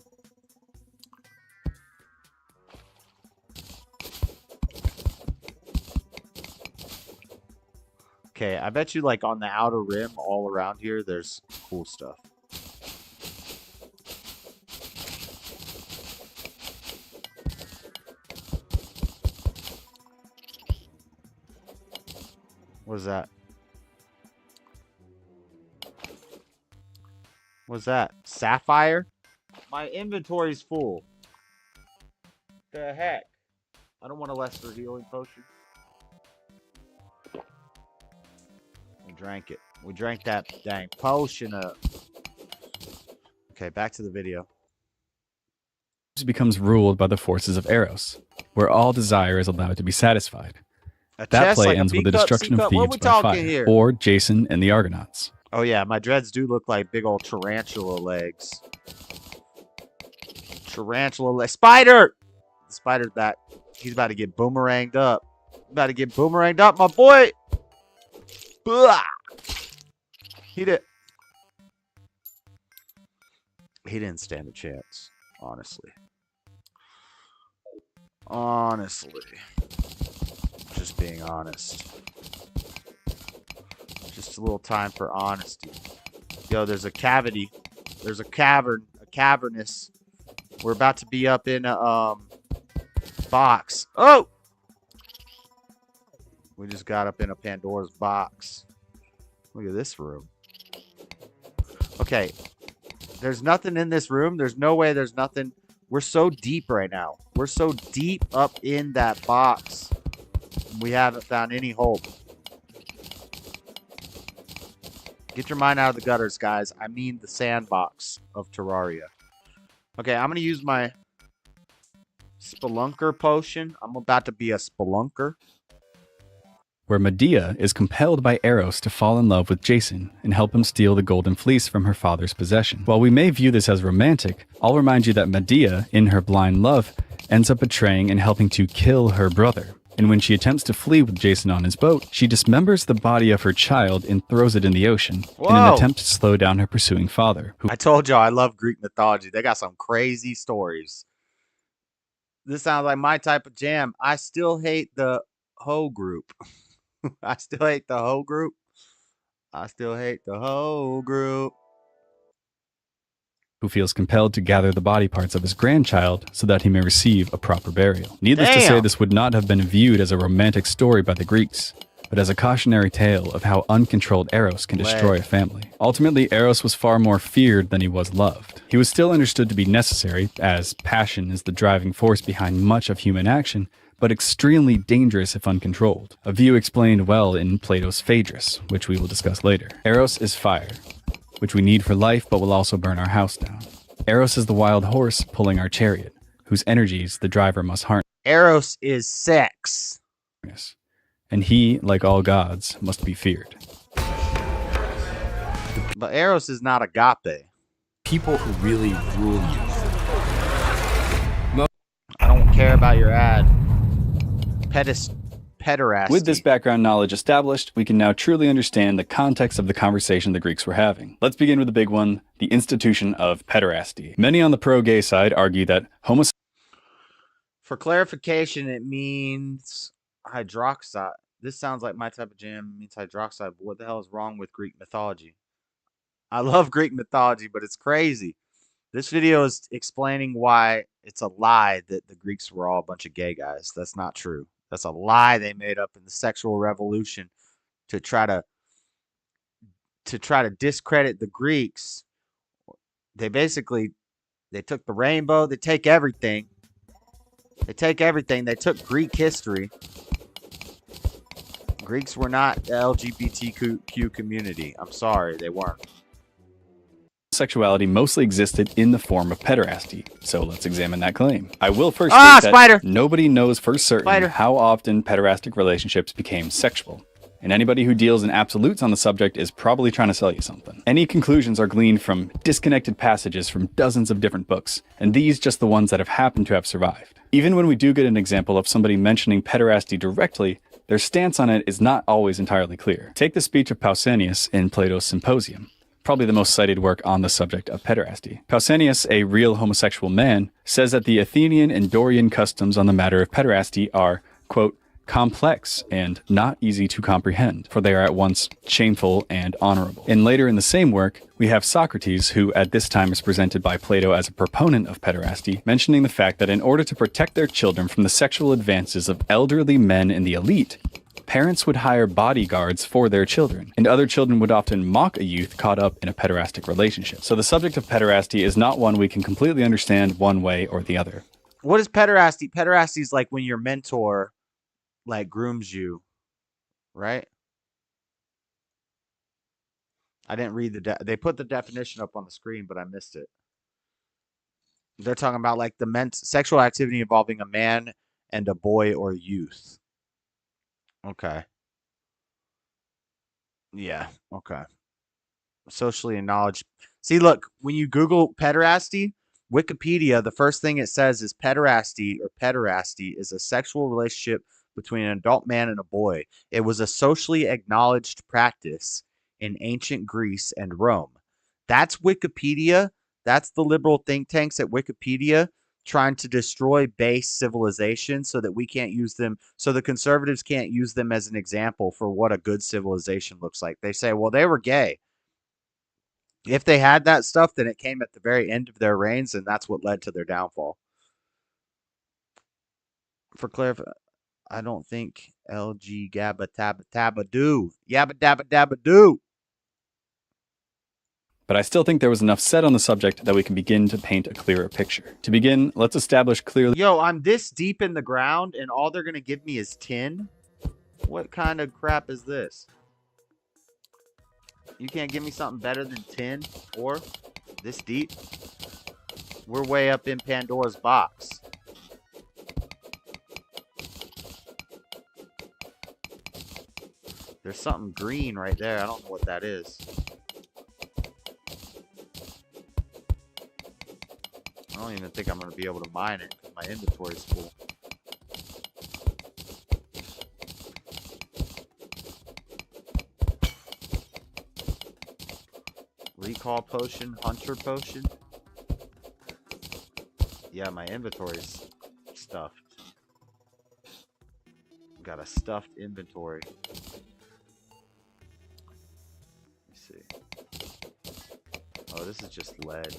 Okay, I bet you like on the outer rim all around here there's cool stuff. What is that? What's that? Sapphire? My inventory's full. The heck? I don't want a lesser healing potion. We drank it. We drank that dang potion up. Okay, back to the video. Becomes ruled by the forces of Eros, where all desire is allowed to be satisfied. That play like ends with the destruction of what Thebes we by talking fire, here? or Jason and the Argonauts. Oh yeah, my dreads do look like big old tarantula legs. Tarantula legs. Spider! The spider's back. He's about to get boomeranged up. My boy! Blah! He didn't stand a chance, honestly. Just being honest. Just a little time for honesty. Yo, there's a cavity. There's a cavernous. We're about to be up in a box. Oh! We just got up in a Pandora's box. Look at this room. Okay. There's nothing in this room. There's no way there's nothing. We're so deep right now. We're so deep up in that box. We haven't found any hope. Get your mind out of the gutters, guys. I mean the sandbox of Terraria. Okay, I'm going to use my Spelunker potion. I'm about to be a Spelunker. Where Medea is compelled by Eros to fall in love with Jason and help him steal the golden fleece from her father's possession. While we may view this as romantic, I'll remind you that Medea, in her blind love, ends up betraying and helping to kill her brother. And when she attempts to flee with Jason on his boat, she dismembers the body of her child and throws it in the ocean in an attempt to slow down her pursuing father. I told y'all I love Greek mythology. They got some crazy stories. This sounds like my type of jam. I still hate the hoe group. I still hate the hoe group. Who feels compelled to gather the body parts of his grandchild so that he may receive a proper burial. Needless to say, this would not have been viewed as a romantic story by the Greeks, but as a cautionary tale of how uncontrolled Eros can destroy a family. Ultimately, Eros was far more feared than he was loved. He was still understood to be necessary, as passion is the driving force behind much of human action, but extremely dangerous if uncontrolled. A view explained well in Plato's Phaedrus, which we will discuss later. Eros is fire, which we need for life but will also burn our house down. Eros is the wild horse pulling our chariot, whose energies the driver must harness. Eros is sex. And he, like all gods, must be feared. But Eros is not agape. People who really rule you. I don't care about your ad. Pederasty. With this background knowledge established, we can now truly understand the context of the conversation the Greeks were having. Let's begin with the big one, the institution of pederasty. Many on the pro-gay side argue that homosexuality... For clarification, it means hydroxide. This sounds like my type of jam. It means hydroxide, but what the hell is wrong with Greek mythology? I love Greek mythology, but it's crazy. This video is explaining why it's a lie that the Greeks were all a bunch of gay guys. That's not true. That's a lie they made up in the sexual revolution to try to discredit the Greeks. They took the rainbow. They take everything. They took Greek history. Greeks were not the LGBTQ community. I'm sorry, they weren't. Sexuality mostly existed in the form of pederasty, so let's examine that claim. I will first state that nobody knows for certain how often pederastic relationships became sexual, and anybody who deals in absolutes on the subject is probably trying to sell you something. Any conclusions are gleaned from disconnected passages from dozens of different books, and these just the ones that have happened to have survived. Even when we do get an example of somebody mentioning pederasty directly, their stance on it is not always entirely clear. Take the speech of Pausanias in Plato's Symposium, probably the most cited work on the subject of pederasty. Pausanias, a real homosexual man, says that the Athenian and Dorian customs on the matter of pederasty are, quote, complex and not easy to comprehend, for they are at once shameful and honorable. And later in the same work, we have Socrates, who at this time is presented by Plato as a proponent of pederasty, mentioning the fact that in order to protect their children from the sexual advances of elderly men in the elite, parents would hire bodyguards for their children, and other children would often mock a youth caught up in a pederastic relationship. So the subject of pederasty is not one we can completely understand one way or the other. What is pederasty? Pederasty is like when your mentor grooms you, right? I didn't read they put the definition up on the screen, but I missed it. They're talking about like the sexual activity involving a man and a boy or youth. Okay. Yeah. Okay. Socially acknowledged. See, look, when you Google pederasty, Wikipedia, the first thing it says is pederasty is a sexual relationship between an adult man and a boy. It was a socially acknowledged practice in ancient Greece and Rome. That's Wikipedia. That's the liberal think tanks at Wikipedia trying to destroy base civilization so that we can't use them, so the conservatives can't use them as an example for what a good civilization looks like. They say, well, they were gay. If they had that stuff, then it came at the very end of their reigns, and that's what led to their downfall. For clarification, I don't think LG Gabba Tabba Tabba do. Yabba Dabba Dabba do. But I still think there was enough said on the subject that we can begin to paint a clearer picture. To begin, let's establish clearly... Yo, I'm this deep in the ground, and all they're going to give me is tin? What kind of crap is this? You can't give me something better than tin or this deep? We're way up in Pandora's box. There's something green right there. I don't know what that is. I don't even think I'm going to be able to mine it because my inventory is full. Recall potion, hunter potion. Yeah, my inventory's stuffed. Got a stuffed inventory. Let me see. Oh, this is just lead.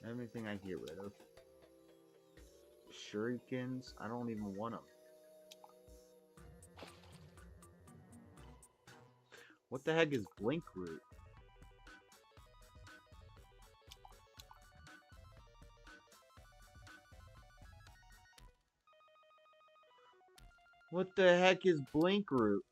Everything I get rid of. Shurikens, I don't even want them. What the heck is blink root? What the heck is blink root?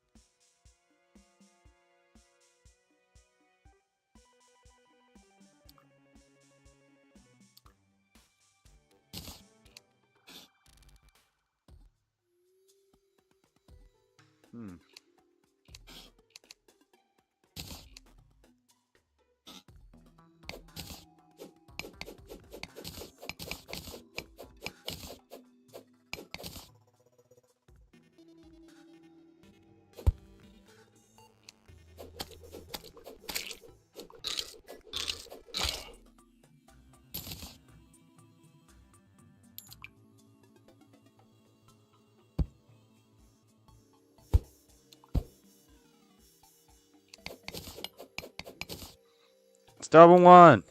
Stubborn one.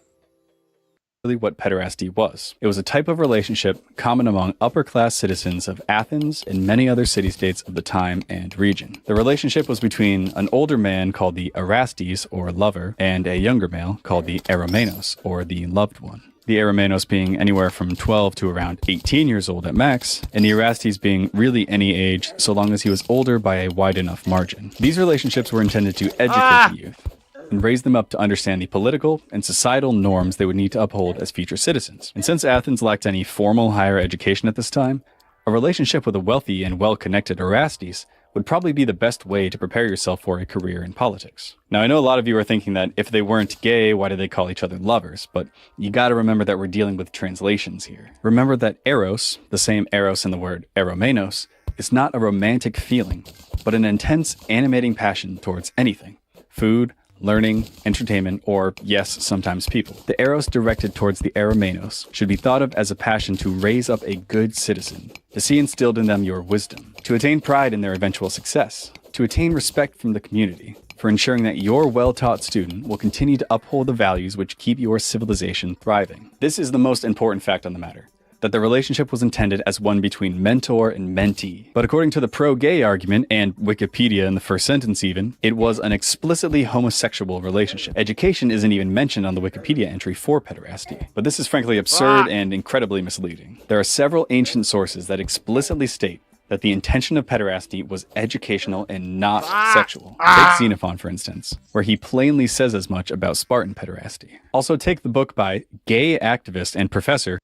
Really what pederasty was. It was a type of relationship common among upper-class citizens of Athens and many other city-states of the time and region. The relationship was between an older man called the Erastes, or lover, and a younger male called the Eromenos, or the loved one. The Eromenos being anywhere from 12 to around 18 years old at max, and the Erastes being really any age so long as he was older by a wide enough margin. These relationships were intended to educate the youth and raise them up to understand the political and societal norms they would need to uphold as future citizens. And since Athens lacked any formal higher education at this time, a relationship with a wealthy and well-connected Erastes would probably be the best way to prepare yourself for a career in politics. Now, I know a lot of you are thinking that if they weren't gay, why do they call each other lovers? But you gotta remember that we're dealing with translations here. Remember that eros, the same eros in the word eromenos, is not a romantic feeling, but an intense, animating passion towards anything. Food, learning, entertainment, or, yes, sometimes people. The eros directed towards the eromenos should be thought of as a passion to raise up a good citizen, to see instilled in them your wisdom, to attain pride in their eventual success, to attain respect from the community, for ensuring that your well-taught student will continue to uphold the values which keep your civilization thriving. This is the most important fact on the matter, that the relationship was intended as one between mentor and mentee. But according to the pro-gay argument, and Wikipedia in the first sentence even, it was an explicitly homosexual relationship. Education isn't even mentioned on the Wikipedia entry for pederasty. But this is frankly absurd and incredibly misleading. There are several ancient sources that explicitly state that the intention of pederasty was educational and not sexual. Take Xenophon, for instance, where he plainly says as much about Spartan pederasty. Also, take the book by gay activist and professor.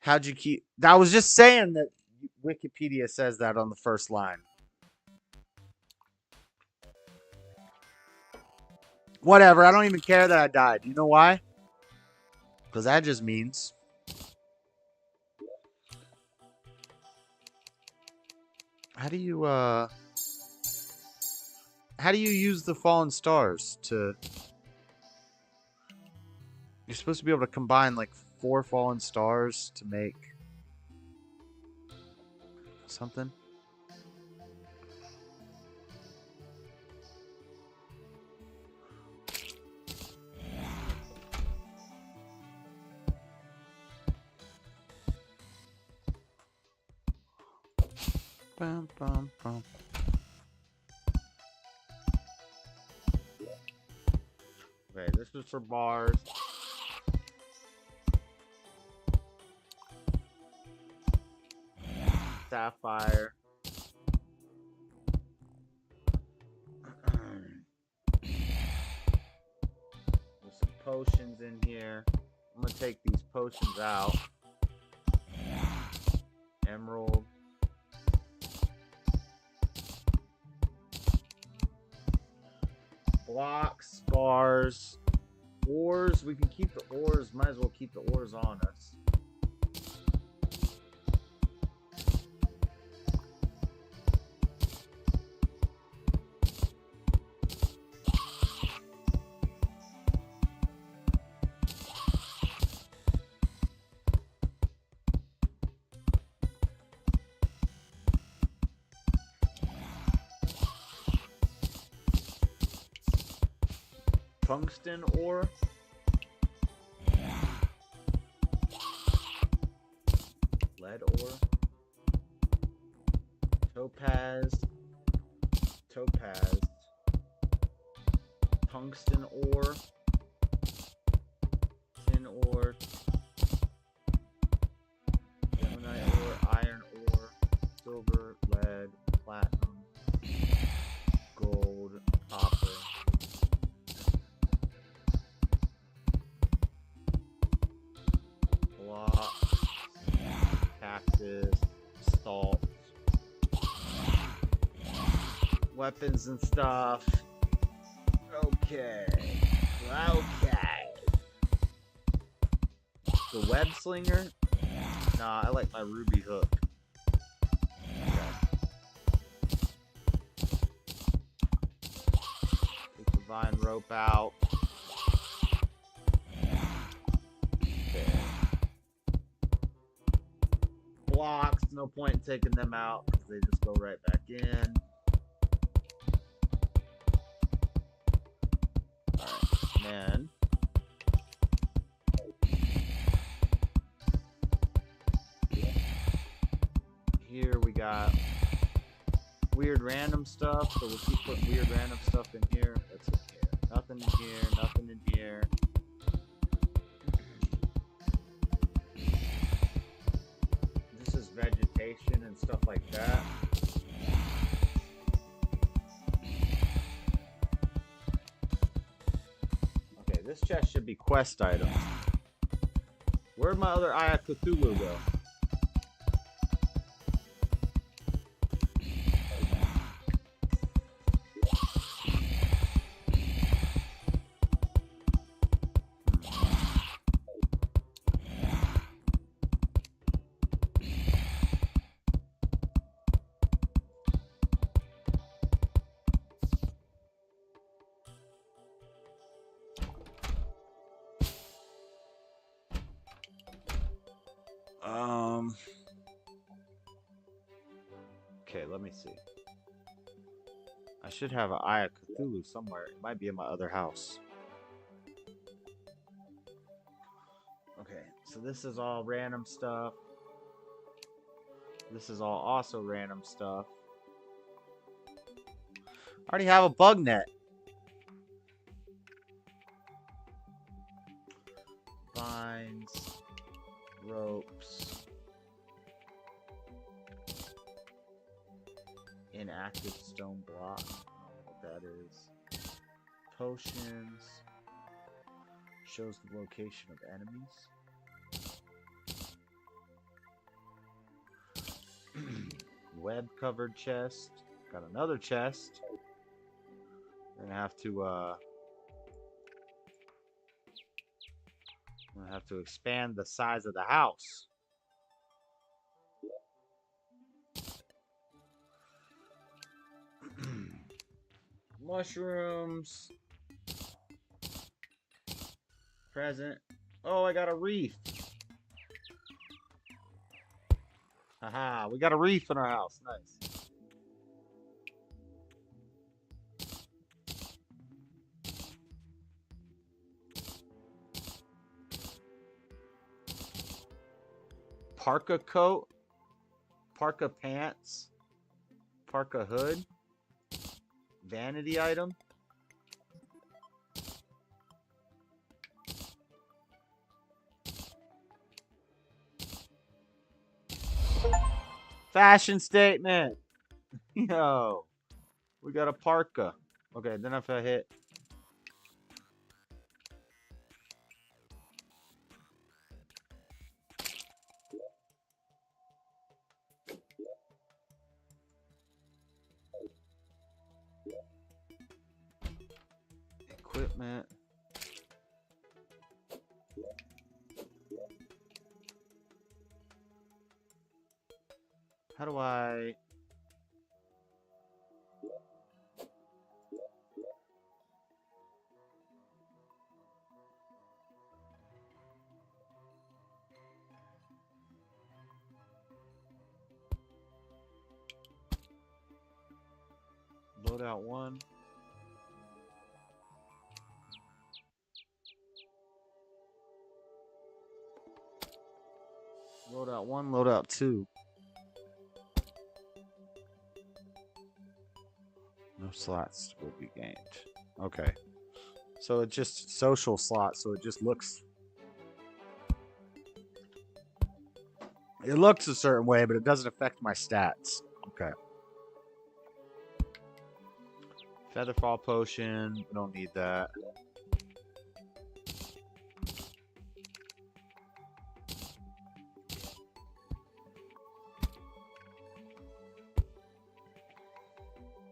How'd you keep... I was just saying that Wikipedia says that on the first line. Whatever, I don't even care that I died. You know why? Because that just means... How do you use the fallen stars to... You're supposed to be able to combine like 4 fallen stars to make something. Bum, bum, bum. Okay, this is for bars. Sapphire. There's some potions in here. I'm gonna take these potions out. Emerald. Blocks, bars, ores. We can keep the ores. Might as well keep the ores on us. Tungsten ore. Lead ore. Topaz. Topaz. Tungsten ore. Tin ore. Gemini ore. Iron ore. Silver. Lead. Platinum. Gold. Copper. Cactus, salt, weapons and stuff. Okay. The web slinger? Nah, I like my ruby hook. Okay. Take the vine rope out. Blocks, no point in taking them out because they just go right back in. Alright, then here we got weird random stuff, so we'll keep putting weird random stuff in here. That's in here. Nothing in here, nothing in here. Vegetation and stuff like that. Okay, this chest should be quest items. Where'd my other Eye of Cthulhu go? Okay, let me see. I should have an Eye of Cthulhu somewhere. It might be in my other house. Okay, so this is all random stuff. This is all also random stuff. I already have a bug net. Vines, ropes. Inactive stone block. I don't know what that is. Potions. Shows the location of enemies. Web covered chest. Got another chest. I'm gonna have to expand the size of the house. Mushrooms. Present. Oh, I got a reef. Haha, we got a reef in our house. Nice. Parka coat. Parka pants. Parka hood. Vanity item. Fashion statement. Yo. We got a parka. Okay, then if I hit equipment. How do I... Loadout 1. Loadout 1, loadout 2. No slots will be gained. Okay. So it just social slots, so it just looks... It looks a certain way, but it doesn't affect my stats. Okay. Featherfall potion. We don't need that.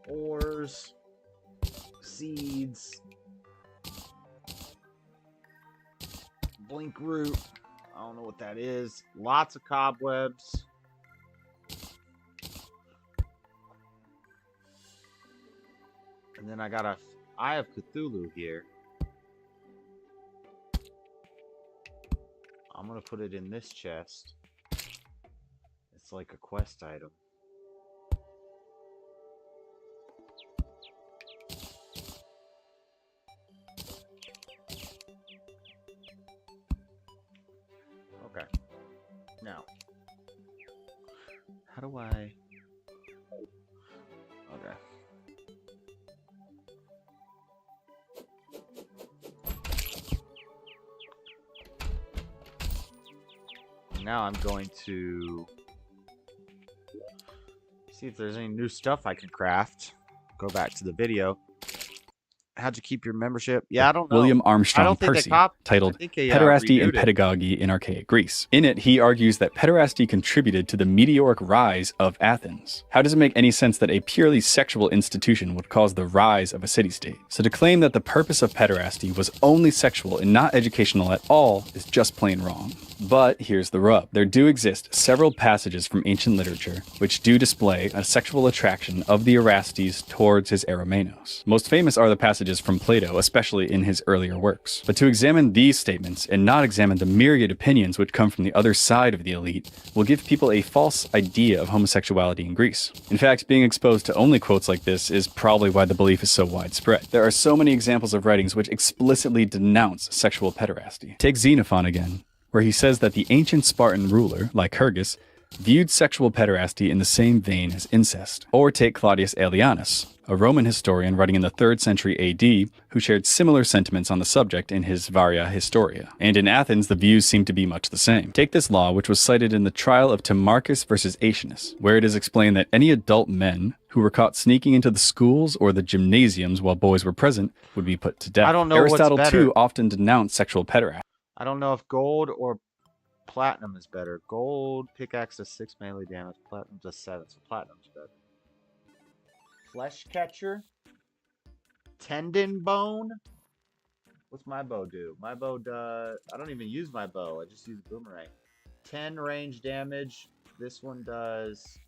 Ores. Seeds. Blink root. I don't know what that is. Lots of cobwebs. And then I got a Eye of Cthulhu here. I'm going to put it in this chest. It's like a quest item. Okay. Now, how do I... Okay. Now I'm going to see if there's any new stuff I can craft. Go back to the video. How'd you keep your membership? Yeah, I don't know. William Armstrong I don't think Percy, I titled think they, Pederasty and renewed it. Pedagogy in Archaic Greece. In it, he argues that pederasty contributed to the meteoric rise of Athens. How does it make any sense that a purely sexual institution would cause the rise of a city-state? So to claim that the purpose of pederasty was only sexual and not educational at all is just plain wrong. But here's the rub. There do exist several passages from ancient literature which do display a sexual attraction of the Erastes towards his Eromenos. Most famous are the passages from Plato, especially in his earlier works. But to examine these statements and not examine the myriad opinions which come from the other side of the elite will give people a false idea of homosexuality in Greece. In fact, being exposed to only quotes like this is probably why the belief is so widespread. There are so many examples of writings which explicitly denounce sexual pederasty. Take Xenophon again, where he says that the ancient Spartan ruler, Lycurgus, viewed sexual pederasty in the same vein as incest. Or take Claudius Aelianus, a Roman historian writing in the 3rd century AD, who shared similar sentiments on the subject in his Varia Historia. And in Athens, the views seem to be much the same. Take this law, which was cited in the trial of Timarchus versus Aetius, where it is explained that any adult men who were caught sneaking into the schools or the gymnasiums while boys were present would be put to death. I don't know Aristotle, what's better. too, often denounced sexual pederasty. I don't know if gold or platinum is better. Gold pickaxe does 6 melee damage. Platinum does 7, so platinum's better. Flesh catcher. Tendon bone. What's my bow do? My bow does... I don't even use my bow. I just use boomerang. 10 range damage. This one does...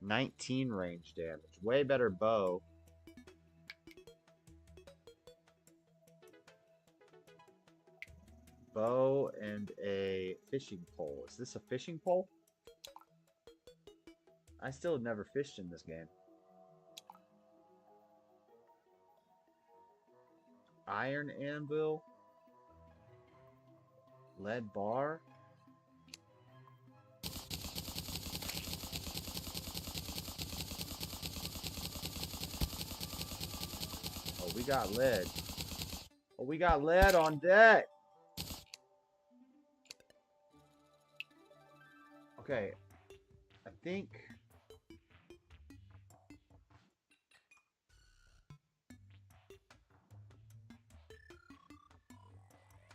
19 range damage. Way better bow. Bow and a fishing pole. Is this a fishing pole? I still have never fished in this game. Iron anvil. Lead bar. Oh, we got lead. Oh, we got lead on deck. Okay. I think...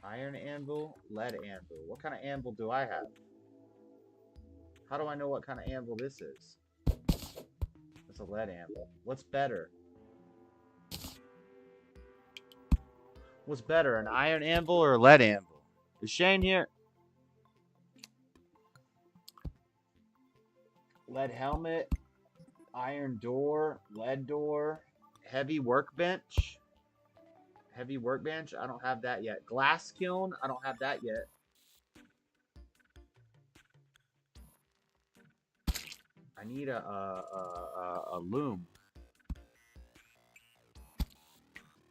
Iron anvil, lead anvil. What kind of anvil do I have? How do I know what kind of anvil this is? It's a lead anvil. What's better? What's better, an iron anvil or a lead anvil? Is Shane here? Lead helmet, iron door, lead door, heavy workbench. Heavy workbench, I don't have that yet. Glass kiln, I don't have that yet. I need a loom.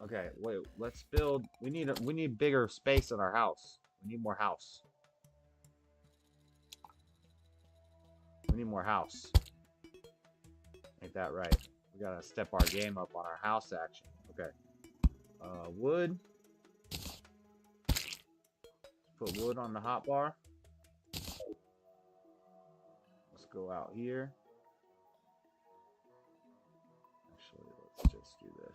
Okay, wait. Let's build. We need bigger space in our house. We need more house. We need more house. Ain't that right? We gotta step our game up on our house action. Okay. Wood. Put wood on the hotbar. Let's go out here. Actually, let's just do this.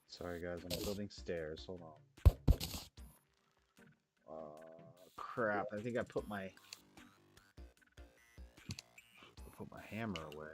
Sorry guys, I'm building stairs. Hold on. Crap. I think I put my hammer away.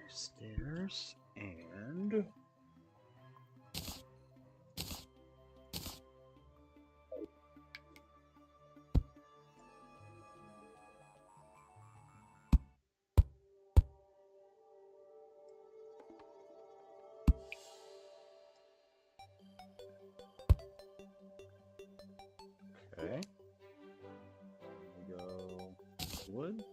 Stairs and okay. We go wood.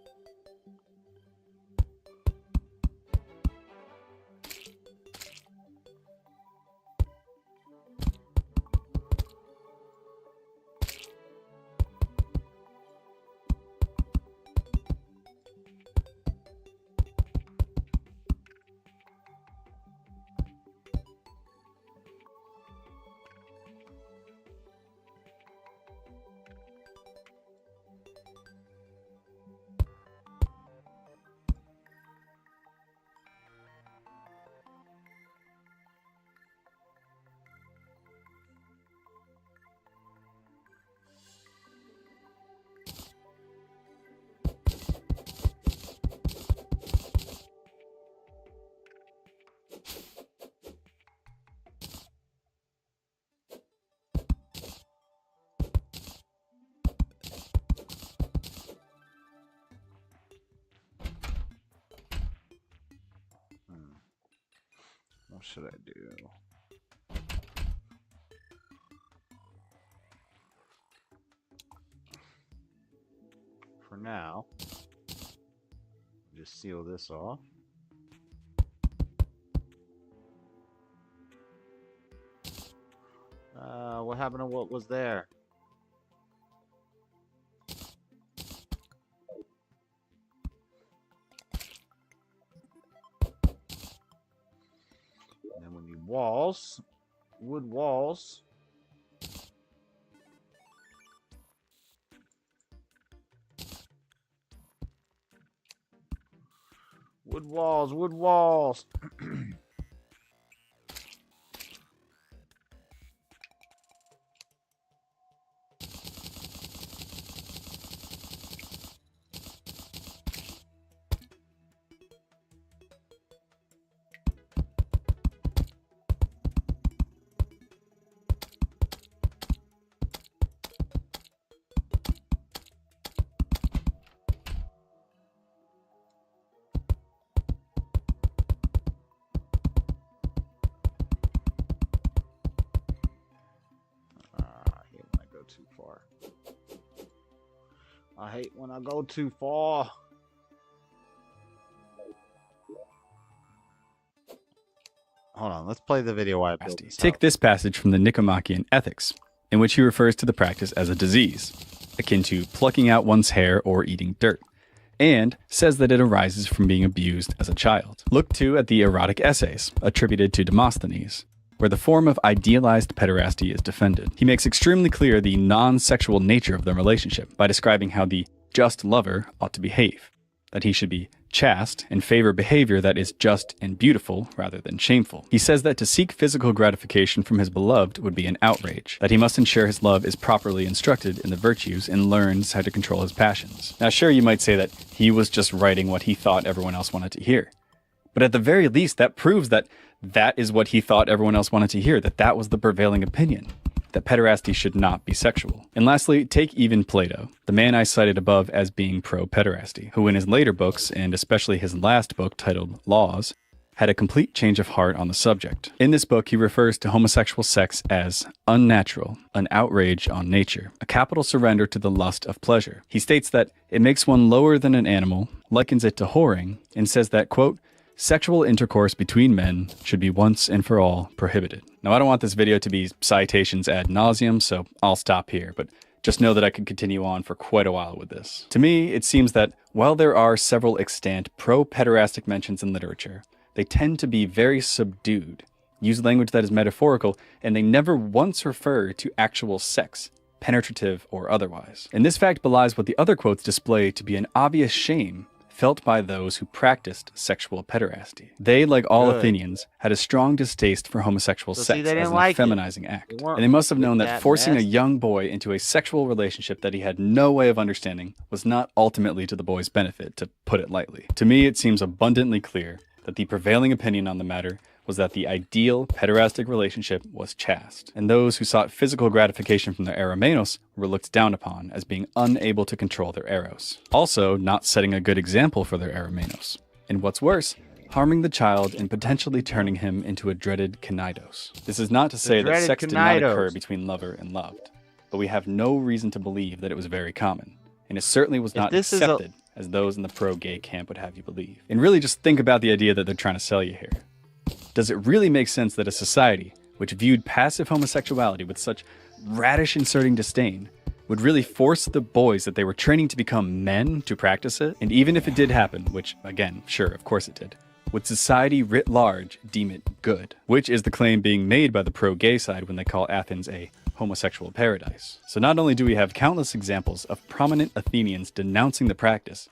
What should I do? For now, just seal this off. What happened to what was there? And then we need walls, wood walls. Wood walls, wood walls. Too far. I hate when I go too far. Hold on, let's play the video while I build this Take out. this passage from the Nicomachean Ethics, in which he refers to the practice as a disease, akin to plucking out one's hair or eating dirt, and says that it arises from being abused as a child. Look too at the erotic essays attributed to Demosthenes, where the form of idealized pederasty is defended. He makes extremely clear the non-sexual nature of the relationship by describing how the just lover ought to behave, that he should be chaste and favor behavior that is just and beautiful rather than shameful. He says that to seek physical gratification from his beloved would be an outrage, that he must ensure his love is properly instructed in the virtues and learns how to control his passions. Now sure, you might say that he was just writing what he thought everyone else wanted to hear, but at the very least that proves that that is what he thought everyone else wanted to hear, that was the prevailing opinion, that pederasty should not be sexual. And lastly, take even Plato, the man I cited above as being pro-pederasty, who in his later books, and especially his last book titled Laws, had a complete change of heart on the subject. In this book, he refers to homosexual sex as unnatural, an outrage on nature, a capital surrender to the lust of pleasure. He states that it makes one lower than an animal, likens it to whoring, and says that, quote, sexual intercourse between men should be once and for all prohibited. Now, I don't want this video to be citations ad nauseum, so I'll stop here, but just know that I could continue on for quite a while with this. To me, it seems that while there are several extant pro-pederastic mentions in literature, they tend to be very subdued, use language that is metaphorical, and they never once refer to actual sex, penetrative or otherwise. And this fact belies what the other quotes display to be an obvious shame felt by those who practiced sexual pederasty. They, like all Athenians, had a strong distaste for homosexual sex as an feminizing act. And they must have known that forcing a young boy into a sexual relationship that he had no way of understanding was not ultimately to the boy's benefit, to put it lightly. To me, it seems abundantly clear that the prevailing opinion on the matter was that the ideal pederastic relationship was chaste, and those who sought physical gratification from their eromenos were looked down upon as being unable to control their eros, also not setting a good example for their eromenos, and what's worse, harming the child and potentially turning him into a dreaded kenidos. This is not to say that sex did not occur between lover and loved, but we have no reason to believe that it was very common, and it certainly was not accepted as those in the pro-gay camp would have you believe. And really just think about the idea that they're trying to sell you here. Does it really make sense that a society which viewed passive homosexuality with such radish inserting disdain would really force the boys that they were training to become men to practice it? And even if it did happen, which again, sure, of course it did, would society writ large deem it good? Which is the claim being made by the pro-gay side when they call Athens a homosexual paradise. So not only do we have countless examples of prominent Athenians denouncing the practice,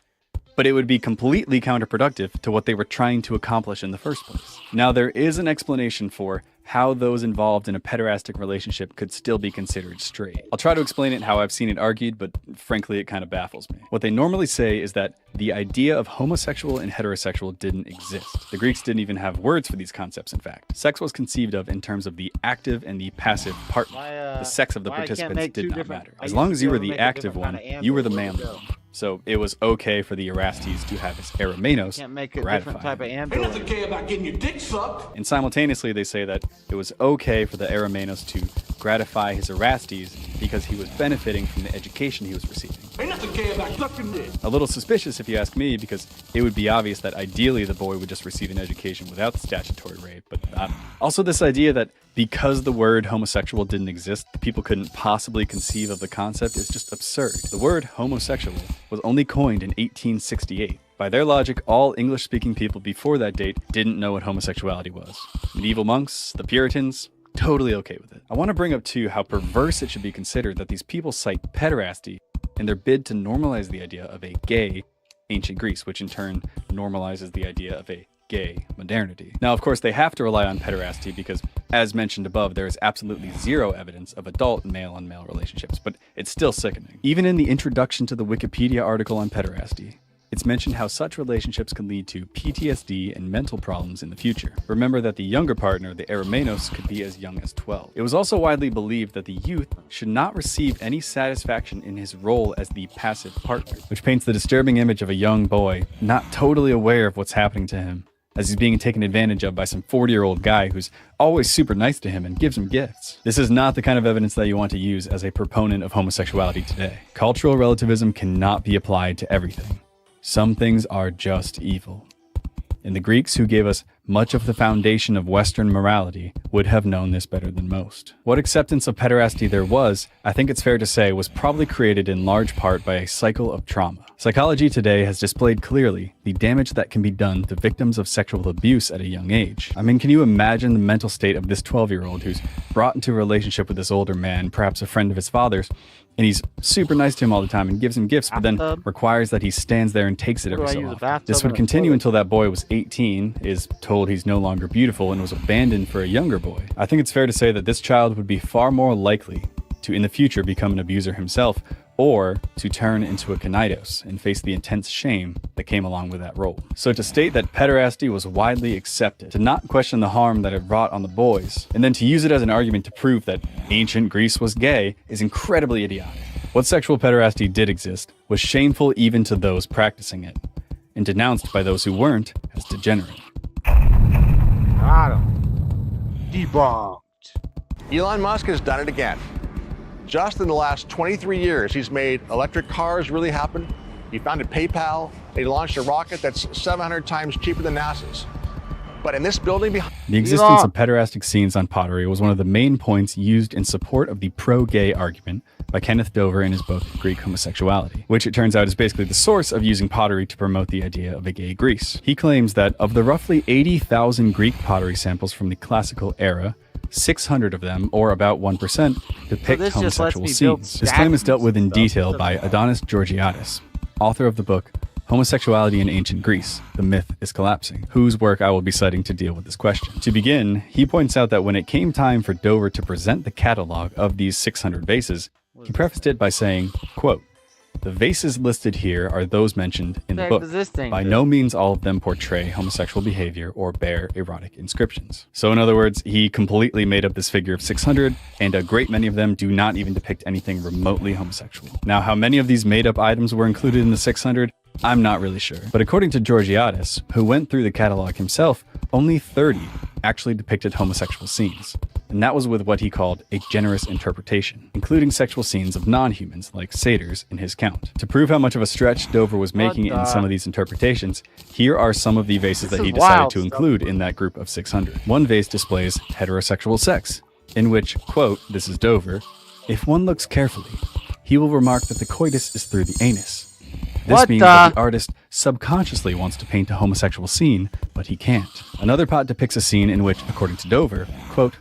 but it would be completely counterproductive to what they were trying to accomplish in the first place. Now, there is an explanation for how those involved in a pederastic relationship could still be considered straight. I'll try to explain it how I've seen it argued, but frankly, it kind of baffles me. What they normally say is that the idea of homosexual and heterosexual didn't exist. The Greeks didn't even have words for these concepts, in fact. Sex was conceived of in terms of the active and the passive partner. The sex of the participants did not matter. As long as you were the active one, you were the manly one. So it was okay for the Erastes to have his Eromenos Can't make a gratified. different type of Ain't ambulance. nothing gay about getting your dick sucked. And simultaneously, they say that it was okay for the Eromenos to gratify his Erastes because he was benefiting from the education he was receiving. Ain't nothing gay about sucking dick. A little suspicious if you ask me, because it would be obvious that ideally the boy would just receive an education without the statutory rape, but I don't know. Also, this idea that because the word homosexual didn't exist, people couldn't possibly conceive of the concept is just absurd. The word homosexual was only coined in 1868. By their logic, all English-speaking people before that date didn't know what homosexuality was. Medieval monks, the Puritans, totally okay with it. I want to bring up too how perverse it should be considered that these people cite pederasty in their bid to normalize the idea of a gay ancient Greece, which in turn normalizes the idea of a gay modernity. Now, of course, they have to rely on pederasty because, as mentioned above, there is absolutely zero evidence of adult male-on-male relationships, but it's still sickening. Even in the introduction to the Wikipedia article on pederasty, it's mentioned how such relationships can lead to PTSD and mental problems in the future. Remember that the younger partner, the Eromenos, could be as young as 12. It was also widely believed that the youth should not receive any satisfaction in his role as the passive partner, which paints the disturbing image of a young boy not totally aware of what's happening to him, as he's being taken advantage of by some 40-year-old guy who's always super nice to him and gives him gifts. This is not the kind of evidence that you want to use as a proponent of homosexuality today. Cultural relativism cannot be applied to everything. Some things are just evil. And the Greeks, who gave us much of the foundation of Western morality, would have known this better than most. What acceptance of pederasty there was, I think it's fair to say, was probably created in large part by a cycle of trauma. Psychology today has displayed clearly the damage that can be done to victims of sexual abuse at a young age. I mean, can you imagine the mental state of this 12-year-old who's brought into a relationship with this older man, perhaps a friend of his father's, and he's super nice to him all the time and gives him gifts, but then requires that he stands there and takes it every so often. This would continue until that boy was 18, is told he's no longer beautiful, and was abandoned for a younger boy. I think it's fair to say that this child would be far more likely to in the future become an abuser himself, or to turn into a kanidos and face the intense shame that came along with that role. So to state that pederasty was widely accepted, to not question the harm that it brought on the boys, and then to use it as an argument to prove that ancient Greece was gay is incredibly idiotic. What sexual pederasty did exist was shameful even to those practicing it, and denounced by those who weren't as degenerate. Got him. Debunked. Elon Musk has done it again. Just in the last 23 years, he's made electric cars really happen. He founded PayPal. He launched a rocket that's 700 times cheaper than NASA's. But in this building behind... The existence of pederastic scenes on pottery was one of the main points used in support of the pro-gay argument by Kenneth Dover in his book Greek Homosexuality, which it turns out is basically the source of using pottery to promote the idea of a gay Greece. He claims that of the roughly 80,000 Greek pottery samples from the classical era, 600 of them, or about 1%, depict homosexual scenes. This claim is dealt with in detail by Adonis Georgiadis, author of the book Homosexuality in Ancient Greece, The Myth is Collapsing, whose work I will be citing to deal with this question. To begin, he points out that when it came time for Dover to present the catalog of these 600 vases, he prefaced it by saying, quote, "The vases listed here are those mentioned in the book. By no means all of them portray homosexual behavior or bear erotic inscriptions." So in other words, he completely made up this figure of 600, and a great many of them do not even depict anything remotely homosexual. Now, how many of these made-up items were included in the 600? I'm not really sure. But according to Georgiadis, who went through the catalog himself, only 30 actually depicted homosexual scenes. And that was with what he called a generous interpretation, including sexual scenes of non-humans like satyrs in his count. To prove how much of a stretch Dover was making in some of these interpretations, here are some of the vases that he decided to include in that group of 600. One vase displays heterosexual sex, in which, quote, this is Dover, "If one looks carefully, he will remark that the coitus is through the anus. This means that the artist subconsciously wants to paint a homosexual scene, but he can't." Another pot depicts a scene in which, according to Dover, quote,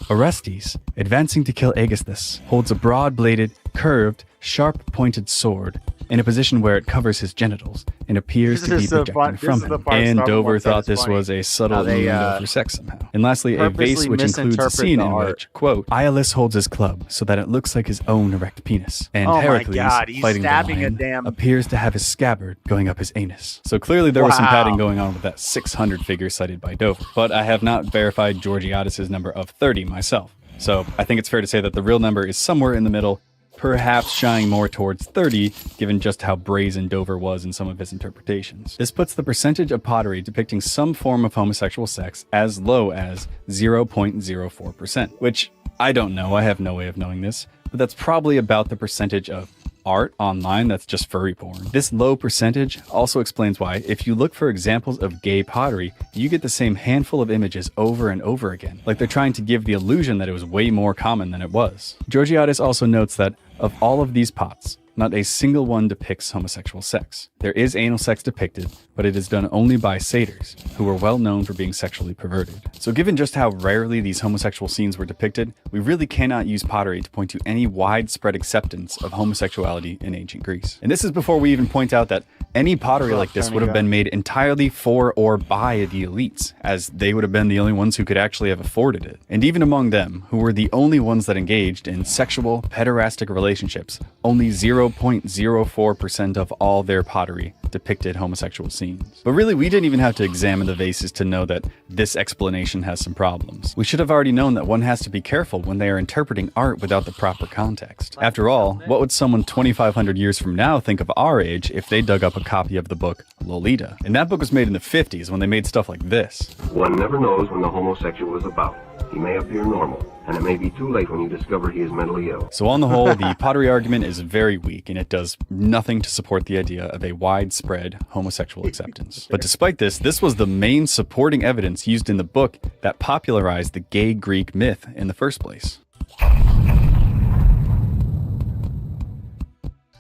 "Orestes, advancing to kill Aegisthus, holds a broad-bladed, curved, sharp-pointed sword in a position where it covers his genitals and appears to be projecting from him." And Dover thought this was a subtle innuendo for sex somehow. And lastly, a vase which includes a scene in which, quote, "Iolaus holds his club so that it looks like his own erect penis. And Heracles, fighting the lion, appears to have his scabbard going up his anus." So clearly there was some padding going on with that 600 figure cited by Dover. But I have not verified Georgiadis' number of 30 myself. So I think it's fair to say that the real number is somewhere in the middle, perhaps shying more towards 30, given just how brazen Dover was in some of his interpretations. This puts the percentage of pottery depicting some form of homosexual sex as low as 0.04%, which I don't know, I have no way of knowing this, but that's probably about the percentage of art online that's just furry porn. This low percentage also explains why, if you look for examples of gay pottery, you get the same handful of images over and over again, like they're trying to give the illusion that it was way more common than it was. Georgiadis also notes that of all of these pots, not a single one depicts homosexual sex. There is anal sex depicted, but it is done only by satyrs, who were well known for being sexually perverted. So given just how rarely these homosexual scenes were depicted, we really cannot use pottery to point to any widespread acceptance of homosexuality in ancient Greece. And this is before we even point out that any pottery like this would have been made entirely for or by the elites, as they would have been the only ones who could actually have afforded it. And even among them, who were the only ones that engaged in sexual, pederastic relationships, only 0.04% of all their pottery depicted homosexual scenes. But really, we didn't even have to examine the vases to know that this explanation has some problems. We should have already known that one has to be careful when they are interpreting art without the proper context. After all, what would someone 2,500 years from now think of our age if they dug up a copy of the book Lolita? And that book was made in the 50s when they made stuff like this. One never knows when the homosexual is about. He may appear normal, and it may be too late when you discover he is mentally ill. So on the whole, the pottery argument is very weak, and it does nothing to support the idea of a widespread homosexual acceptance. But despite this, this was the main supporting evidence used in the book that popularized the gay Greek myth in the first place.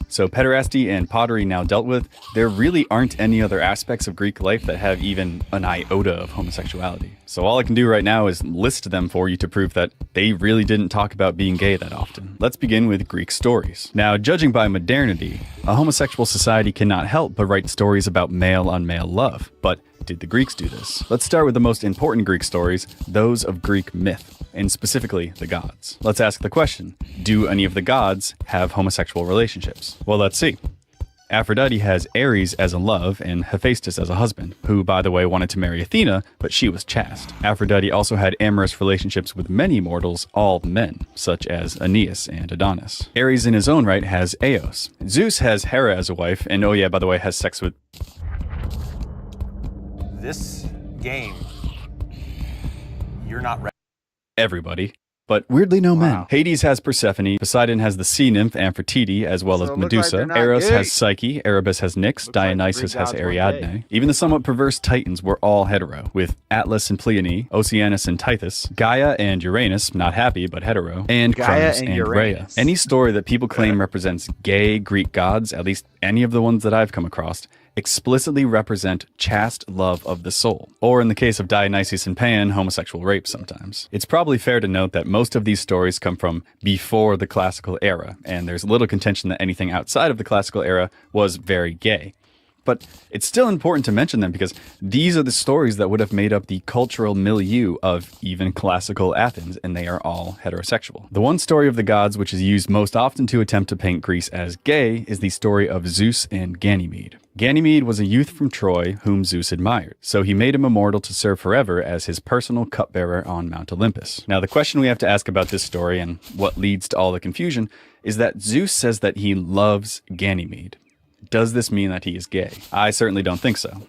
So pederasty and pottery now dealt with, there really aren't any other aspects of Greek life that have even an iota of homosexuality. So all I can do right now is list them for you to prove that they really didn't talk about being gay that often. Let's begin with Greek stories. Now, judging by modernity, a homosexual society cannot help but write stories about male-on-male love. But did the Greeks do this? Let's start with the most important Greek stories, those of Greek myth, and specifically the gods. Let's ask the question, do any of the gods have homosexual relationships? Well, let's see. Aphrodite has Ares as a love and Hephaestus as a husband, who, by the way, wanted to marry Athena, but she was chaste. Aphrodite also had amorous relationships with many mortals, all men, such as Aeneas and Adonis. Ares in his own right has Eos. Zeus has Hera as a wife, and oh yeah, by the way, has sex with... This game, you're not ready. Everybody. But weirdly no men. Hades has Persephone, Poseidon has the sea nymph Amphitrite, as well as Medusa, Eros has Psyche, Erebus has Nyx, Dionysus has Ariadne. Even the somewhat perverse Titans were all hetero, with Atlas and Pleione, Oceanus and Tithys, Gaia and Uranus, not happy but hetero, and Cronus and Rhea. Any story that people claim represents gay Greek gods, at least any of the ones that I've come across, explicitly represent chaste love of the soul, or in the case of Dionysus and Pan, homosexual rape sometimes. It's probably fair to note that most of these stories come from before the classical era, and there's little contention that anything outside of the classical era was very gay. But it's still important to mention them because these are the stories that would have made up the cultural milieu of even classical Athens, and they are all heterosexual. The one story of the gods which is used most often to attempt to paint Greece as gay is the story of Zeus and Ganymede. Ganymede was a youth from Troy whom Zeus admired, so he made him immortal to serve forever as his personal cupbearer on Mount Olympus. Now, the question we have to ask about this story and what leads to all the confusion is that Zeus says that he loves Ganymede. Does this mean that he is gay? I certainly don't think so.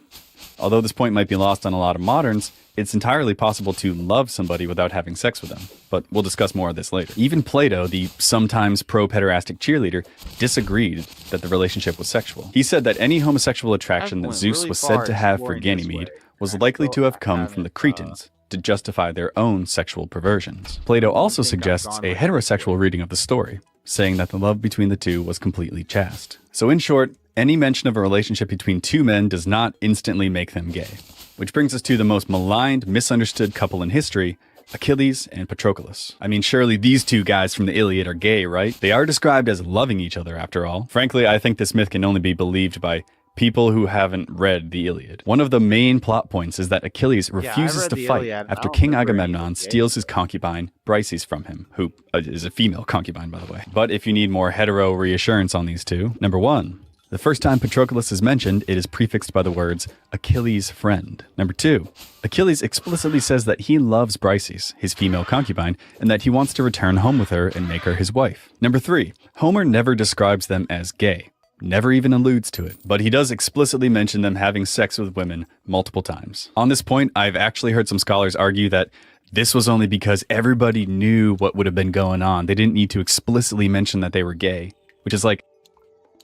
Although this point might be lost on a lot of moderns, it's entirely possible to love somebody without having sex with them, but we'll discuss more of this later. Even Plato, the sometimes pro-pederastic cheerleader, disagreed that the relationship was sexual. He said that any homosexual attraction that Zeus was said to have for Ganymede was likely to have come from the Cretans to justify their own sexual perversions. Plato also suggests a heterosexual reading of the story, saying that the love between the two was completely chaste. So in short, any mention of a relationship between two men does not instantly make them gay. Which brings us to the most maligned, misunderstood couple in history, Achilles and Patroclus. I mean, surely these two guys from the Iliad are gay, right? They are described as loving each other, after all. Frankly, I think this myth can only be believed by people who haven't read the Iliad. One of the main plot points is that Achilles refuses to fight after King Agamemnon steals his concubine, Briseis, from him, who is a female concubine, by the way. But if you need more hetero reassurance on these two, number one, The first time Patroclus is mentioned, it is prefixed by the words Achilles' friend. Number 2, Achilles explicitly says that he loves Briseis, his female concubine, and that he wants to return home with her and make her his wife. Number 3, Homer never describes them as gay. Never even alludes to it, but he does explicitly mention them having sex with women multiple times. On this point, I've actually heard some scholars argue that this was only because everybody knew what would have been going on. They didn't need to explicitly mention that they were gay, which is like,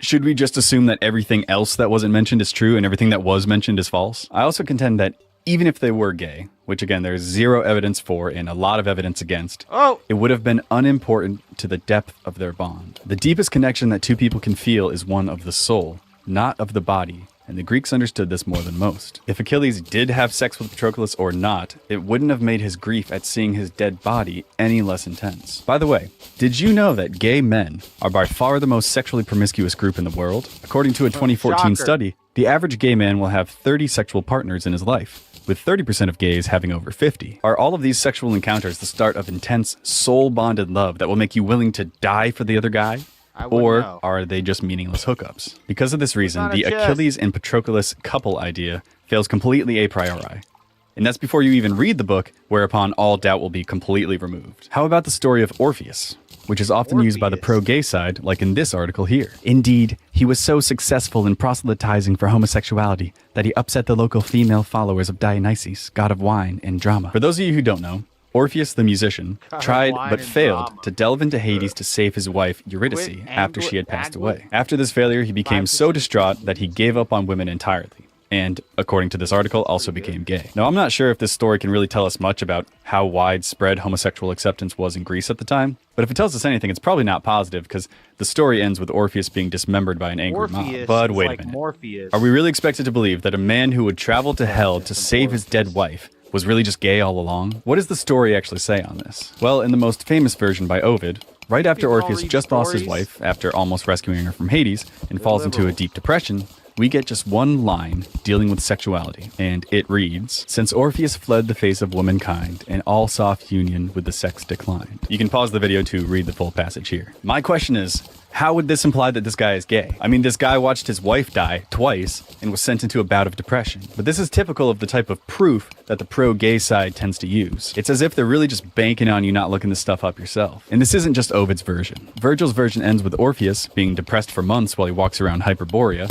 should we just assume that everything else that wasn't mentioned is true and everything that was mentioned is false? I also contend that even if they were gay, which again there's zero evidence for and a lot of evidence against, it would have been unimportant to the depth of their bond. The deepest connection that two people can feel is one of the soul, not of the body, and the Greeks understood this more than most. If Achilles did have sex with Patroclus or not, it wouldn't have made his grief at seeing his dead body any less intense. By the way, did you know that gay men are by far the most sexually promiscuous group in the world? According to a 2014 study, the average gay man will have 30 sexual partners in his life, with 30% of gays having over 50. Are all of these sexual encounters the start of intense, soul-bonded love that will make you willing to die for the other guy? Or are they just meaningless hookups? Because of this reason, the Achilles and Patroclus couple idea fails completely a priori. And that's before you even read the book, whereupon all doubt will be completely removed. How about the story of Orpheus, which is often used by the pro-gay side, like in this article here? Indeed, he was so successful in proselytizing for homosexuality that he upset the local female followers of Dionysus, god of wine and drama. For those of you who don't know, Orpheus the musician tried but failed to delve into Hades to save his wife Eurydice after she had passed away. After this failure, he became so distraught that he gave up on women entirely, and, according to this article, also became gay. Now, I'm not sure if this story can really tell us much about how widespread homosexual acceptance was in Greece at the time, but if it tells us anything, it's probably not positive, because the story ends with Orpheus being dismembered by an angry mob. But wait a minute. Are we really expected to believe that a man who would travel to hell to save his dead wife was really just gay all along? What does the story actually say on this? Well, in the most famous version by Ovid, right after Orpheus just lost his wife, after almost rescuing her from Hades, and falls into a deep depression, we get just one line dealing with sexuality, and it reads, "Since Orpheus fled the face of womankind, and all soft union with the sex declined." You can pause the video to read the full passage here. My question is, how would this imply that this guy is gay? I mean, this guy watched his wife die twice and was sent into a bout of depression. But this is typical of the type of proof that the pro-gay side tends to use. It's as if they're really just banking on you not looking this stuff up yourself. And this isn't just Ovid's version. Virgil's version ends with Orpheus being depressed for months while he walks around Hyperborea.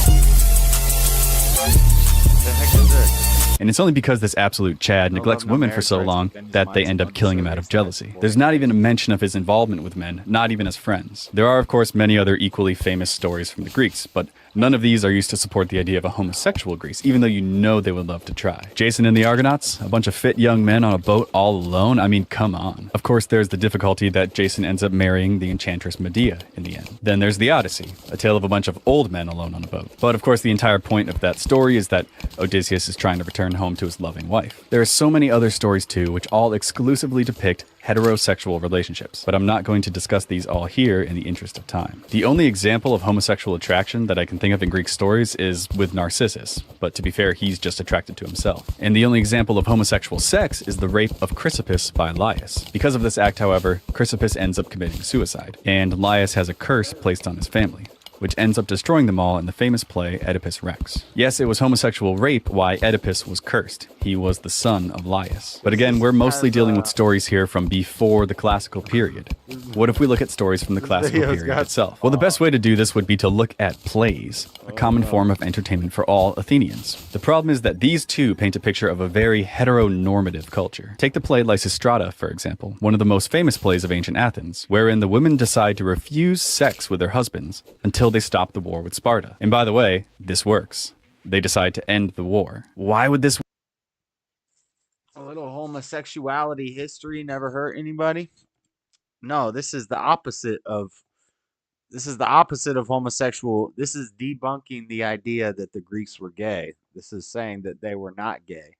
And it's only because this absolute Chad neglects women for so long that they end up killing him out of jealousy. There's not even a mention of his involvement with men, not even as friends. There are, of course, many other equally famous stories from the Greeks, but none of these are used to support the idea of a homosexual Greece, even though you know they would love to try. Jason and the Argonauts, a bunch of fit young men on a boat all alone? I mean, come on. Of course, there's the difficulty that Jason ends up marrying the enchantress Medea in the end. Then there's the Odyssey, a tale of a bunch of old men alone on a boat. But of course, the entire point of that story is that Odysseus is trying to return home to his loving wife. There are so many other stories too, which all exclusively depict heterosexual relationships, but I'm not going to discuss these all here in the interest of time. The only example of homosexual attraction that I can think of in Greek stories is with Narcissus, but to be fair, he's just attracted to himself. And the only example of homosexual sex is the rape of Chrysippus by Laius. Because of this act, however, Chrysippus ends up committing suicide, and Laius has a curse placed on his family, which ends up destroying them all in the famous play Oedipus Rex. Yes, it was homosexual rape why Oedipus was cursed. He was the son of Laius. But again, we're mostly dealing with stories here from before the classical period. What if we look at stories from the classical period itself? Well, the best way to do this would be to look at plays, a common form of entertainment for all Athenians. The problem is that these two paint a picture of a very heteronormative culture. Take the play Lysistrata, for example, one of the most famous plays of ancient Athens, wherein the women decide to refuse sex with their husbands until they stop the war with Sparta. And by the way, this works. They decide to end the war. Why would this? A little homosexuality history never hurt anybody. No, this is the opposite of homosexual. This is debunking the idea that the Greeks were gay. This is saying that they were not gay.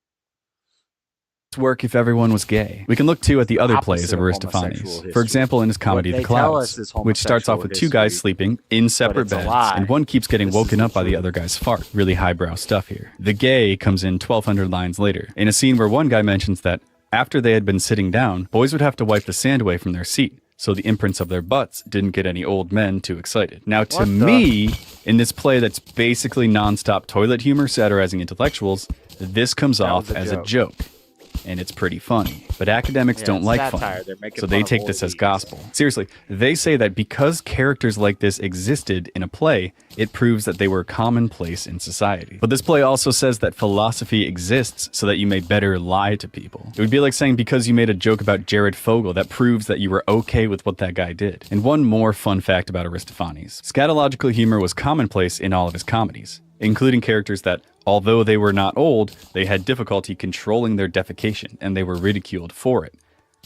Work if everyone was gay. We can look too at the other plays of Aristophanes. For example, in his comedy The Clouds, which starts off with two guys sleeping in separate beds, and one keeps getting woken up by the other guy's fart. Really highbrow stuff here. The gay comes in 1,200 lines later, in a scene where one guy mentions that after they had been sitting down, boys would have to wipe the sand away from their seat, so the imprints of their butts didn't get any old men too excited. Now, to me, in this play that's basically nonstop toilet humor satirizing intellectuals, this comes off as a joke. And it's pretty funny. But academics don't like fun, so they take this as gospel. Seriously, they say that because characters like this existed in a play, it proves that they were commonplace in society. But this play also says that philosophy exists so that you may better lie to people. It would be like saying because you made a joke about Jared Fogle, that proves that you were okay with what that guy did. And one more fun fact about Aristophanes. Scatological humor was commonplace in all of his comedies, including characters that, although they were not old, they had difficulty controlling their defecation, and they were ridiculed for it.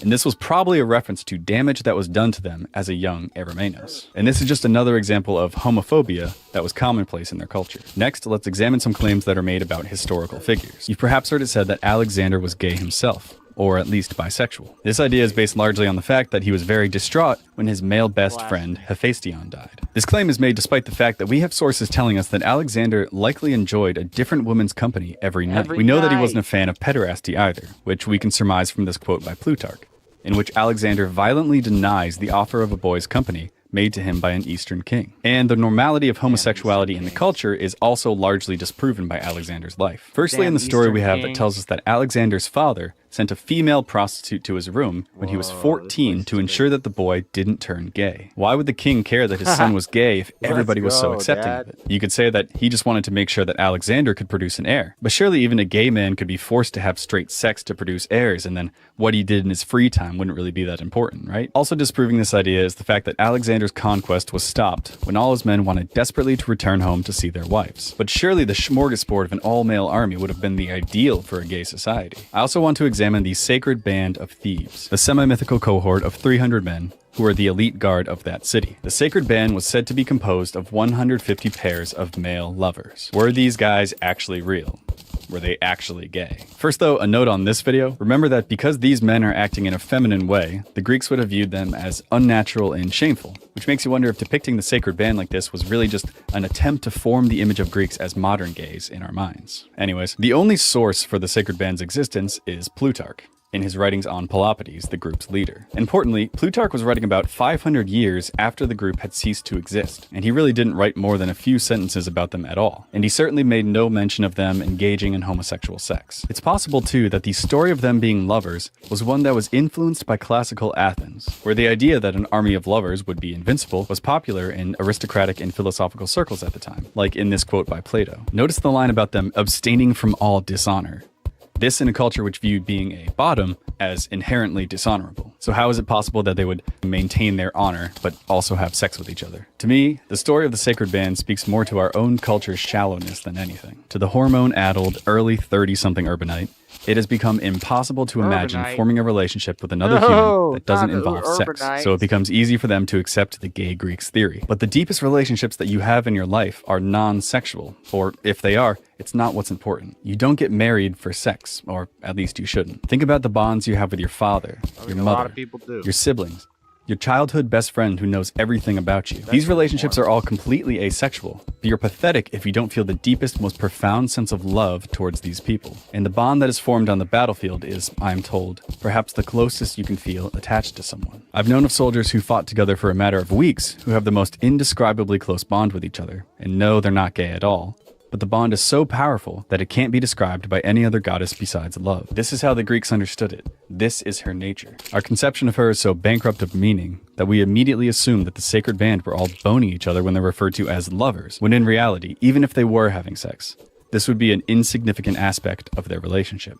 And this was probably a reference to damage that was done to them as a young Eromenos. And this is just another example of homophobia that was commonplace in their culture. Next, let's examine some claims that are made about historical figures. You've perhaps heard it said that Alexander was gay himself, or at least bisexual. This idea is based largely on the fact that he was very distraught when his male best friend Hephaestion died. This claim is made despite the fact that we have sources telling us that Alexander likely enjoyed a different woman's company every night. We know that he wasn't a fan of pederasty either, which we can surmise from this quote by Plutarch, in which Alexander violently denies the offer of a boy's company made to him by an Eastern king. And the normality of homosexuality in the culture is also largely disproven by Alexander's life. Firstly, in the story we have that tells us that Alexander's father sent a female prostitute to his room when he was 14 to ensure that the boy didn't turn gay. Why would the king care that his son was gay if everybody was so accepting of it? You could say that he just wanted to make sure that Alexander could produce an heir. But surely even a gay man could be forced to have straight sex to produce heirs, and then what he did in his free time wouldn't really be that important, right? Also disproving this idea is the fact that Alexander's conquest was stopped when all his men wanted desperately to return home to see their wives. But surely the smorgasbord of an all-male army would have been the ideal for a gay society. I also want to examine the Sacred Band of Thebes, a semi-mythical cohort of 300 men who were the elite guard of that city. The Sacred Band was said to be composed of 150 pairs of male lovers. Were these guys actually real? Were they actually gay? First though, a note on this video. Remember that because these men are acting in a feminine way, the Greeks would have viewed them as unnatural and shameful, which makes you wonder if depicting the Sacred Band like this was really just an attempt to form the image of Greeks as modern gays in our minds. Anyways, the only source for the Sacred Band's existence is Plutarch, in his writings on Pelopides, the group's leader. Importantly, Plutarch was writing about 500 years after the group had ceased to exist, and he really didn't write more than a few sentences about them at all, and he certainly made no mention of them engaging in homosexual sex. It's possible, too, that the story of them being lovers was one that was influenced by classical Athens, where the idea that an army of lovers would be invincible was popular in aristocratic and philosophical circles at the time, like in this quote by Plato. Notice the line about them abstaining from all dishonor. This in a culture which viewed being a bottom as inherently dishonorable. So how is it possible that they would maintain their honor, but also have sex with each other? To me, the story of the Sacred Band speaks more to our own culture's shallowness than anything. To the hormone-addled, early 30-something urbanite, it has become impossible to imagine forming a relationship with another human that doesn't involve sex, so it becomes easy for them to accept the gay Greeks' theory. But the deepest relationships that you have in your life are non-sexual, or if they are, it's not what's important. You don't get married for sex, or at least you shouldn't. Think about the bonds you have with your father, your mother, your siblings, your childhood best friend who knows everything about you. These relationships are all completely asexual, but you're pathetic if you don't feel the deepest, most profound sense of love towards these people. And the bond that is formed on the battlefield is, I'm told, perhaps the closest you can feel attached to someone. I've known of soldiers who fought together for a matter of weeks who have the most indescribably close bond with each other, and no, they're not gay at all. But the bond is so powerful that it can't be described by any other goddess besides love. This is how the Greeks understood it. This is her nature. Our conception of her is so bankrupt of meaning that we immediately assume that the Sacred Band were all boning each other when they're referred to as lovers, when in reality, even if they were having sex, this would be an insignificant aspect of their relationship.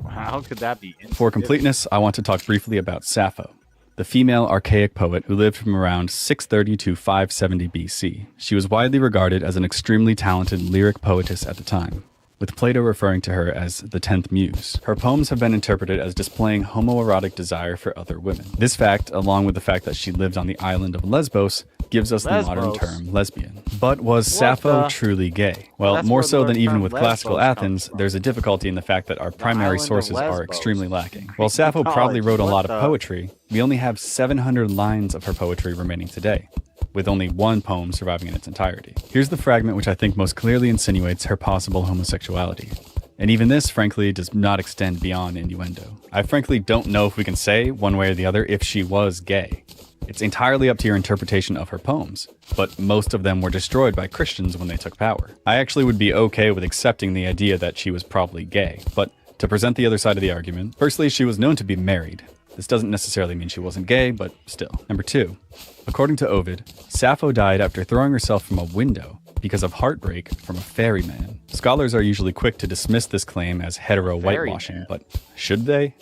How could that be? For completeness, I want to talk briefly about Sappho, the female archaic poet who lived from around 630 to 570 BC. She was widely regarded as an extremely talented lyric poetess at the time, with Plato referring to her as the 10th muse. Her poems have been interpreted as displaying homoerotic desire for other women. This fact, along with the fact that she lived on the island of Lesbos, gives us the modern term lesbian. But was Sappho truly gay? Well, more so than even with classical Athens, there's a difficulty in the fact that our primary sources are extremely lacking. While Sappho probably wrote a lot of poetry, we only have 700 lines of her poetry remaining today, with only one poem surviving in its entirety. Here's the fragment which I think most clearly insinuates her possible homosexuality. And even this, frankly, does not extend beyond innuendo. I frankly don't know if we can say, one way or the other, if she was gay. It's entirely up to your interpretation of her poems, but most of them were destroyed by Christians when they took power. I actually would be okay with accepting the idea that she was probably gay, but to present the other side of the argument, firstly, she was known to be married. This doesn't necessarily mean she wasn't gay, but still. Number 2, according to Ovid, Sappho died after throwing herself from a window because of heartbreak from a ferryman. Scholars are usually quick to dismiss this claim as hetero-whitewashing, but should they?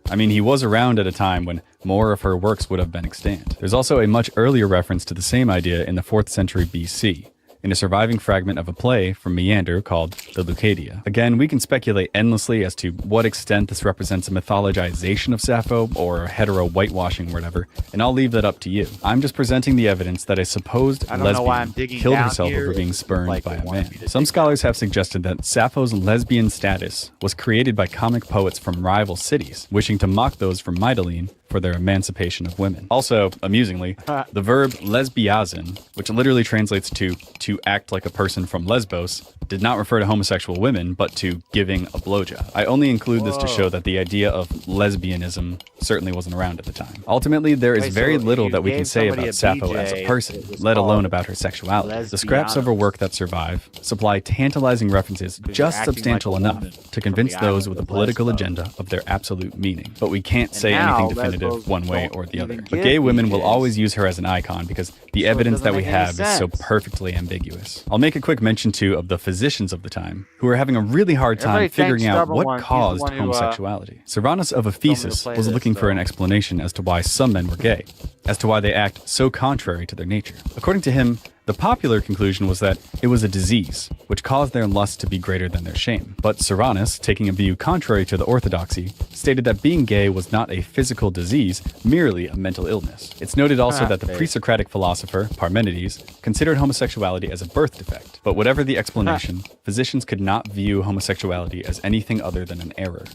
I mean, he was around at a time when more of her works would have been extant. There's also a much earlier reference to the same idea in the 4th century BC, in a surviving fragment of a play from Meander called the Leucadia. Again, we can speculate endlessly as to what extent this represents a mythologization of Sappho or a hetero-whitewashing or whatever, and I'll leave that up to you. I'm just presenting the evidence that a supposed lesbian killed herself over being spurned by a man. Some scholars have suggested that Sappho's lesbian status was created by comic poets from rival cities, wishing to mock those from Mytilene for their emancipation of women. Also, amusingly, the verb lesbiazen, which literally translates to act like a person from Lesbos, did not refer to homosexual women, but to giving a blowjob. I only include this to show that the idea of lesbianism certainly wasn't around at the time. Ultimately, there is very little that we can say about Sappho as a person, let alone about her sexuality. The scraps of her work that survive supply tantalizing references just substantial enough to convince those with a political agenda of their absolute meaning. But we can't say anything definitive one way or the other. But gay women will always use her as an icon because the evidence that we have is so perfectly ambiguous. I'll make a quick mention too of the physicians of the time, who were having a really hard time figuring out what caused homosexuality. Servanus of Ephesus was looking for an explanation as to why some men were gay, as to why they act so contrary to their nature. According to him, the popular conclusion was that it was a disease, which caused their lust to be greater than their shame. But Servanus, taking a view contrary to the orthodoxy, stated that being gay was not a physical disease, merely a mental illness. It's noted also that the pre-Socratic philosopher, Parmenides, considered homosexuality as a birth defect. But whatever the explanation, physicians could not view homosexuality as anything other than an error.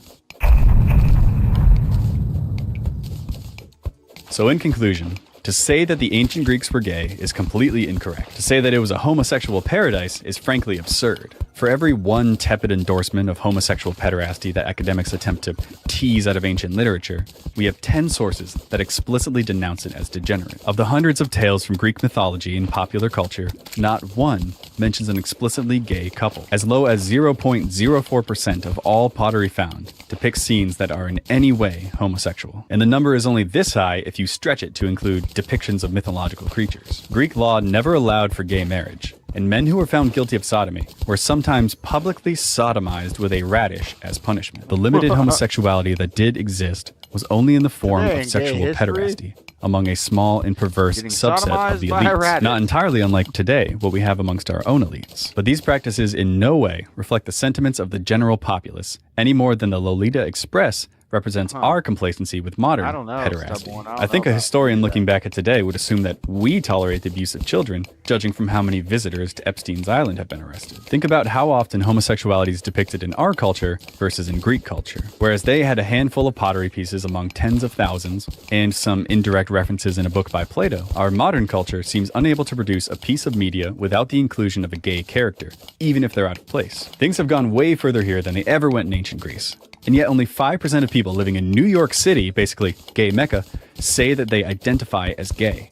So in conclusion, to say that the ancient Greeks were gay is completely incorrect. To say that it was a homosexual paradise is frankly absurd. For every one tepid endorsement of homosexual pederasty that academics attempt to tease out of ancient literature, we have 10 sources that explicitly denounce it as degenerate. Of the hundreds of tales from Greek mythology and popular culture, not one mentions an explicitly gay couple. As low as 0.04% of all pottery found depicts scenes that are in any way homosexual. And the number is only this high if you stretch it to include depictions of mythological creatures. Greek law never allowed for gay marriage, and men who were found guilty of sodomy were sometimes publicly sodomized with a radish as punishment. The limited homosexuality that did exist was only in the form of sexual pederasty among a small and perverse subset of the elites, not entirely unlike today, what we have amongst our own elites. But these practices in no way reflect the sentiments of the general populace, any more than the Lolita Express represents our complacency with modern pederasty. I think a historian looking back at today would assume that we tolerate the abuse of children, judging from how many visitors to Epstein's Island have been arrested. Think about how often homosexuality is depicted in our culture versus in Greek culture. Whereas they had a handful of pottery pieces among tens of thousands, and some indirect references in a book by Plato, our modern culture seems unable to produce a piece of media without the inclusion of a gay character, even if they're out of place. Things have gone way further here than they ever went in ancient Greece. And yet only 5% of people living in New York City, basically gay Mecca, say that they identify as gay.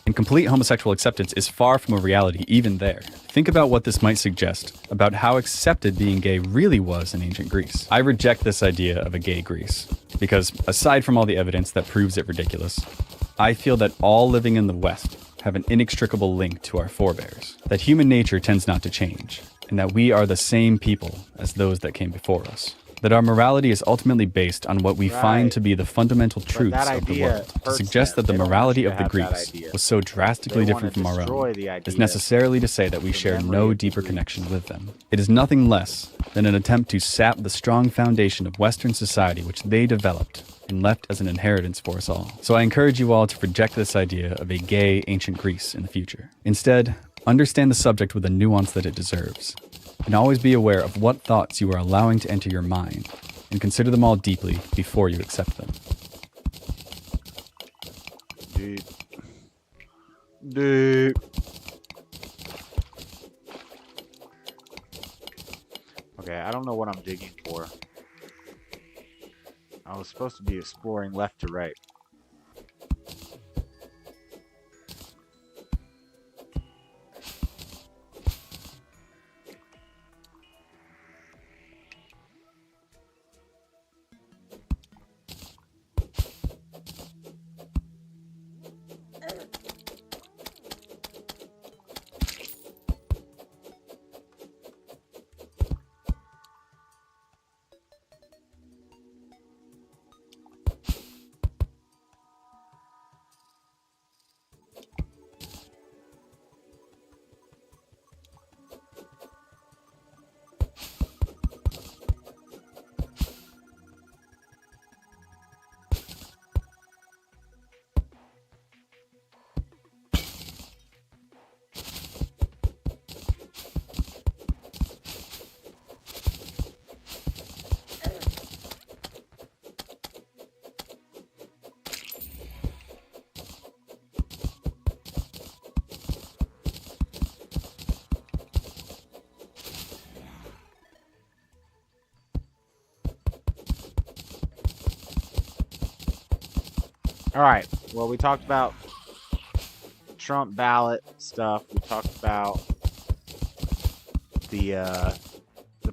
And complete homosexual acceptance is far from a reality even there. Think about what this might suggest about how accepted being gay really was in ancient Greece. I reject this idea of a gay Greece, because aside from all the evidence that proves it ridiculous, I feel that all living in the West have an inextricable link to our forebears, that human nature tends not to change, and that we are the same people as those that came before us. That our morality is ultimately based on what we find to be the fundamental truths of the world. To suggest that the morality of the Greeks was so drastically different from our own is necessarily to say that we share no deeper connection with them. It is nothing less than an attempt to sap the strong foundation of Western society which they developed and left as an inheritance for us all. So I encourage you all to reject this idea of a gay ancient Greece in the future. Instead, understand the subject with the nuance that it deserves. And always be aware of what thoughts you are allowing to enter your mind, and consider them all deeply before you accept them. Okay, I don't know what I'm digging for. I was supposed to be exploring left to right. All right. Well, we talked about Trump ballot stuff. We talked about the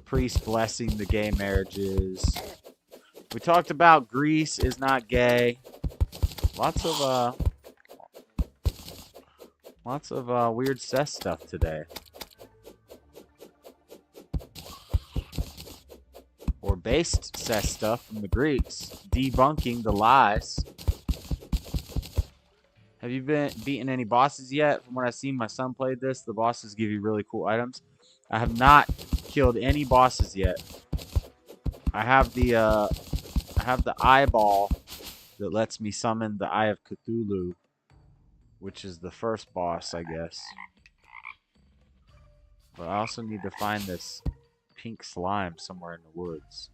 priest blessing the gay marriages. We talked about Greece is not gay. Lots of weird cess stuff today. Or based cess stuff from the Greeks, debunking the lies. Have you been beaten any bosses yet? From what I've seen, my son played this. The bosses give you really cool items. I have not killed any bosses yet. I have the eyeball that lets me summon the Eye of Cthulhu, which is the first boss, I guess. But I also need to find this pink slime somewhere in the woods.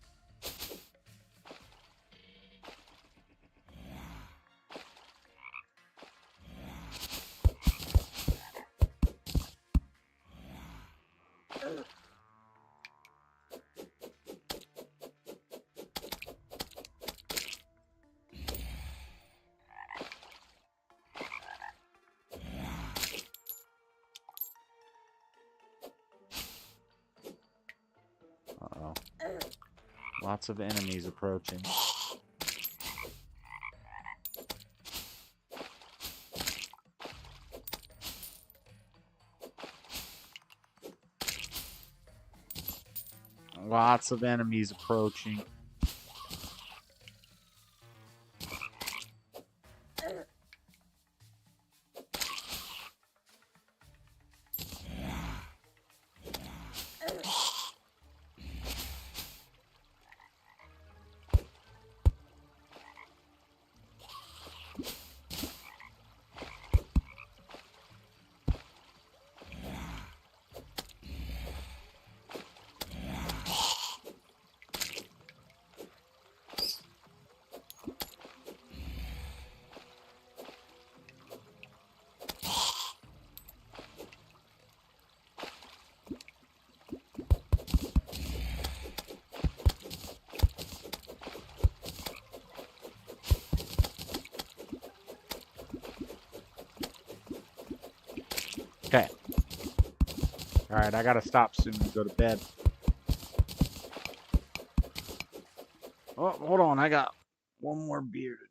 Uh-oh. Lots of enemies approaching. Lots of enemies approaching. Okay. Alright, I gotta stop soon and go to bed. Oh, hold on. I got one more beer to drink.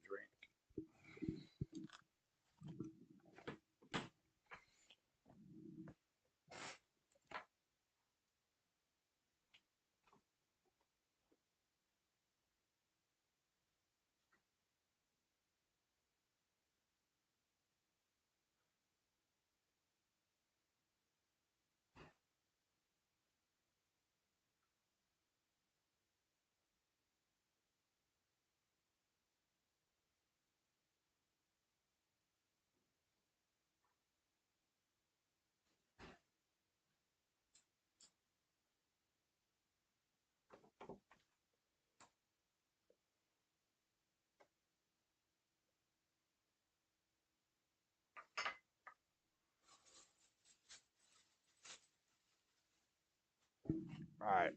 Alright.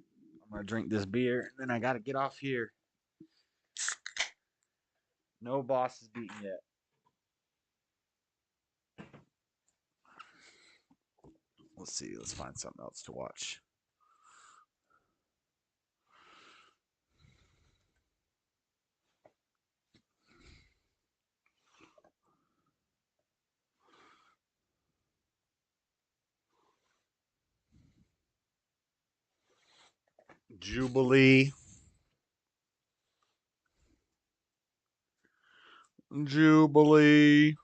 I'm gonna drink this beer, and then I gotta get off here. No boss is beaten yet. Let's see. Let's find something else to watch. Jubilee. Jubilee.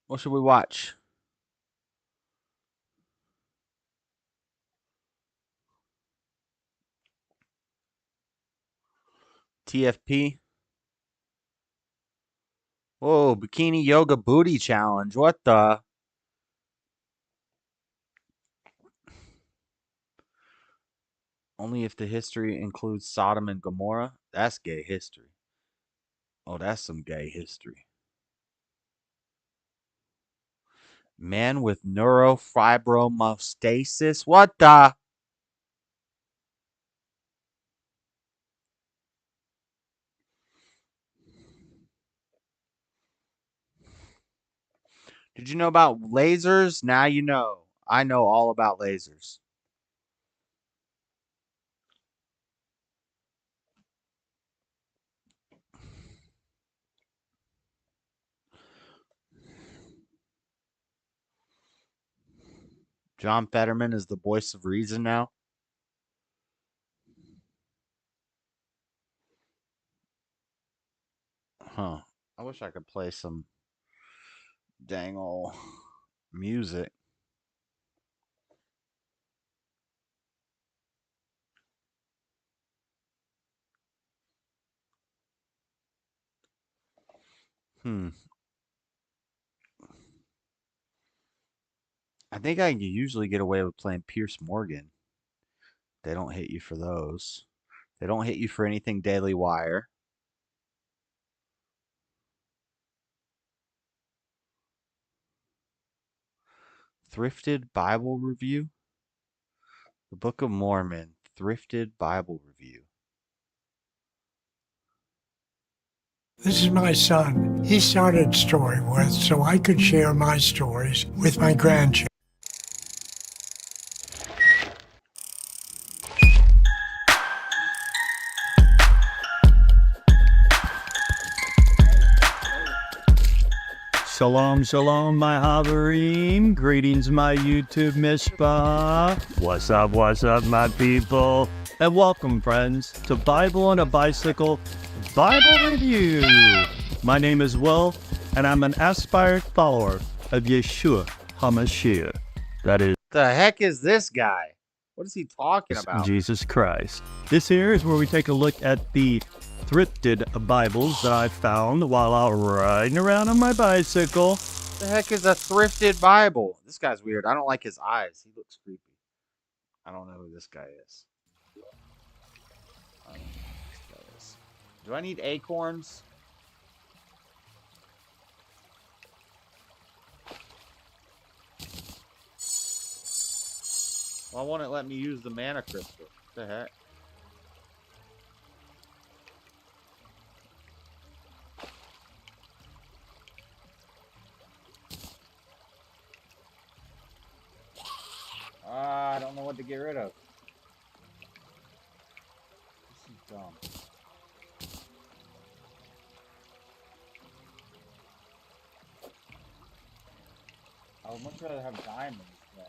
What should we watch? TFP. Whoa, bikini yoga booty challenge. What the? Only if the history includes Sodom and Gomorrah. That's gay history. Oh, that's some gay history. Man with neurofibromatosis. What the? Did you know about lasers? Now you know. I know all about lasers. John Fetterman is the voice of reason now. Huh. I wish I could play some dang old music. I think I can usually get away with playing Pierce Morgan. They don't hit you for those. They don't hit you for anything Daily Wire. Thrifted Bible Review. The Book of Mormon. Thrifted Bible Review. This is my son. He started StoryWorth so I could share my stories with my grandchildren. Shalom, shalom, my Haverim. Greetings, my YouTube Mishpah. What's up, my people? And welcome, friends, to Bible on a Bicycle Bible Review. My name is Will, and I'm an aspired follower of Yeshua HaMashiach. That is, The heck is this guy? What is he talking about? Jesus Christ. This here is where we take a look at the thrifted Bibles that I found while out riding around on my bicycle. The heck is a thrifted Bible? This guy's weird. I don't like his eyes. He looks creepy. I don't know who this guy is. I don't know who this guy is. Do I need acorns? Why won't it let me use the mana crystal? What the heck? I don't know what to get rid of. This is dumb. I would much rather have diamonds than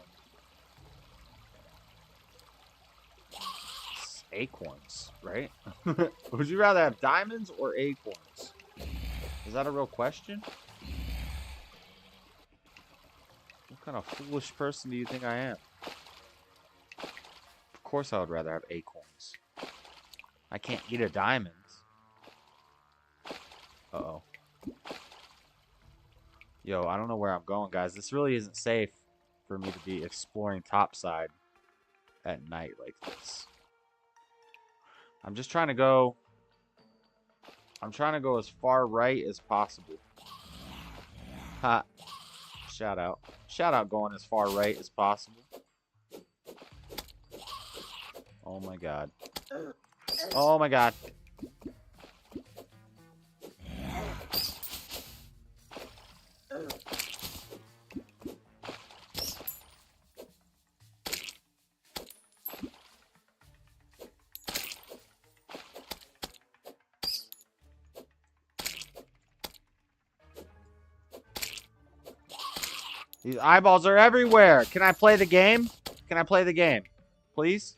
acorns, right? Would you rather have diamonds or acorns? Is that a real question? What kind of foolish person do you think I am? Of course I would rather have acorns. I can't eat a diamond. Uh-oh. Yo, I don't know where I'm going, guys. This really isn't safe for me to be exploring topside. at night like this. I'm just trying to go. I'm trying to go as far right as possible. Ha. Shout out. Shout out going as far right as possible. Oh my god. Oh my god. These eyeballs are everywhere. Can I play the game? Can I play the game? Please?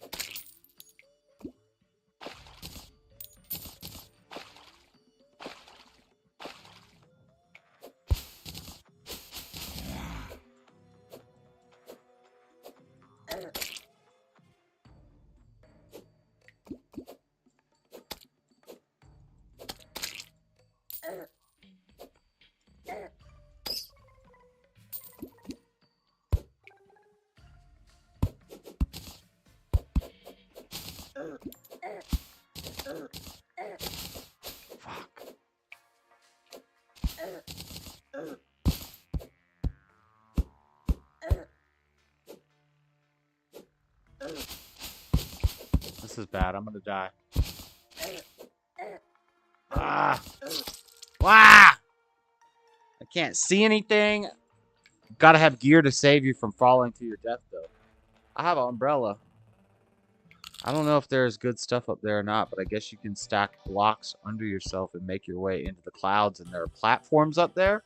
This is bad. I'm gonna die. Ah! Ah! I can't see anything. Gotta have gear to save you from falling to your death, though. I have an umbrella. I don't know if there's good stuff up there or not, but I guess you can stack blocks under yourself and make your way into the clouds, and there are platforms up there.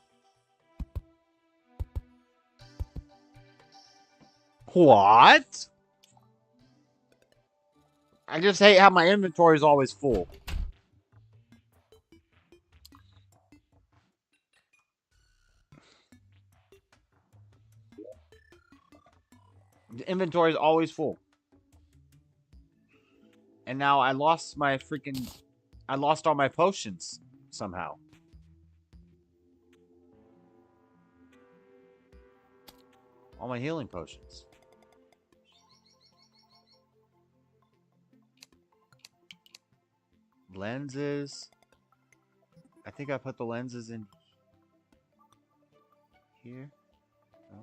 What? I just hate how my inventory is always full. The inventory is always full. And now I lost my freaking... I lost all my potions somehow. All my healing potions. Lenses. I think I put the lenses in here. No.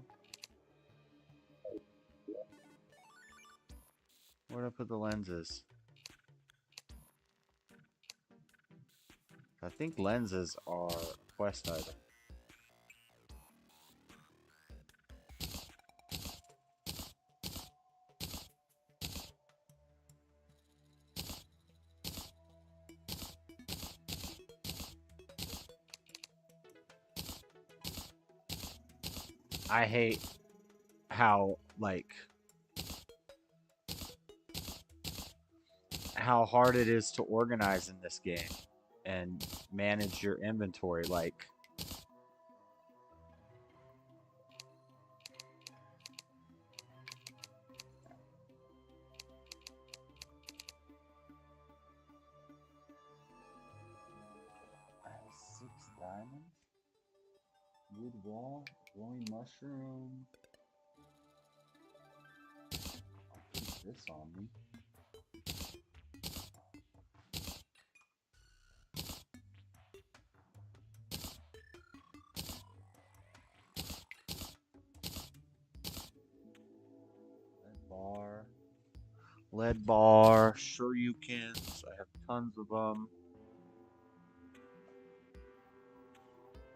Where did I put the lenses? I think lenses are a quest item. I hate how, like, how hard it is to organize in this game and manage your inventory. Like, I have 6 diamonds, wood wall, glowing mushroom. I'll keep this on me. Lead bar, shurikens. I have tons of them.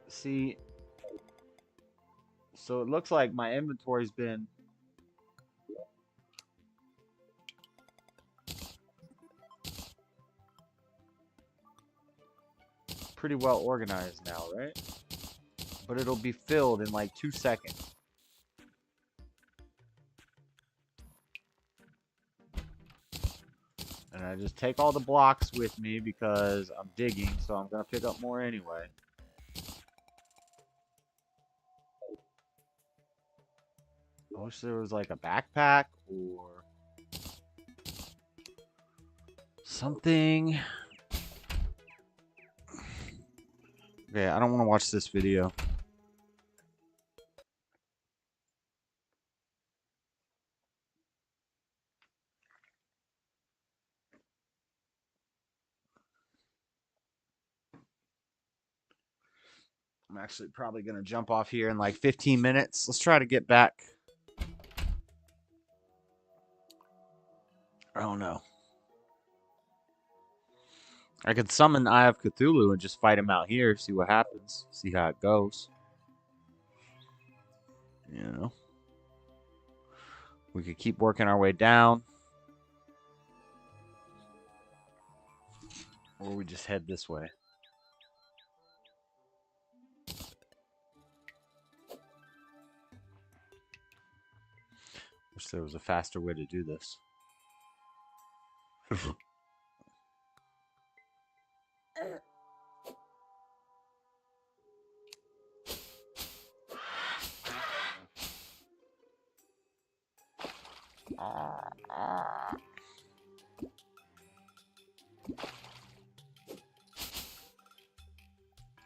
See, so it looks like my inventory's been pretty well organized now, right? But it'll be filled in like 2 seconds. And I just take all the blocks with me because I'm digging, so I'm going to pick up more anyway. I wish there was like a backpack or something. Okay, I don't want to watch this video. I'm actually probably going to jump off here in like 15 minutes. Let's try to get back. I don't know. I could summon Eye of Cthulhu and just fight him out here, see what happens, see how it goes. You know, we could keep working our way down, or we just head this way. Wish there was a faster way to do this.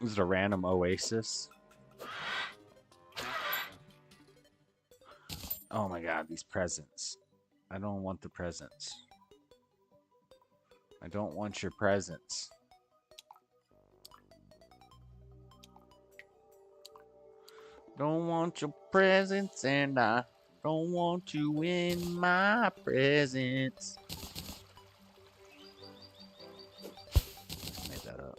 Is it a random oasis? Oh my god, these presents. I don't want the presents. I don't want your presents. Don't want your presents, and I don't want you in my presents. Made that up.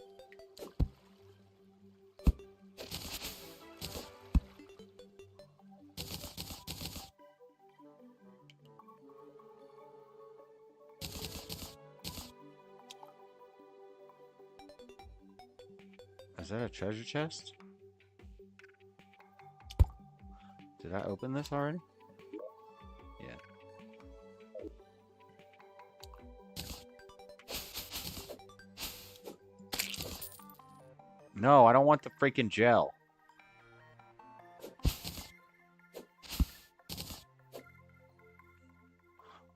Is that a treasure chest? Did I open this already? Yeah. No, I don't want the freaking gel.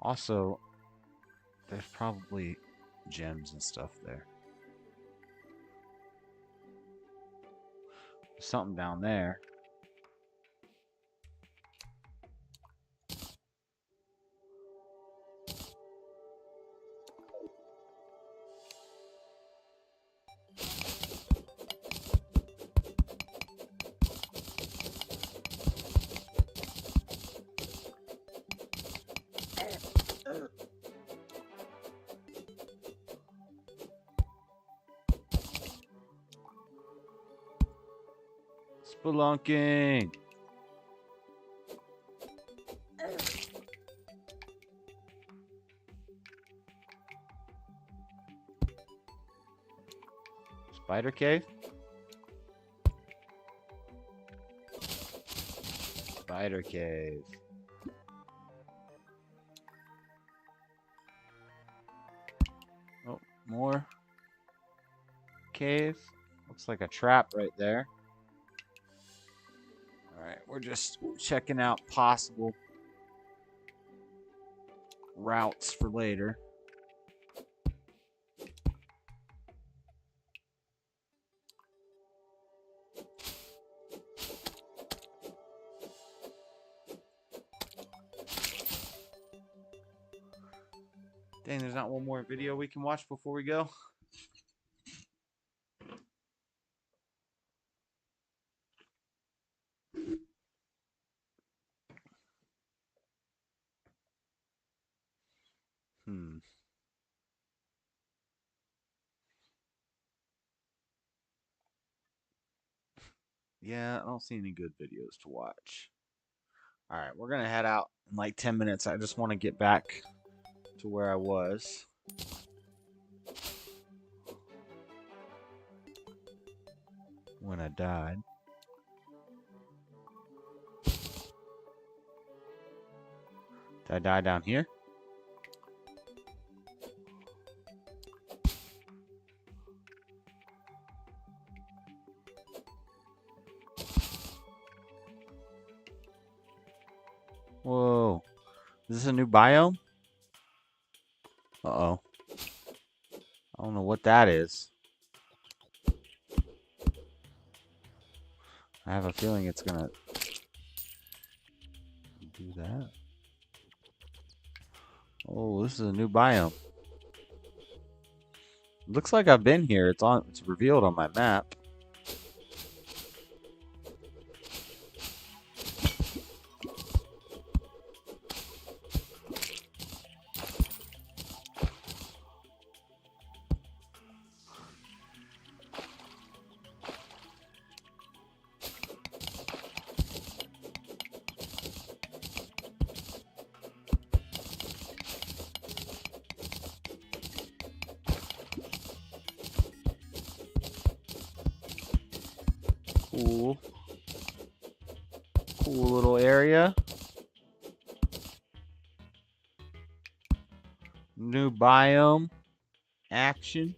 Also, there's probably gems and stuff there. There's something down there. Spelunking. Spider cave? Spider cave. Oh, more cave. Looks like a trap right there. Alright, we're just checking out possible routes for later. Dang, there's not one more video we can watch before we go. Yeah, I don't see any good videos to watch. Alright, we're going to head out in like 10 minutes. I just want to get back to where I was. When I died. Did I die down here? Whoa. Is this a new biome? Uh-oh. I don't know what that is. I have a feeling it's gonna do that. Oh, this is a new biome. Looks like I've been here. It's revealed on my map. Cool. Cool little area. New biome action.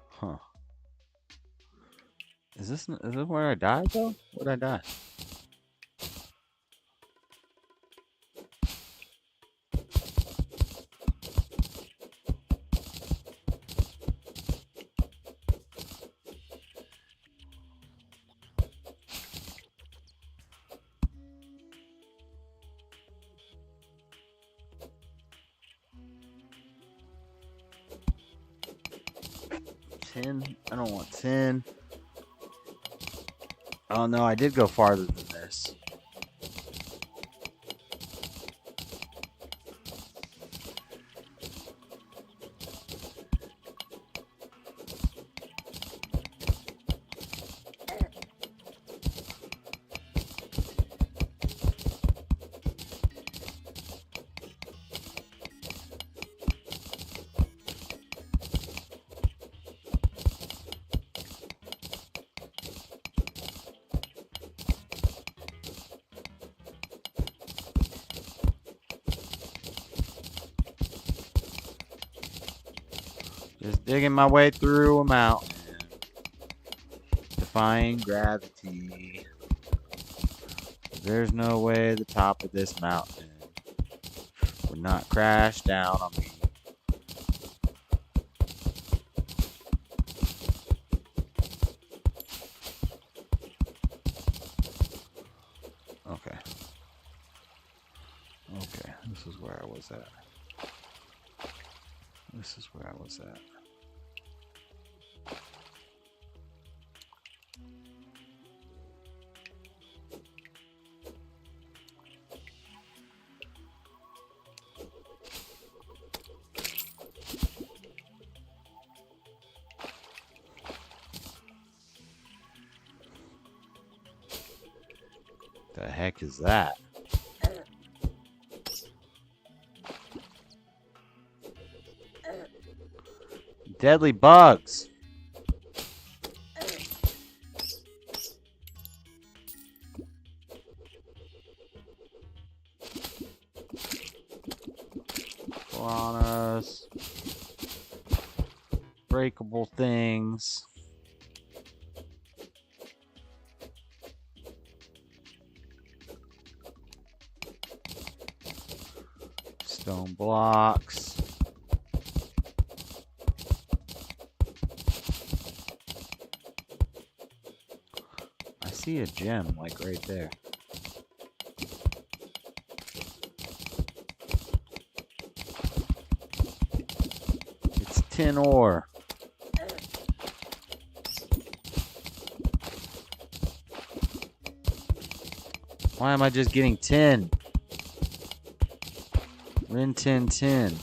Huh. Is this where I died though? Where'd I die? I don't want 10. Oh no, I did go farther than this. Just digging my way through a mountain. Defying gravity. There's no way the top of this mountain would not crash down on me. Okay. Okay, this is where I was at. This is where I was at. The heck is that? Deadly bugs. Piranhas. Breakable things. Stone blocks. I see a gem like right there. It's tin ore. Why am I just getting tin? Rin tin tin.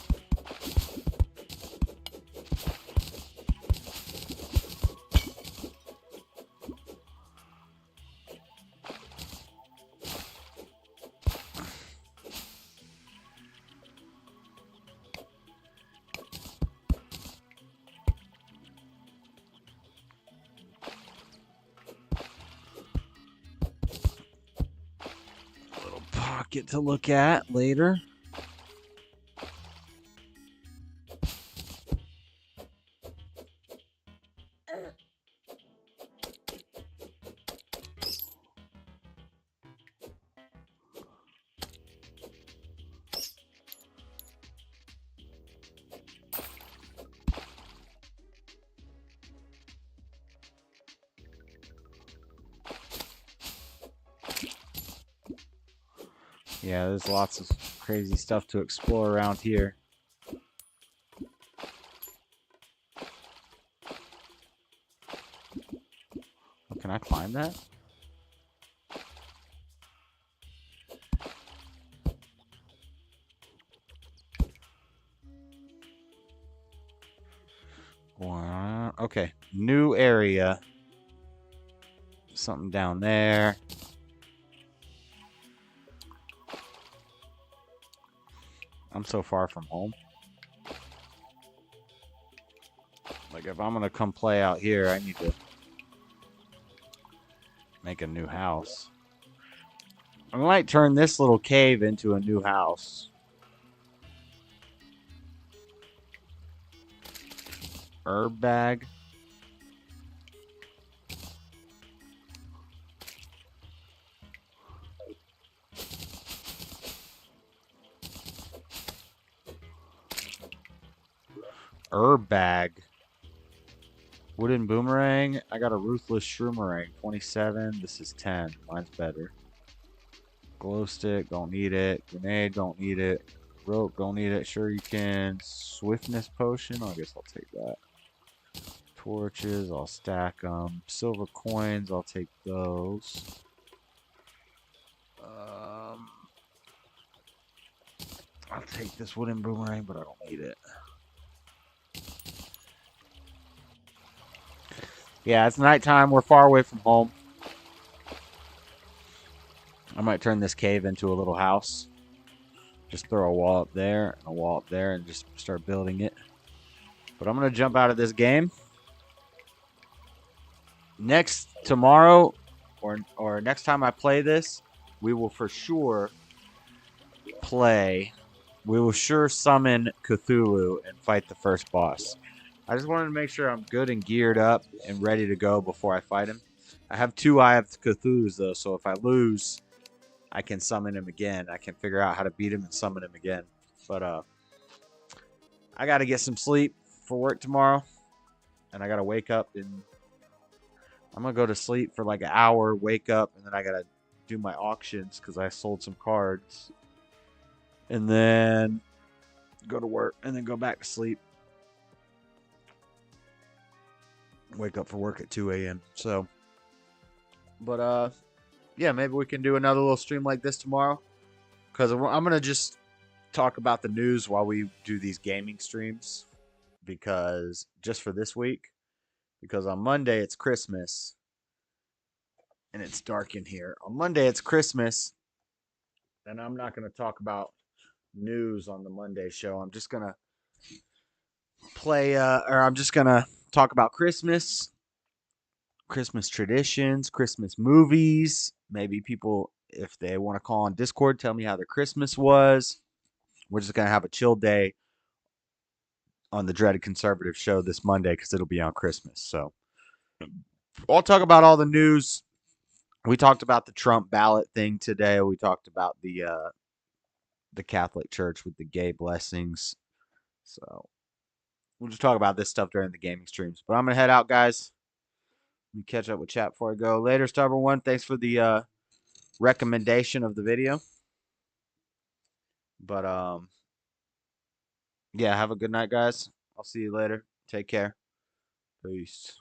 Little pocket to look at later. Yeah, there's lots of crazy stuff to explore around here. Oh, can I climb that? Wow. Okay, new area. Something down there. I'm so far from home. Like, if I'm gonna come play out here, I need to make a new house. I might turn this little cave into a new house. Herb bag. Herb bag. Wooden boomerang. I got a ruthless shroomerang. 27. This is 10. Mine's better. Glow stick. Don't need it. Grenade. Don't need it. Rope. Don't need it. Sure you can. Swiftness potion. I guess I'll take that. Torches. I'll stack them. Silver coins. I'll take those. I'll take this wooden boomerang, but I don't need it. Yeah, it's nighttime. We're far away from home. I might turn this cave into a little house. Just throw a wall up there and a wall up there and just start building it. But I'm going to jump out of this game. Tomorrow or next time I play this, we will for sure play. We will sure summon Cthulhu and fight the first boss. I just wanted to make sure I'm good and geared up and ready to go before I fight him. I have 2 Eye of Cthulhu's though, so if I lose, I can summon him again. I can figure out how to beat him and summon him again. But I got to get some sleep for work tomorrow, and I got to wake up and I'm gonna go to sleep for like an hour, wake up, and then I gotta do my auctions because I sold some cards, and then go to work, and then go back to sleep. Wake up for work at 2 a.m. So, but yeah, maybe we can do another little stream like this tomorrow, because I'm gonna just talk about the news while we do these gaming streams, because just for this week, because on Monday it's Christmas. And it's dark in here. On Monday, it's Christmas. And I'm not going to talk about news on the Monday show. I'm just going to I'm just going to talk about Christmas traditions, Christmas movies. Maybe people, if they want to call on Discord, tell me how their Christmas was. We're just going to have a chill day on the Dreaded Conservative show this Monday because it'll be on Christmas. So I'll talk about all the news. We talked about the Trump ballot thing today. We talked about the Catholic Church with the gay blessings. So we'll just talk about this stuff during the gaming streams. But I'm gonna head out, guys. Let me catch up with chat before I go. Later, Stubborn One. Thanks for the recommendation of the video. But yeah, have a good night, guys. I'll see you later. Take care. Peace.